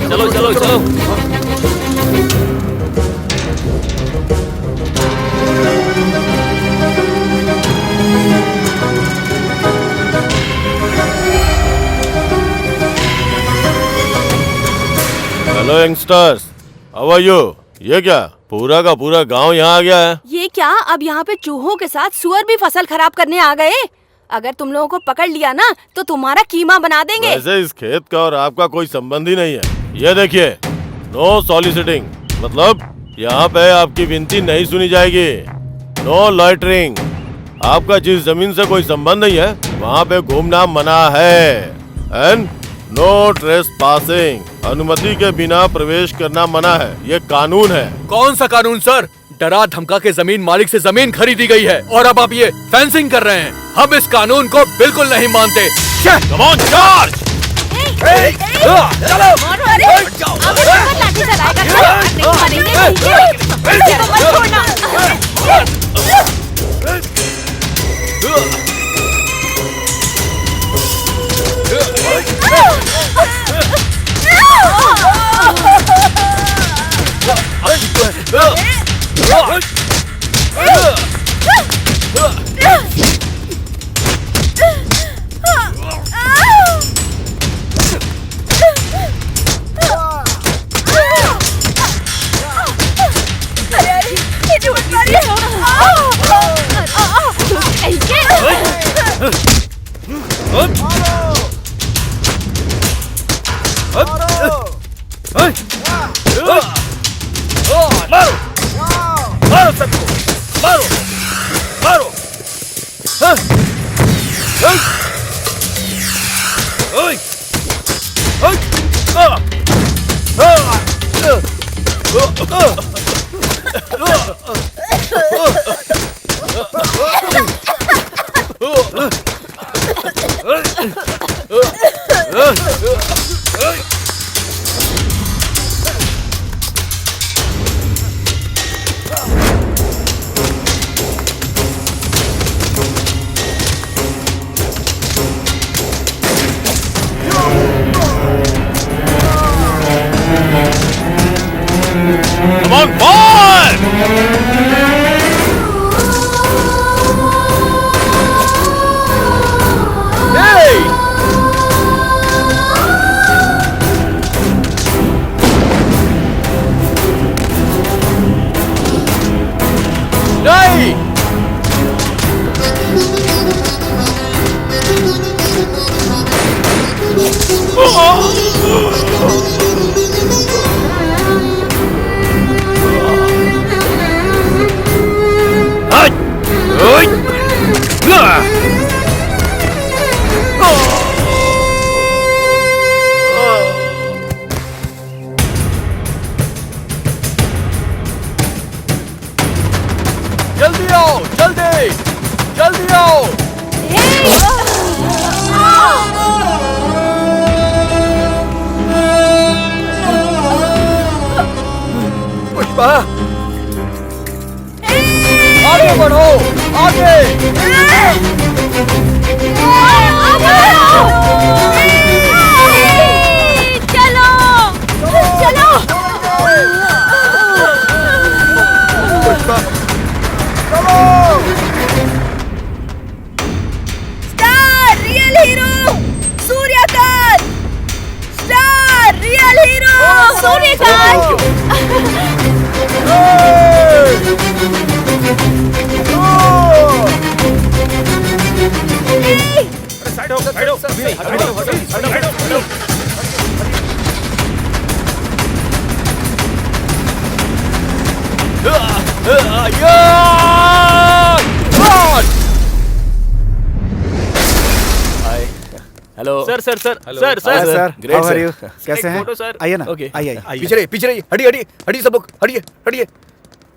चलो चलो चलो। Hello youngsters, how are you? ये क्या पूरा का पूरा गांव यहाँ आ गया है? ये क्या, अब यहाँ पे चूहों के साथ सुअर भी फसल खराब करने आ गए? अगर तुम लोगों को पकड़ लिया ना तो तुम्हारा कीमा बना देंगे। वैसे इस खेत का और आपका कोई संबंध ही नहीं है। ये देखिए, नो सॉलिसिटिंग, मतलब यहाँ पे आपकी विनती नहीं सुनी जाएगी। नो लॉइटरिंग, आपका जिस जमीन से कोई संबंध नहीं है वहाँ पे घूमना मना है। एंड नो ट्रेसपासिंग, अनुमति के बिना प्रवेश करना मना है, ये कानून है। कौन सा कानून सर? डरा धमका के जमीन मालिक से जमीन खरीदी गई है और अब आप ये फेंसिंग कर रहे हैं। हम इस कानून को बिल्कुल नहीं मानते। Come on charge! चलो! लाठी चलाएगा, नहीं मानेंगे, किसी को मत छोड़ना। मारो सबको, मारो मारो। Come on, boy! Hello sir sir sir sir sir great how are you sir कैसे हैं फोटो, सर। आइए ना ओके आइए पीछे रहिए, पीछे रहिए, हटिए सब लोग, हटिए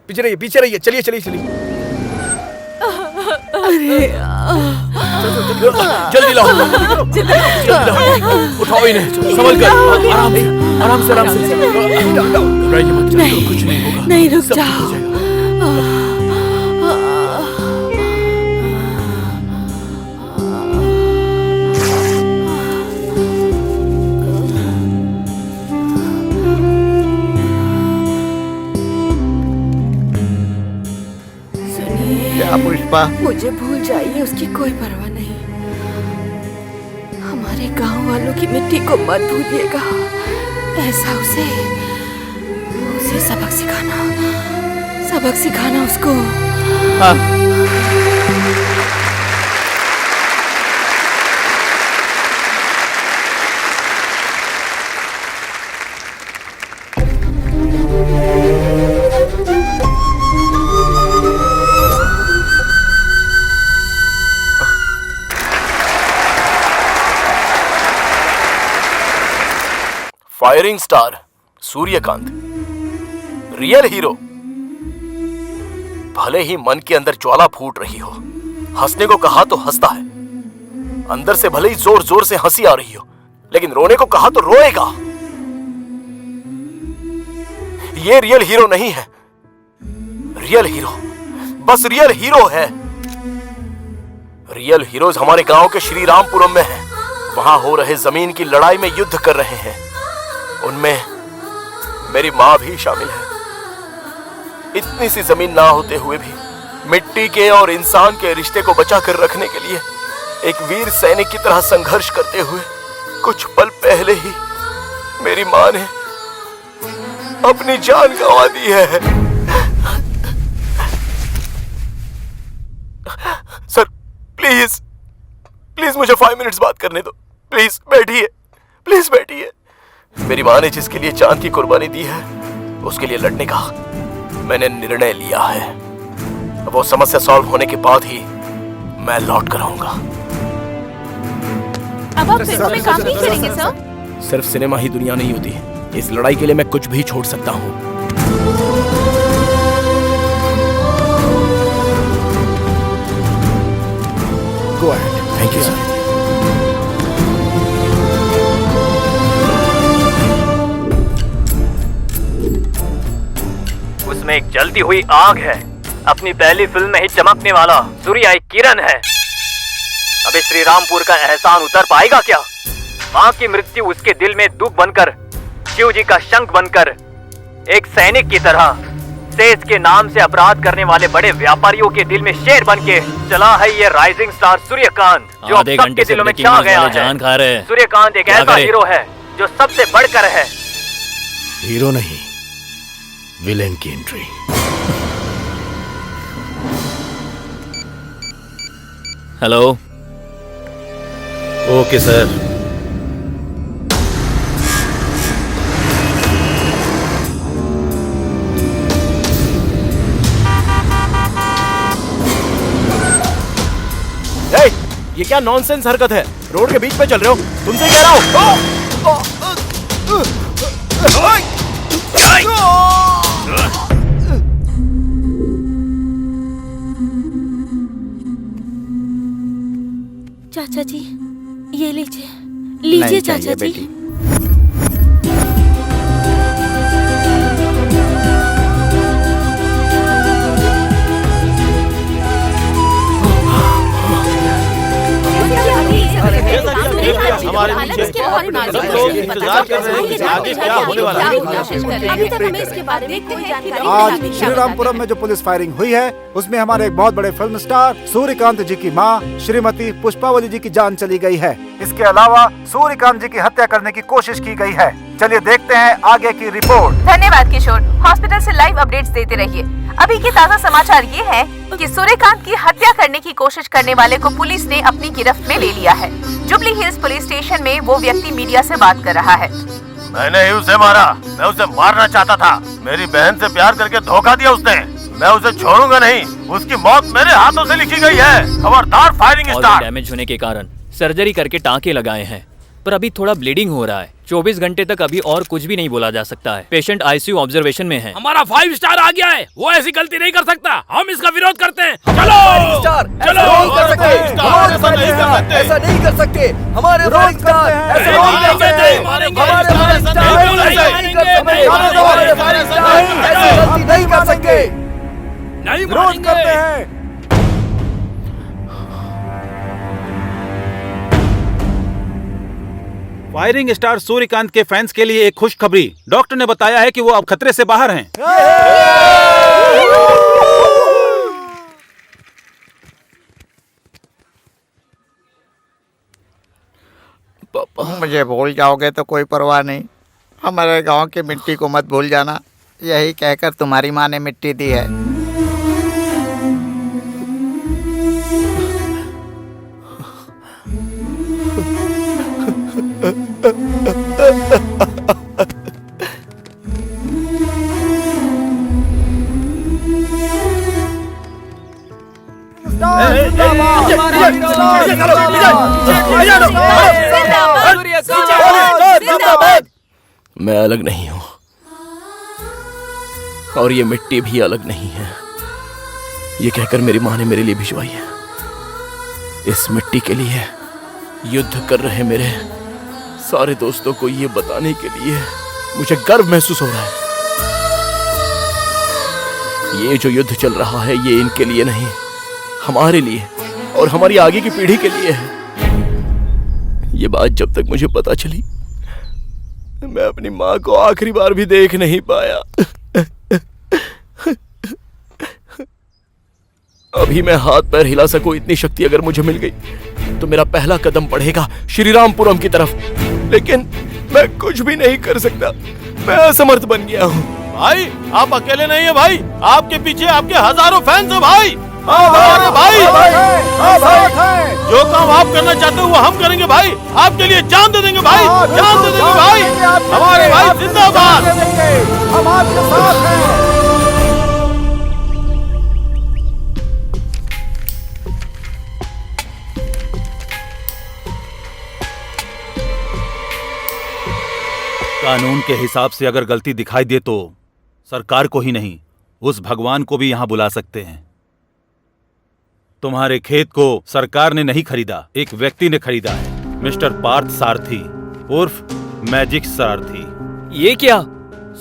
पीछे रहिए, चलिए जल्दी लाओ उठाओ इन्हें, संभल कर, आराम से घबराइए मत, चलो, कुछ नहीं होगा, नहीं रुक सब ठीक जाओ। हो जाएगा। क्या पुष्पा? मुझे भूल जाइए, उसकी कोई परवाह नहीं। हमारे गांव वालों की मिट्टी को मत भूलिएगा। ऐसा उसे सबक सिखाना उसको। Firing star Suryakant, real hero. भले ही मन के अंदर ज्वाला फूट रही हो, हंसने को कहा तो हंसता है, अंदर से भले ही जोर जोर से हंसी आ रही हो, लेकिन रोने को कहा तो रोएगा। ये रियल हीरो नहीं है। रियल हीरो बस रियल हीरो है। रियल हीरोज हमारे गांव के श्री रामपुरम में हैं। वहां हो रहे जमीन की लड़ाई में युद्ध कर रहे हैं। उनमें मेरी मां भी शामिल है। इतनी सी जमीन ना होते हुए भी मिट्टी के और इंसान के रिश्ते को बचा कर रखने के लिए एक वीर सैनिक की तरह संघर्ष करते हुए कुछ पल पहले ही मेरी मां ने अपनी जान गंवा दी है। सर प्लीज मुझे 5 मिनट्स बात करने दो। प्लीज बैठिए। मेरी मां ने जिसके लिए चांद की कुर्बानी दी है, उसके लिए लड़ने का मैंने निर्णय लिया है। वो समस्या सॉल्व होने के बाद ही मैं लौट कर आऊंगा। अब आप फिल्मों में काम नहीं करेंगे सर? सिर्फ सिनेमा ही दुनिया नहीं होती। इस लड़ाई के लिए मैं कुछ भी छोड़ सकता हूँ। Go ahead. Thank you sir. उसमें एक जलती हुई आग है। अपनी पहली फिल्म में ही चमकने वाला सूर्य एक किरण है। अबे श्री रामपुर का एहसान उतर पाएगा क्या? मां की मृत्यु उसके दिल में दुख बनकर, शिव जी का शंख बनकर, एक सैनिक की तरह सेज के नाम से अपराध करने वाले बड़े व्यापारियों के दिल में शेर बन के चला है ये राइजिंग स्टार सूर्यकांत, जो अब सबके दिलों में छा गया है। सूर्यकांत एक ऐसा हीरो है जो सबसे बढ़कर है। हीरो नहीं, विलेन की एंट्री। हेलो। Okay sir. ये क्या नॉनसेंस हरकत है? रोड के बीच में चल रहे हो? तुमसे कह रहा हूँ। चाचा जी ये लीजिए चाचा जी। हमारे पीछे। सब लोग इंतजार कर रहे हैं कि आगे क्या होने वाला है। अभी तक हमें इसके बारे में कोई जानकारी आज नहीं मिली। श्रीरामपुरम में जो पुलिस फायरिंग हुई है उसमें हमारे एक बहुत बड़े फिल्म स्टार सूर्यकांत जी की मां श्रीमती पुष्पावली जी की जान चली गई है। इसके अलावा सूर्यकांत जी की हत्या करने की कोशिश की गई है। चलिए देखते हैं आगे की रिपोर्ट। धन्यवाद किशोर, हॉस्पिटल से लाइव अपडेट्स देते रहिए। अभी के ताज़ा समाचार ये है कि सूर्यकांत की हत्या करने की कोशिश करने वाले को पुलिस ने अपनी गिरफ्त में ले लिया है। जुबली हिल्स पुलिस स्टेशन में वो व्यक्ति मीडिया से बात कर रहा है। मैंने ही उसे मारा, मैं उसे मारना चाहता था। मेरी बहन से प्यार करके धोखा दिया उसने। मैं उसे छोड़ूंगा नहीं, उसकी मौत मेरे हाथों से लिखी गई है। खबरदार फायरिंग स्टार्ट। डैमेज होने के कारण सर्जरी करके टाँके लगाए हैं, पर अभी थोड़ा ब्लीडिंग हो रहा है। 24 घंटे तक अभी और कुछ भी नहीं बोला जा सकता है। पेशेंट आईसीयू ऑब्जर्वेशन में है। हमारा 5 स्टार आ गया है, वो ऐसी गलती नहीं कर सकता। हम इसका विरोध करते हैं। चलो चलो, ऐसा नहीं कर सकते। हमारे फायरिंग स्टार ऐसा नहीं कर सकते। नहीं विरोध करते हैं। फायरिंग स्टार सूर्यकांत के फैंस के लिए एक खुशखबरी। डॉक्टर ने बताया है कि वो अब खतरे से बाहर हैं। मुझे भूल जाओगे तो कोई परवाह नहीं, हमारे गांव की मिट्टी को मत भूल जाना। यही कहकर तुम्हारी माँ ने मिट्टी दी है। मैं अलग नहीं हूँ और ये मिट्टी भी अलग नहीं है। ये कहकर मेरी माँ ने मेरे लिए भिजवाई है। इस मिट्टी के लिए युद्ध कर रहे मेरे सारे दोस्तों को ये बताने के लिए मुझे गर्व महसूस हो रहा है। ये जो युद्ध चल रहा है ये इनके लिए नहीं, हमारे लिए और हमारी आगे की पीढ़ी के लिए है। ये बात जब तक मुझे पता चली मैं अपनी माँ को आखिरी बार भी देख नहीं पाया। अभी मैं हाथ पैर हिला सकूं इतनी शक्ति अगर मुझे मिल गई तो मेरा पहला कदम बढ़ेगा श्रीरामपुरम की तरफ। लेकिन मैं कुछ भी नहीं कर सकता, मैं असमर्थ बन गया हूँ। भाई आप अकेले नहीं है भाई, आपके पीछे आपके हजारों फैंस हैं भाई। हमारे भाई जो काम आप करना चाहते हो वो हम करेंगे भाई। आपके लिए जान दे देंगे भाई, जान दे देंगे भाई। हमारे भाई जिंदाबाद। हम आपके साथ हैं। कानून के हिसाब से अगर गलती दिखाई दे तो सरकार को ही नहीं उस भगवान को भी यहां बुला सकते हैं। तुम्हारे खेत को सरकार ने नहीं खरीदा, एक व्यक्ति ने खरीदा है, मिस्टर पार्थ सारथी उर्फ मैजिक सारथी। ये क्या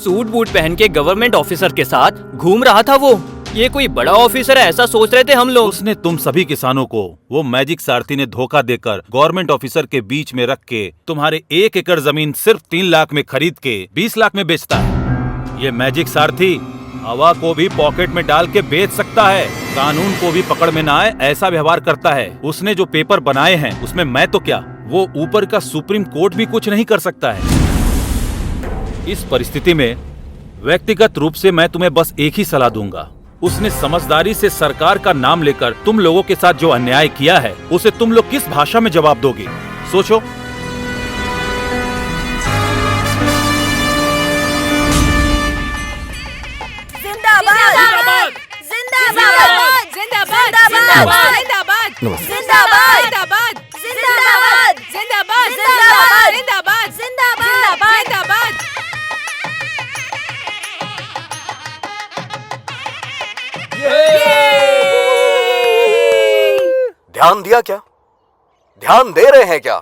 सूट बूट पहन के गवर्नमेंट ऑफिसर के साथ घूम रहा था वो? ये कोई बड़ा ऑफिसर है ऐसा सोच रहे थे हम लोग। उसने तुम सभी किसानों को वो मैजिक सारथी ने धोखा देकर गवर्नमेंट ऑफिसर के बीच में रख के तुम्हारे 1 एकड़ जमीन सिर्फ 3 लाख में खरीद के 20 लाख में बेचता है। ये मैजिक सारथी हवा को भी पॉकेट में डाल के बेच सकता है, कानून को भी पकड़ में ना आए ऐसा व्यवहार करता है। उसने जो पेपर बनाए हैं उसमें मैं तो क्या, वो ऊपर का सुप्रीम कोर्ट भी कुछ नहीं कर सकता है। इस परिस्थिति में व्यक्तिगत रूप से मैं तुम्हें बस एक ही सलाह दूंगा, उसने समझदारी से सरकार का नाम लेकर तुम लोगों के साथ जो अन्याय किया है उसे तुम लोग किस भाषा में जवाब दोगे, सोचो। जिंदाबाद जिंदाबाद जिंदाबाद जिंदाबाद जिंदाबाद जिंदाबाद जिंदाबाद जिंदाबाद जिंदाबाद जिंदाबाद जिंदाबाद जिंदाबाद जिंदाबाद। ध्यान दिया क्या? ध्यान दे रहे हैं क्या?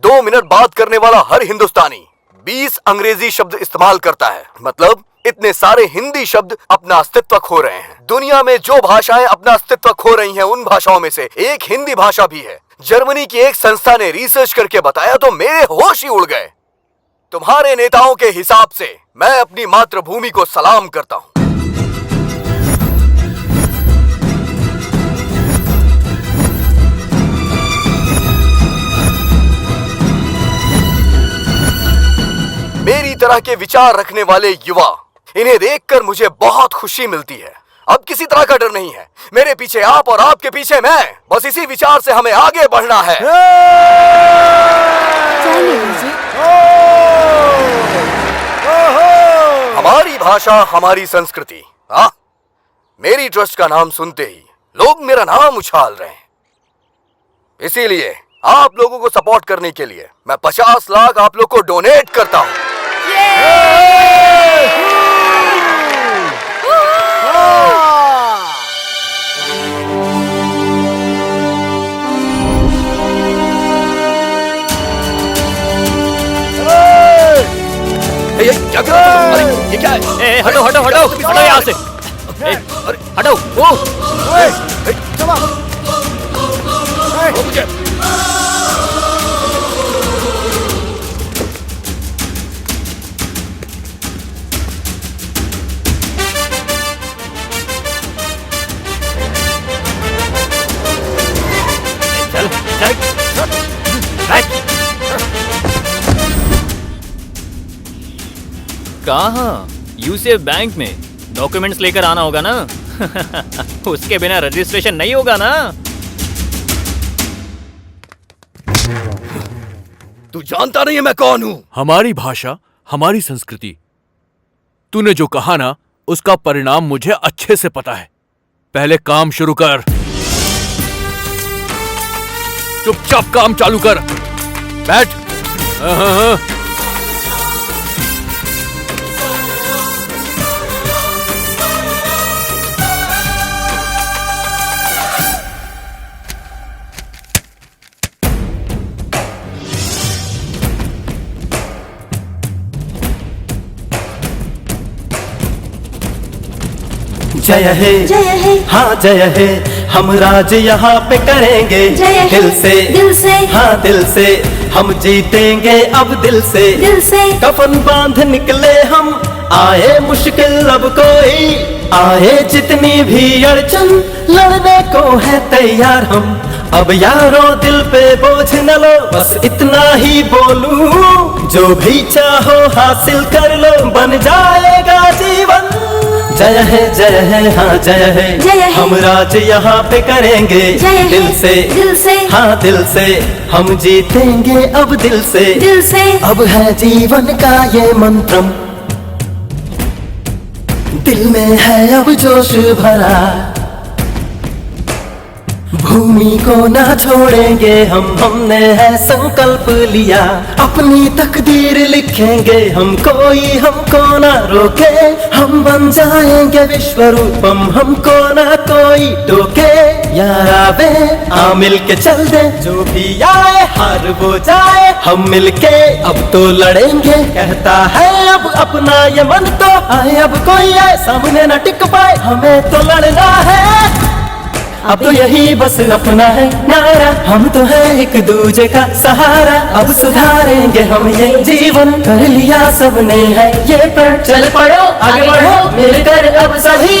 2 मिनट बात करने वाला हर हिंदुस्तानी 20 अंग्रेजी शब्द इस्तेमाल करता है। मतलब इतने सारे हिंदी शब्द अपना अस्तित्व खो रहे हैं। दुनिया में जो भाषाएं अपना अस्तित्व खो रही हैं उन भाषाओं में से एक हिंदी भाषा भी है। जर्मनी की एक संस्था ने रिसर्च करके बताया तो मेरे होश ही उड़ गए। तुम्हारे नेताओं के हिसाब से मैं अपनी मातृभूमि को सलाम करता हूं। मेरी तरह के विचार रखने वाले युवा, इन्हें देखकर मुझे बहुत खुशी मिलती है। अब किसी तरह का डर नहीं है। मेरे पीछे आप और आपके पीछे मैं। बस इसी विचार से हमें आगे बढ़ना है। हमारी भाषा, हमारी संस्कृति। हाँ, मेरी ट्रस्ट का नाम सुनते ही लोग मेरा नाम उछाल रहे हैं। इसीलिए आप लोगों को सपोर्ट करने के लिए मैं 50 लाख आप लोग को डोनेट करता हूं। क्या कर रहे हो? अरे ये क्या है? हटो हटो हटो हटो यहाँ से। हटो वो कहाँ? यूसीएफ बैंक में डॉक्यूमेंट्स लेकर आना होगा ना। उसके बिना रजिस्ट्रेशन नहीं होगा ना। तू जानता नहीं है मैं कौन हूँ? हमारी भाषा, हमारी संस्कृति। तूने जो कहा ना, उसका परिणाम मुझे अच्छे से पता है। पहले काम शुरू कर। चुपचाप काम चालू कर। बैठ। जय है, हाँ जय है, हम राज यहाँ पे करेंगे दिल से, हाँ दिल से, हम जीतेंगे अब दिल से, कफन बांध निकले हम, आए मुश्किल अब कोई, आए जितनी भी अड़चन, लड़ने को है तैयार हम। अब यारों दिल पे बोझ न लो, बस इतना ही बोलूं, जो भी चाहो हासिल कर लो, बन जाएगा जीवन। जय है, हाँ जय है, हम राज यहाँ पे करेंगे दिल से, हाँ दिल से, हम जीतेंगे अब दिल से, अब है जीवन का ये मंत्रम, दिल में है अब जोश भरा, भूमि को ना छोड़ेंगे हमने है संकल्प लिया, अपनी तकदीर लिखेंगे हम, कोई हमको ना रोके, हम बन जाएंगे विश्व रूपम, हमको ना कोई टोके। यार आवे आ मिल के चल दे, जो भी आए हार वो जाए, हम मिलके अब तो लड़ेंगे, कहता है अब अपना ये मन तो आए, अब कोई आए सामने न टिक पाए, हमें तो लड़ना है, अब तो यही बस अपना है नारा, हम तो है एक दूजे का सहारा, अब सुधारेंगे हम ये जीवन, कर लिया सबने है ये प्रण, चल पड़ो आगे बढ़ो मिलकर अब सभी।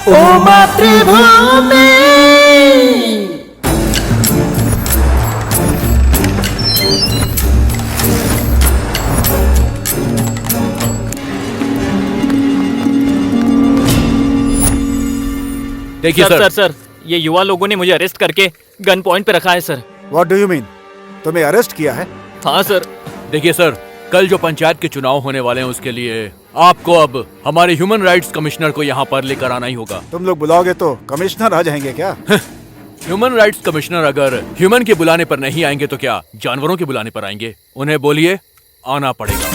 ओ मातृभूमि, देखिए सर, ये युवा लोगों ने मुझे अरेस्ट करके गन पॉइंट पे रखा है sir. What do you mean? तुम्हें अरेस्ट किया है? हाँ सर। देखिए सर, कल जो पंचायत के चुनाव होने वाले हैं उसके लिए आपको अब हमारे ह्यूमन राइट्स कमिश्नर को यहाँ पर लेकर आना ही होगा। तुम लोग बुलाओगे तो कमिश्नर आ जाएंगे क्या? ह्यूमन राइट्स कमिश्नर अगर ह्यूमन के बुलाने पर नहीं आएंगे तो क्या जानवरों के बुलाने पर आएंगे? उन्हें बोलिए आना पड़ेगा।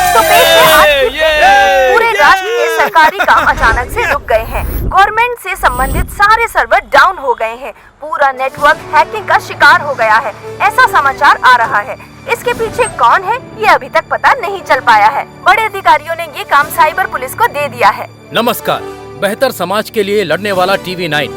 तो पेश है आज की पूरे राष्ट्र के सरकारी काम अचानक से रुक गए हैं। गवर्नमेंट से संबंधित सारे सर्वर डाउन हो गए हैं। पूरा नेटवर्क हैकिंग का शिकार हो गया है, ऐसा समाचार आ रहा है। इसके पीछे कौन है ये अभी तक पता नहीं चल पाया है। बड़े अधिकारियों ने ये काम साइबर पुलिस को दे दिया है। नमस्कार। बेहतर समाज के लिए लड़ने वाला TV9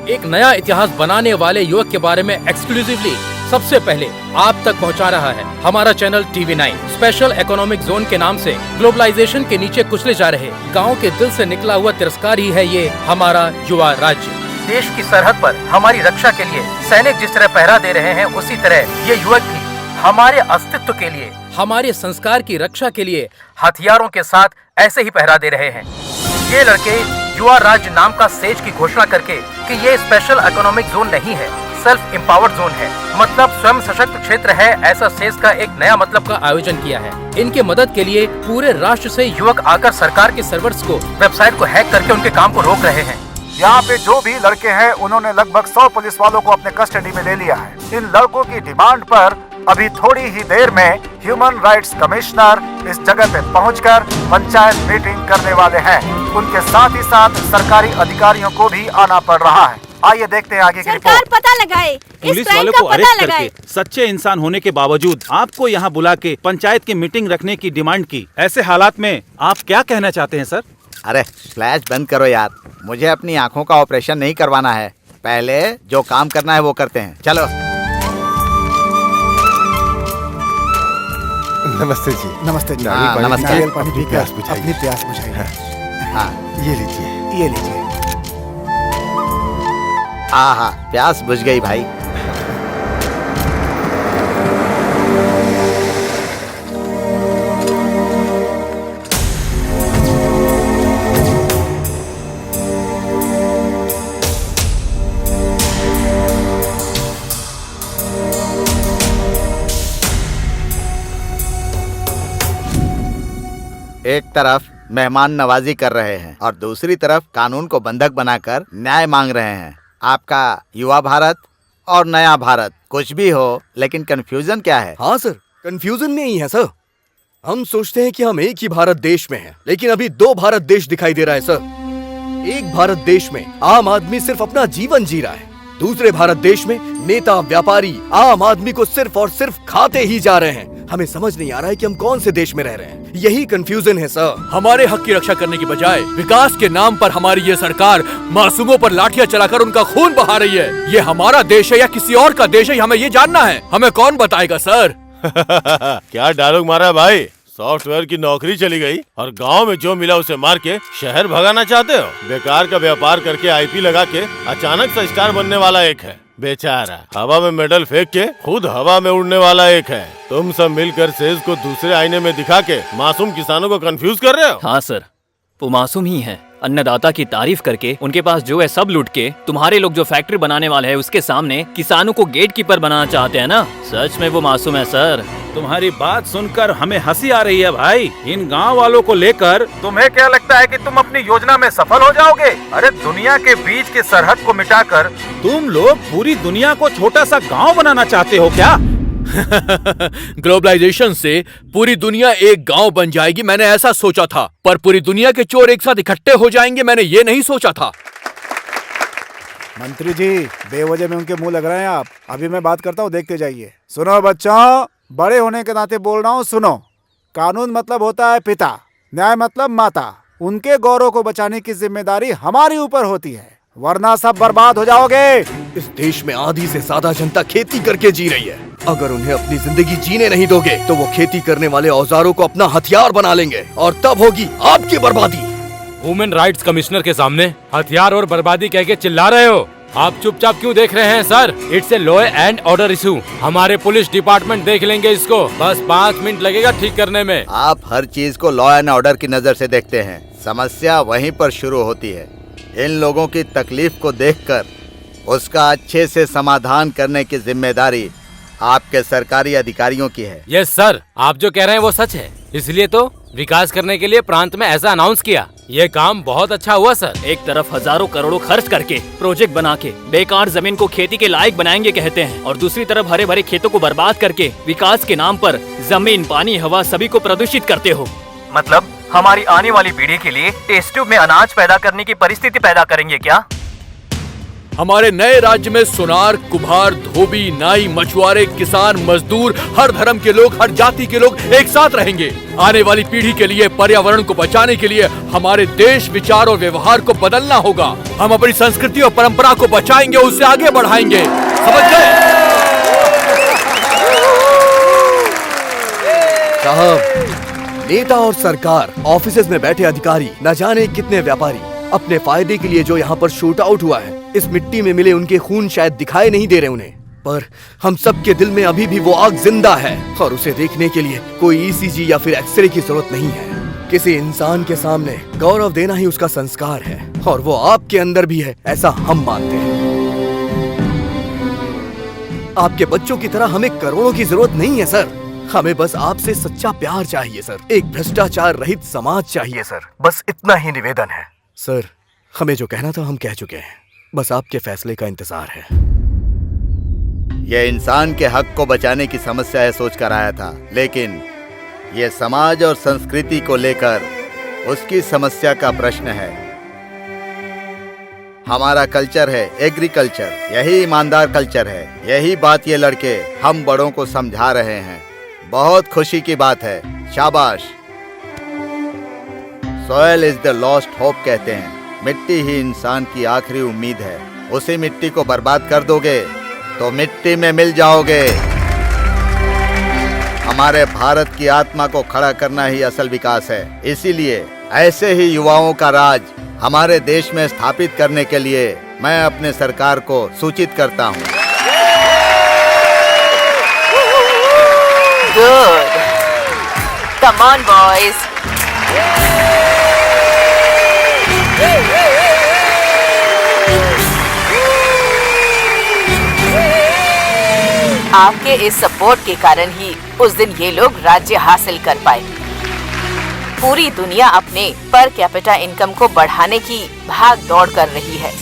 एक नया इतिहास बनाने वाले युवक के बारे में एक्सक्लूसिवली सबसे पहले आप तक पहुंचा रहा है। हमारा channel TV9 special economic zone के नाम से ग्लोबलाइजेशन के नीचे कुचले जा रहे गांव के दिल से निकला हुआ तिरस्कार ही है ये हमारा युवा राज्य। देश की सरहद पर हमारी रक्षा के लिए सैनिक जिस तरह पहरा दे रहे हैं, उसी तरह ये युवक भी हमारे अस्तित्व के लिए, हमारे संस्कार की रक्षा के लिए हथियारों के साथ ऐसे ही पहरा दे रहे हैं। ये लड़के युवा राज्य नाम का सेज की घोषणा करके कि ये स्पेशल इकोनॉमिक जोन नहीं है, सेल्फ एम्पावर्ड जोन है, मतलब स्वयं सशक्त क्षेत्र है, ऐसा सेज का एक नया मतलब का आयोजन किया है। इनके मदद के लिए पूरे राष्ट्र से युवक आकर सरकार के सर्वर्स को, वेबसाइट को हैक करके उनके काम को रोक रहे हैं। यहाँ पे जो भी लड़के हैं उन्होंने लगभग 100 पुलिस वालों को अपने कस्टडी में ले लिया है। इन लड़कों की डिमांड पर अभी थोड़ी ही देर में ह्यूमन राइट्स कमिश्नर इस जगह पे पहुंचकर पंचायत मीटिंग करने वाले हैं। उनके साथ ही साथ सरकारी अधिकारियों को भी आना पड़ रहा है। आइए देखते हैं आगे की रिपोर्ट। सरकार पता लगाए, पुलिस वालों को अरेस्ट करके सच्चे इंसान होने के बावजूद आपको यहाँ बुला के पंचायत की मीटिंग रखने की डिमांड की। ऐसे हालात में आप क्या कहना चाहते हैं सर? अरे फ्लैश बंद करो यार, मुझे अपनी आंखों का ऑपरेशन नहीं करवाना है। पहले जो काम करना है वो करते हैं, चलो। नमस्ते जी। नमस्ते जी। नमस्ते। नारियल पानी पीकर अपनी प्यास बुझाइए। हाँ, ये लीजिए, ये लीजिए। हाँ, प्यास बुझ गई भाई। एक तरफ मेहमान नवाजी कर रहे हैं और दूसरी तरफ कानून को बंधक बनाकर न्याय मांग रहे हैं। आपका युवा भारत और नया भारत कुछ भी हो, लेकिन कंफ्यूजन क्या है? हाँ सर, कंफ्यूजन नहीं है सर। हम सोचते हैं कि हम एक ही भारत देश में हैं, लेकिन अभी 2 भारत देश दिखाई दे रहा है सर। एक भारत देश में आम आदमी सिर्फ अपना जीवन जी रहा है, दूसरे भारत देश में नेता व्यापारी आम आदमी को सिर्फ और सिर्फ खाते ही जा रहे हैं। हमें समझ नहीं आ रहा है कि हम कौन से देश में रह रहे हैं। यही कंफ्यूजन है सर। हमारे हक की रक्षा करने की बजाय विकास के नाम पर हमारी ये सरकार मासूमों पर लाठियां चलाकर उनका खून बहा रही है। ये हमारा देश है या किसी और का देश है, हमें ये जानना है। हमें कौन बताएगा सर? क्या डायलॉग मारा है भाई? सॉफ्टवेयर की नौकरी चली गई और गांव में जो मिला उसे मार के शहर भगाना चाहते हो? बेकार का व्यापार करके आईपी लगा के अचानक से स्टार बनने वाला एक है, बेचारा हवा में मेडल फेंक के खुद हवा में उड़ने वाला एक है। तुम सब मिलकर सेज को दूसरे आईने में दिखा के मासूम किसानों को कंफ्यूज कर रहे हो। हाँ सर, वो मासूम ही है। अन्नदाता की तारीफ करके उनके पास जो है सब लूट के तुम्हारे लोग जो फैक्ट्री बनाने वाले हैं उसके सामने किसानों को गेट कीपर बनाना चाहते हैं ना। सच में वो मासूम है सर। तुम्हारी बात सुनकर हमें हंसी आ रही है भाई। इन गांव वालों को लेकर तुम्हें क्या लगता है कि तुम अपनी योजना में सफल हो जाओगे? अरे दुनिया के बीच के सरहद को मिटाकर तुम लोग पूरी दुनिया को छोटा सा गांव बनाना चाहते हो क्या? ग्लोबलाइजेशन से पूरी दुनिया एक गांव बन जाएगी, मैंने ऐसा सोचा था। पर पूरी दुनिया के चोर एक साथ इकट्ठे हो जाएंगे, मैंने ये नहीं सोचा था। मंत्री जी, बेवजह में उनके मुंह लग रहे हैं आप। अभी मैं बात करता हूँ, देखते जाइए। सुनो बच्चों, बड़े होने के नाते बोल रहा हूँ, सुनो। कानून मतलब होता है पिता, न्याय मतलब माता। उनके गौरव को बचाने की जिम्मेदारी हमारी ऊपर होती है, वरना सब बर्बाद हो जाओगे। इस देश में आधी से ज्यादा जनता खेती करके जी रही है। अगर उन्हें अपनी जिंदगी जीने नहीं दोगे तो वो खेती करने वाले औजारों को अपना हथियार बना लेंगे और तब होगी आपकी बर्बादी। ह्यूमन राइट्स कमिश्नर के सामने हथियार और बर्बादी कह के चिल्ला रहे हो? आप चुपचाप क्यों देख रहे हैं sir? It's a law and order issue. हमारे पुलिस डिपार्टमेंट देख लेंगे इसको, बस 5 मिनट लगेगा ठीक करने में। आप हर चीज को लॉ एंड ऑर्डर की नजर से देखते हैं, समस्या वहीं पर शुरू होती है। इन लोगों की तकलीफ को देखकर उसका अच्छे से समाधान करने की जिम्मेदारी आपके सरकारी अधिकारियों की है। यस सर, आप जो कह रहे हैं वो सच है। इसलिए तो विकास करने के लिए प्रांत में ऐसा अनाउंस किया। ये काम बहुत अच्छा हुआ सर। एक तरफ हजारों करोड़ों खर्च करके प्रोजेक्ट बना के बेकार जमीन को खेती के लायक बनाएंगे कहते हैं, और दूसरी तरफ हरे भरे खेतों को बर्बाद करके विकास के नाम पर जमीन, पानी, हवा सभी को प्रदूषित करते हो। मतलब हमारी आने वाली पीढ़ी के लिए टेस्ट ट्यूब में अनाज पैदा करने की परिस्थिति पैदा करेंगे क्या? हमारे नए राज्य में सुनार, कुम्हार, धोबी, नाई, मछुआरे, किसान, मजदूर, हर धर्म के लोग, हर जाति के लोग एक साथ रहेंगे। आने वाली पीढ़ी के लिए, पर्यावरण को बचाने के लिए हमारे देश, विचार और व्यवहार को बदलना होगा। हम अपनी संस्कृति और परंपरा को बचाएंगे, उससे आगे बढ़ाएंगे। समझ गए? साहब, नेता और सरकार, ऑफिसेज में बैठे अधिकारी, न जाने कितने व्यापारी अपने फायदे के लिए जो यहाँ पर शूट आउट हुआ है, इस मिट्टी में मिले उनके खून शायद दिखाई नहीं दे रहे उन्हें, पर हम सब के दिल में अभी भी वो आग जिंदा है और उसे देखने के लिए कोई ईसीजी या फिर एक्सरे की जरूरत नहीं है। किसी इंसान के सामने गौरव देना ही उसका संस्कार है और वो आपके अंदर भी है, ऐसा हम मानते हैं। आपके बच्चों की तरह हमें करोड़ों की जरूरत नहीं है सर, हमें बस आपसे सच्चा प्यार चाहिए सर, एक भ्रष्टाचार रहित समाज चाहिए सर, बस इतना ही निवेदन है। सर, हमें जो कहना था हम कह चुके हैं, बस आपके फैसले का इंतजार है। यह इंसान के हक को बचाने की समस्या है सोचकर आया था, लेकिन यह समाज और संस्कृति को लेकर उसकी समस्या का प्रश्न है। हमारा कल्चर है एग्रीकल्चर, यही ईमानदार कल्चर है। यही बात ये लड़के हम बड़ों को समझा रहे हैं। बहुत खुशी की बात है, शाबाश। Soil is the lost hope कहते हैं, मिट्टी ही इंसान की आखिरी उम्मीद है। उसी मिट्टी को बर्बाद कर दोगे तो मिट्टी में मिल जाओगे। हमारे भारत की आत्मा को खड़ा करना ही असल विकास है। इसीलिए ऐसे ही युवाओं का राज हमारे देश में स्थापित करने के लिए मैं अपने सरकार को सूचित करता हूँ। Good. Come on, boys. आपके इस सपोर्ट के कारण ही उस दिन ये लोग राज्य हासिल कर पाए। पूरी दुनिया अपने पर कैपिटा इनकम को बढ़ाने की भाग दौड़ कर रही है,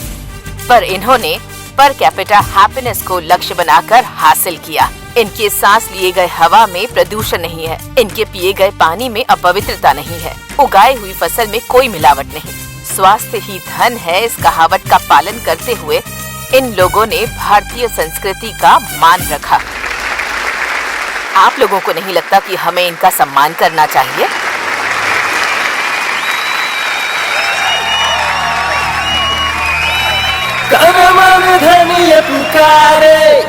पर इन्होंने पर कैपिटा हैप्पीनेस को लक्ष्य बनाकर हासिल किया। इनके सांस लिए गए हवा में प्रदूषण नहीं है, इनके पिए गए पानी में अपवित्रता नहीं है, उगाई हुई फसल में कोई मिलावट नहीं। स्वास्थ्य ही धन है, इस कहावत का पालन करते हुए इन लोगों ने भारतीय संस्कृति का मान रखा। आप लोगों को नहीं लगता कि हमें इनका सम्मान करना चाहिए? मन धनिय पुकारे